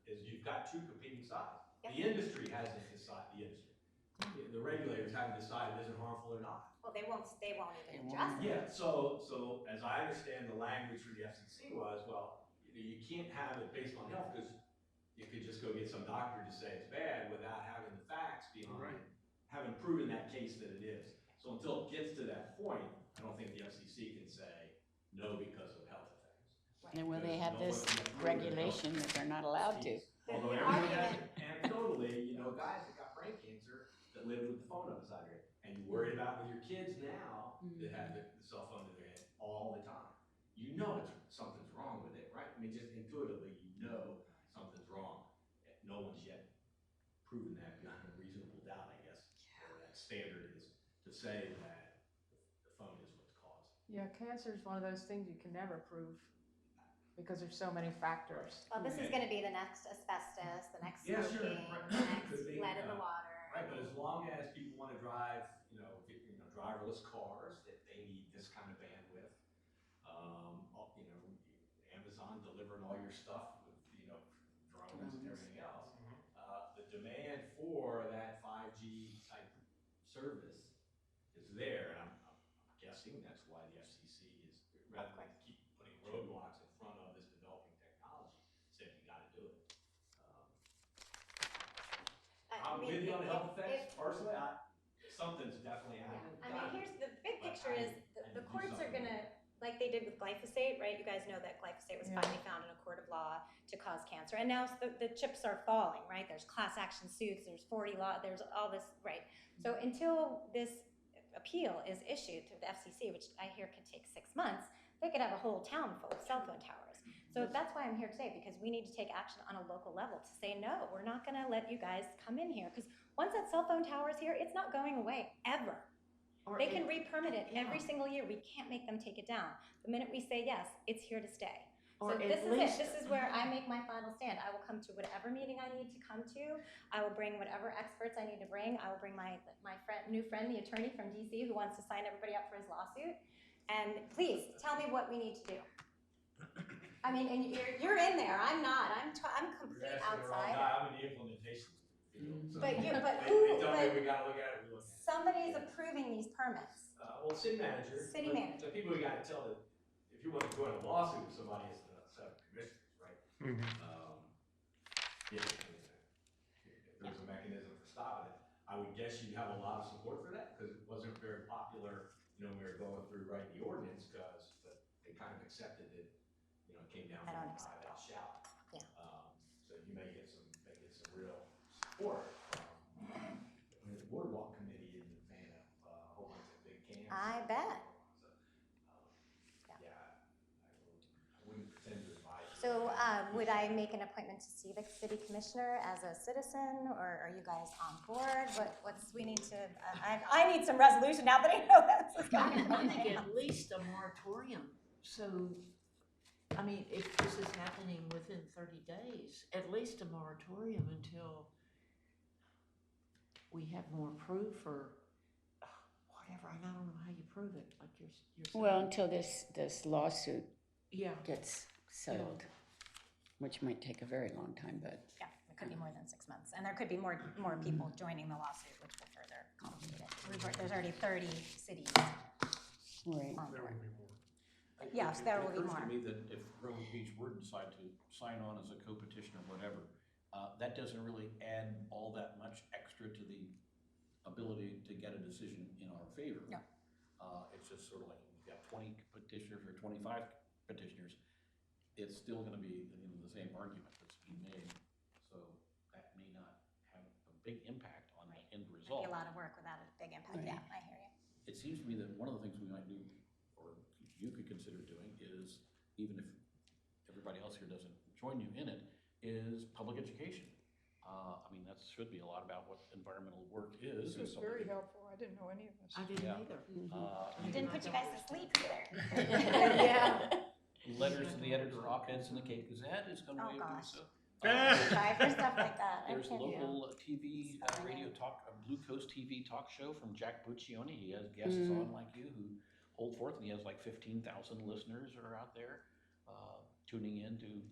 S10: is you've got 2 competing sides.
S7: Yep.
S10: The industry hasn't decided, the regulators haven't decided is it harmful or not.
S7: Well, they won't even address it.
S10: Yeah, so as I understand the language from the FCC was, well, you can't have it based on health, because you could just go get some doctor to say it's bad without having the facts behind, having proven that case that it is. So until it gets to that point, I don't think the FCC can say no because of health effects.
S3: And when they have this
S10: Nobody has proven
S3: regulation
S10: health
S3: that they're not allowed to.
S10: Although everybody has, anecdotally, guys that got brain cancer that live with the phone up beside their head. And you worry about with your kids now that have the cell phone in their head all the time. Something's wrong with it, right? I mean, just intuitively, something's wrong. No one's yet proven that beyond a reasonable doubt, I guess, or that standard is to say that the phone is what's caused.
S5: yeah, cancer is one of those things you can never prove because there's so many factors.
S7: Well, this is gonna be the next asbestos, the next
S10: Yeah, sure,
S7: smoking,
S10: right.
S7: the next
S10: Could be,
S7: lead in the water.
S10: Right, but as long as delivering all your stuff with, you know, drones and everything else. The demand for that 5G type service is there, and I'm guessing that's why the FCC is, rather than keep putting roadblocks in front of this developing technology, said you gotta do it. I'm with you on the health effects, personally, something's definitely happening.
S7: I mean, here's the big picture is the courts are gonna, like they did with glyphosate, right? You guys know that glyphosate was finally found in a court of law to cause cancer. And now the chips are falling, right? There's class action suits, there's 40 law, there's all this, right? So until this appeal is issued through the FCC, which I hear could take 6 months, they could have a whole town full of cell phone towers. So that's why I'm here today, because we need to take action on a local level to say, no, we're not gonna let you guys come in here. Because once that cell phone tower is here, it's not going away, ever. They can re-permit it every single year. We can't make them take it down. The minute we say yes, it's here to stay. So this is it. This is where I make my final stand. I will come to whatever meeting I need to come to. I will bring whatever experts I need to bring. I will bring my new friend, the attorney from DC, who wants to sign everybody up for his lawsuit. And please tell me what we need to do. I mean, and you're in there. I'm not. I'm complete outside.
S10: I'm in the implementation field. So
S7: But
S10: they
S7: who?
S10: tell me we gotta look at it, we look at it.
S7: Somebody's approving these permits.
S10: Well, city manager.
S7: City
S10: but
S7: manager.
S10: The people we gotta tell that, if you want to join a lawsuit, somebody has to set up commissioners, right? Yeah, if there's a mechanism for stopping it, I would guess you'd have a lot of support for that, because it wasn't very popular, you know, when we were going through writing the ordinance, but they kind of accepted it, you know, it came down
S7: I
S10: from
S7: don't
S10: a
S7: accept
S10: high shout.
S7: Yeah.
S10: So you may get some real support from the boardwalk committee in the fan of a whole bunch of big camps.
S7: I bet.
S10: So, I wouldn't pretend to advise you.
S7: So would I make an appointment to see the city commissioner as a citizen, or are you guys on board? We need to, I need some resolution now that I know that's what's going
S8: I
S7: on.
S8: think at least a moratorium. So, I mean, if this is happening within 30 days, at least a moratorium until we have more proof or whatever. I don't know how you prove it, like you're saying.
S3: Well, until this lawsuit
S8: Yeah.
S3: gets settled, which might take a very long time, but.
S7: Yeah, it could be more than 6 months. And there could be more people joining the lawsuit, which will further complicate it. There's already 30 cities
S3: Right.
S7: on
S9: There
S7: board.
S9: will be more.
S7: Yes, there will be
S1: It occurs
S7: more.
S1: to me that if Roman Beach were to decide to sign on as a co-petitioner or whatever, that doesn't really add all that much extra to the ability to get a decision in our favor.
S7: No.
S1: It's just sort of like, you've got 20 petitioners or 25 petitioners, it's still gonna be, you know, the same argument that's being made. So that may not have a big impact on the end
S7: It'd
S1: result.
S7: be a lot of work without a big impact.
S3: Right.
S7: Yeah, I hear you.
S1: It seems to me that one of the things we might do, or you could consider doing, is, even if everybody else here doesn't join you in it, is public education. I mean, that should be a lot about what environmental work is.
S4: This was very helpful. I didn't know any of this.
S8: I didn't
S1: Yeah.
S8: either.
S7: I didn't put you guys to sleep either.
S8: Yeah.
S1: Letters to the editor, op-eds in the Cape Gazette is gonna
S7: Oh,
S1: be able to do
S7: gosh.
S1: so.
S7: Try for stuff like that. I
S1: There's a
S7: can't-
S1: local TV, radio talk, a Blue Coast TV talk show from Jack Buccioni. He has guests on like you who hold forth, and he has like 15,000 listeners are out there tuning in to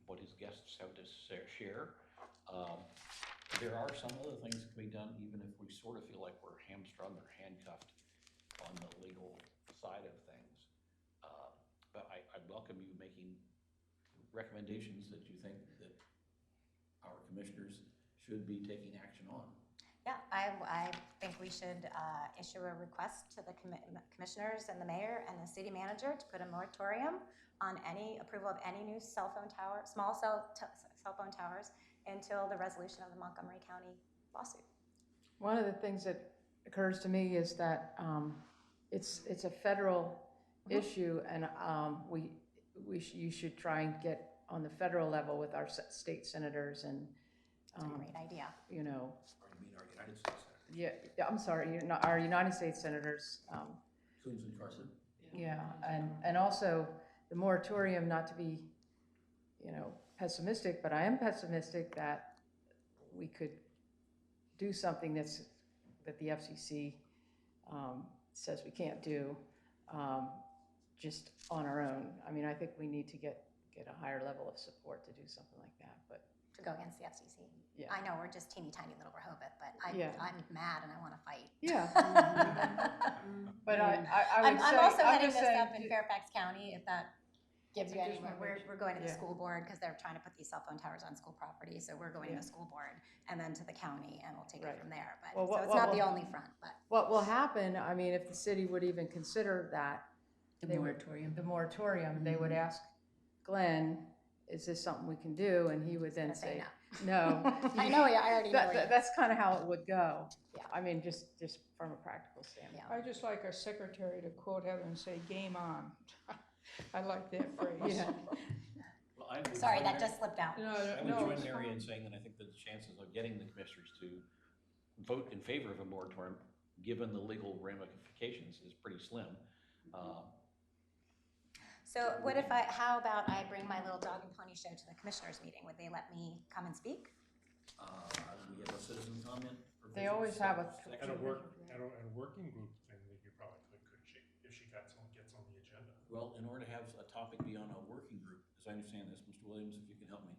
S1: what his guests have to share. There are some other things that can be done, even if we sort of feel like we're hamstrung or handcuffed on the legal side of things. But I welcome you making recommendations that you think that our commissioners should be taking action on.
S7: Yeah, I think we should issue a request to the commissioners and the mayor and the city manager to put a moratorium on any approval of any new cell phone tower, small cell phone towers, until the resolution of the Montgomery County lawsuit.
S5: One of the things that occurs to me is that it's a federal issue, and you should try and get on the federal level with our state senators and.
S7: It's a great idea.
S5: You know.
S1: Or you mean our United States Senators?
S5: Yeah, I'm sorry, our United States senators.
S1: Coons and Carson?
S5: Yeah, and also the moratorium, not to be, you know, pessimistic, but I am pessimistic that we could do something that the FCC says we can't do just on our own. I mean, I think we need to get get a higher level of support to do something like that, but,
S7: To go against the FCC.
S5: yeah.
S7: I know, we're just teeny tiny little Rehoboth, but
S5: Yeah.
S7: I'm mad and I want to fight.
S5: Yeah. But I would say.
S7: I'm also
S5: I'm
S7: heading
S5: just
S7: this
S5: saying,
S7: up in Fairfax County, if that gives you any, we're going to the
S5: Yeah.
S7: school board because they're trying to put these cell phone towers on school property. So we're going to the school board and then to the county and we'll take it
S5: Right.
S7: from there. But,
S5: Well,
S7: so it's not the only front, but.
S5: What will happen, I mean, if the city would even consider that,
S3: The
S5: they would-
S3: moratorium.
S5: the moratorium, they would ask Glenn, is this something we can do? And he would then
S7: Gonna say
S5: say, no.
S7: I know, I already know.
S5: That's kind of how it would go.
S7: Yeah.
S5: I mean, just from a practical standpoint.
S7: Yeah.
S4: I just like our secretary to quote Heather and say, "Game on." I like that phrase.
S5: Yeah.
S1: Well, I would
S7: Sorry,
S1: join
S7: that
S1: Mary-
S7: just slipped out.
S4: No,
S1: I would
S4: no,
S1: join
S4: it's
S1: Mary
S4: fine.
S1: in saying that I think that the chances of getting the commissioners to vote in favor of a moratorium, given the legal ramifications, is pretty slim.
S7: So what if how about I bring my little dog and pony show to the commissioners meeting? Would they let me come and speak?
S1: We have a citizen comment.
S5: They always have a.
S9: At a working group thing that you probably could she, if she gets on the agenda.
S1: Well, in order to have a topic be on a working group, as I understand this, Mr. Williams, if you can help me,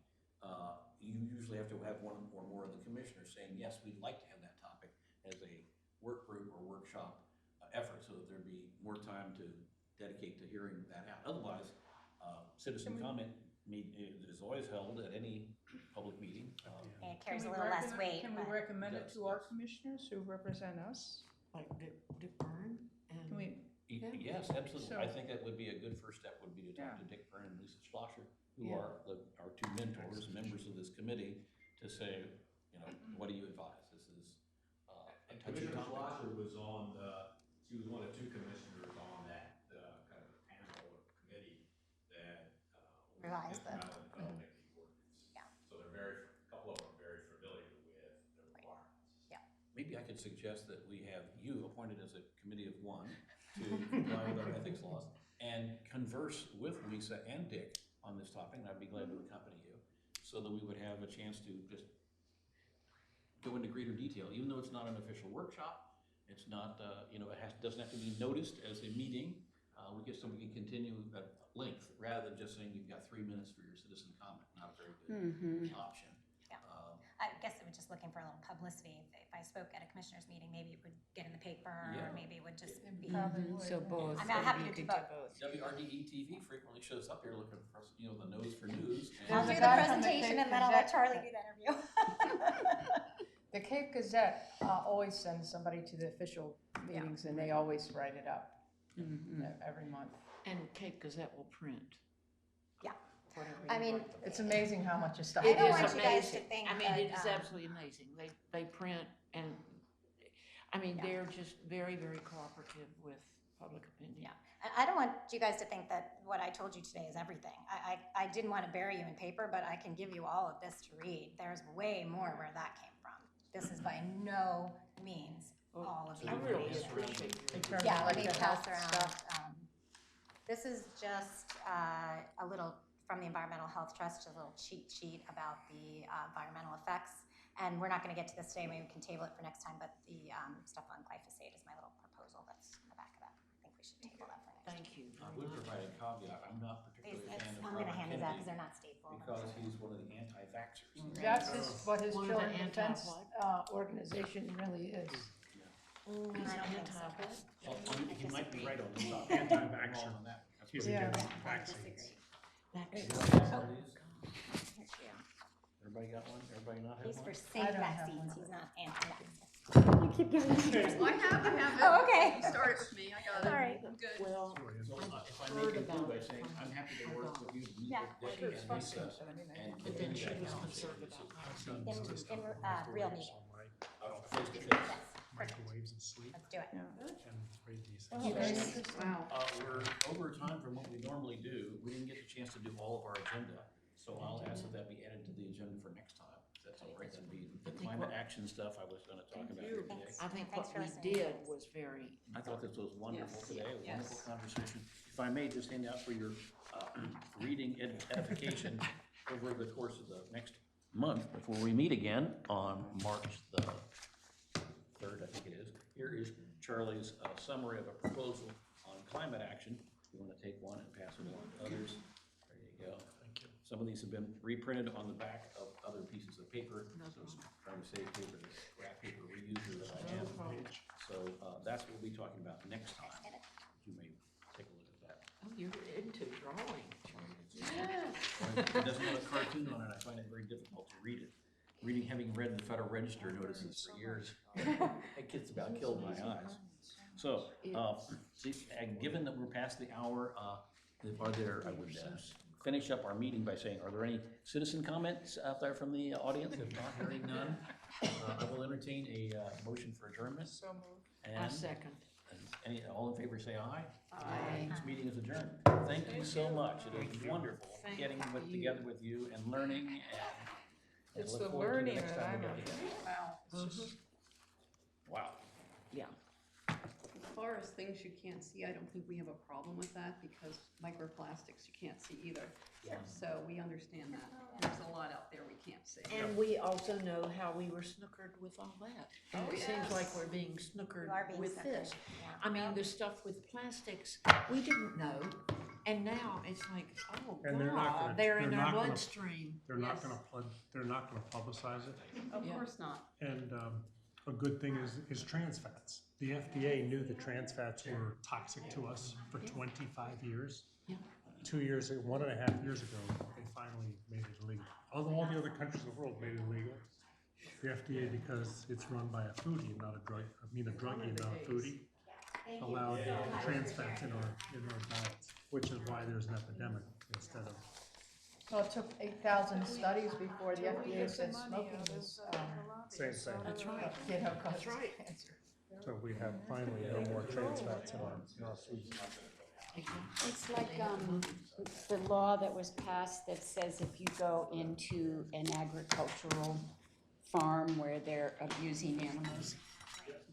S1: you usually have to have one or more of the commissioners saying, yes, we'd like to have that topic as a work group or workshop effort, so that there'd be more time to dedicate to hearing that out. Otherwise, citizen comment is always held at any public meeting.
S7: And it
S4: Can
S7: carries a
S4: we
S7: little less
S4: recommend-
S7: weight.
S4: Can we
S7: but-
S4: recommend it
S1: Yes,
S4: to our
S1: yes.
S4: commissioners who represent us?
S8: Like Dick Byrne and.
S4: Can we,
S1: Yes, absolutely.
S4: So-
S1: I think that would be a good first step, would be to talk
S4: Yeah.
S1: to Dick Byrne and Lisa Schlosser, who
S5: Yeah.
S1: are our two mentors, members of this committee, to say, what do you advise? This is a touchy
S10: Commissioner
S1: topic.
S10: Schlosser was on she was one of two commissioners on that, kind of panel or committee that,
S7: Revised the-
S10: came out and developing the ordinance.
S7: Yeah.
S10: So they're a couple of them are very familiar with the requirements.
S1: Maybe I could suggest that we have you appointed as a committee of one to comply with our ethics laws and converse with Lisa and Dick on this topic, and I'd be glad to accompany you, so that we would have a chance to just go into greater detail, even though it's not an official workshop. It's not, doesn't have to be noticed as a meeting. We can continue at length, rather than just saying you've got 3 minutes for your citizen comment. Not a very good option.
S7: Yeah. I guess it was just looking for a little publicity. If I spoke at a commissioners meeting, maybe it would get in the paper,
S1: Yeah.
S7: or maybe it would just be.
S3: So both.
S7: I'm happy to
S3: you
S7: do
S3: could
S7: both.
S1: WRDE TV frequently shows up here looking for, the nose for news.
S7: I'll
S5: There's
S7: do
S5: a
S7: the
S5: guy from the
S7: presentation
S5: Cape
S7: and then I'll let
S5: Gazette.
S7: Charlie do the interview.
S5: The Cape Gazette always sends somebody to the official meetings, and they always write it up every month.
S8: And Cape Gazette will print.
S7: Yeah.
S8: Whatever
S7: I
S8: you
S7: mean,
S8: want.
S5: It's amazing how much stuff.
S7: I
S8: It
S7: don't
S8: is
S7: want you guys to
S8: amazing.
S7: think
S8: I mean,
S7: that,
S8: it is absolutely amazing. They print and, I mean,
S7: Yeah.
S8: they're just very, very cooperative with public opinion.
S7: Yeah. I don't want you guys to think that what I told you today is everything. I didn't want to bury you in paper, but I can give you all of this to read. There's way more where that came from. This is by no means all of the
S8: I really
S7: information.
S8: appreciate
S5: In
S8: your.
S5: terms
S7: Yeah,
S5: of
S7: let
S5: like
S7: me
S5: the
S7: pass
S5: health
S7: around.
S5: stuff.
S7: This is just a little from the Environmental Health Trust, a little cheat sheet about the environmental effects. And we're not going to get to this today. Maybe we can table it for next time. But the stuff on glyphosate is my little proposal that's in the back of that. I think we should table that for next time.
S8: Thank you
S1: I
S8: very
S1: would
S8: much.
S1: provide a caveat. I'm not particularly a fan of
S7: I'm going to
S1: Robert
S7: hand these out because
S1: Kennedy
S7: they're not stapled.
S1: because he's one of the anti-vaxxers.
S5: That's what his
S8: One of the
S5: children's defense
S8: anti-what?
S5: organization really is.
S7: I don't think so.
S8: Anti-what?
S1: Well, he might be right on the top.
S9: Anti-vaxxer.
S1: On that. That's
S9: He's
S1: pretty
S5: Yeah.
S9: against
S7: I
S9: vaccines.
S7: disagree.
S1: Everybody got one? Everybody not have
S7: He's
S1: one?
S7: for
S5: I
S7: safe
S5: don't have
S7: vaccines.
S5: one.
S7: He's not anti-vaccine. You keep giving me stickers.
S2: I have it.
S7: Oh, okay.
S2: You started with me, I got it.
S7: Sorry.
S2: I'm good.
S8: Well,
S1: If I may conclude by saying, I'm happy to work with you to meet
S7: Yeah.
S1: with Dick and Lisa and
S8: but then
S1: continue
S8: she
S1: that
S8: was
S1: conversation.
S8: concerned about
S7: In
S8: vaccines.
S7: real meeting.
S1: Face to face.
S7: Yes, perfect.
S9: Microwaves and sleep,
S7: Let's do it.
S9: and it's very decent.
S5: Oh, very interesting.
S3: Wow.
S1: We're over time from what we normally do. We didn't get the chance to do all of our agenda, so I'll ask that that be added to the agenda for next time. If that's all right, that'd be the climate action stuff I was gonna talk about here today.
S8: I think
S7: Thanks
S8: what
S7: for
S8: we
S7: listening,
S8: did
S7: guys.
S8: was very.
S1: I thought this was wonderful
S2: Yes.
S1: today, a
S2: Yes.
S1: wonderful conversation. If I may just hand out for your reading edification over the course of the next month before we meet again on March the 3rd, I think it is. Here is Charlie's summary of a proposal on climate action. If you want to take one and pass it on to others, there you go. Some of these have been reprinted on the back of other pieces of paper, so it's trying to save paper, the scrap paper reuser that I am. So that's what we'll be talking about next time. You may take a look at that.
S8: Oh, you're into drawing.
S1: It doesn't have a cartoon on it, I find it very difficult to read it. Having read the Federal Register notices for years, it gets about killed my eyes. So, given that we're past the hour, I would finish up our meeting by saying, are there any citizen comments out there from the audience? If not, hearing none, I will entertain a motion for adjournment.
S4: So moved.
S8: I
S1: And
S8: second.
S1: all in favor say aye.
S3: Aye.
S1: This meeting is adjourned. Thank you so much. It was wonderful getting together with you and learning and
S4: It's
S1: look
S4: the
S1: forward to
S4: learning
S1: next
S4: that
S1: time we
S4: I'm,
S1: get together.
S4: wow. It's just-
S1: Wow.
S8: Yeah.
S2: As far as things you can't see, I don't think we have a problem with that because microplastics you can't see either.
S1: Yeah.
S2: So we understand that. There's a lot out there we can't see.
S8: And we also know how we were snookered with all that. And it seems like we're being snookered
S7: You are being
S8: with
S7: snookered,
S8: this.
S7: yeah.
S8: I mean, the stuff with plastics, we didn't know, and now it's like, oh
S9: And they're not
S8: God,
S9: gonna-
S8: they're in
S9: they're
S8: our
S9: not gonna-
S8: bloodstream.
S9: They're not
S2: Yes.
S9: gonna publicize it.
S2: Of
S8: Yeah.
S2: course not.
S9: And a good thing is trans fats. The FDA knew that trans fats were toxic to us for 25 years.
S8: Yeah.
S9: 2 years, 1.5 years ago, they finally made it illegal. All the other countries in the world made it illegal. The FDA, because it's run by a foodie, not a drug, a druggie, not a foodie, allowed trans fats in our diets, which is why there's an epidemic instead of.
S5: Well, it took 8,000 studies before the FDA said smoking was,
S9: Same thing.
S8: That's right.
S5: causes
S8: That's right.
S5: cancer.
S9: So we have finally no more trans fats in our food.
S3: It's like the law that was passed that says if you go into an agricultural farm where they're abusing animals,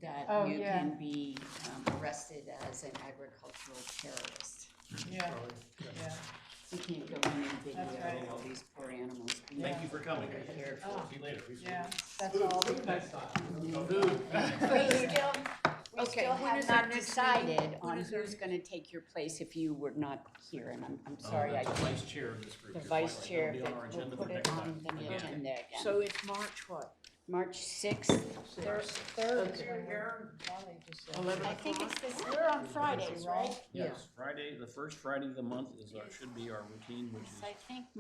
S3: that
S5: Oh,
S3: you
S5: yeah.
S3: can be arrested as an agricultural terrorist.
S5: Yeah, yeah.
S3: You can't go in and video
S5: That's right.
S3: all these poor animals.
S1: Thank you for coming.
S3: Cared for.
S1: See you later.
S5: Yeah, that's all because
S3: We
S8: Okay,
S3: still
S8: when
S3: have
S8: is our
S3: not
S8: next
S3: decided
S8: meeting? When
S3: on
S8: is our-
S3: who's gonna take your place if you were not here, and I'm sorry, I
S1: The
S3: can't.
S1: vice chair of this group.
S3: The
S1: You're
S3: vice
S1: quite right.
S3: chair,
S1: It'll be on our
S3: but
S1: agenda
S3: we'll
S1: for
S3: put it
S1: next
S3: on
S1: time.
S3: the agenda again.
S8: So it's March what?
S3: March 6th,
S5: third.
S8: Okay.
S5: Molly just said.
S8: 11
S3: I think
S8: o'clock?
S3: it's this, we're on Fridays, right?
S1: Yes, Friday, the first Friday of the month is should be our routine, which is
S3: I think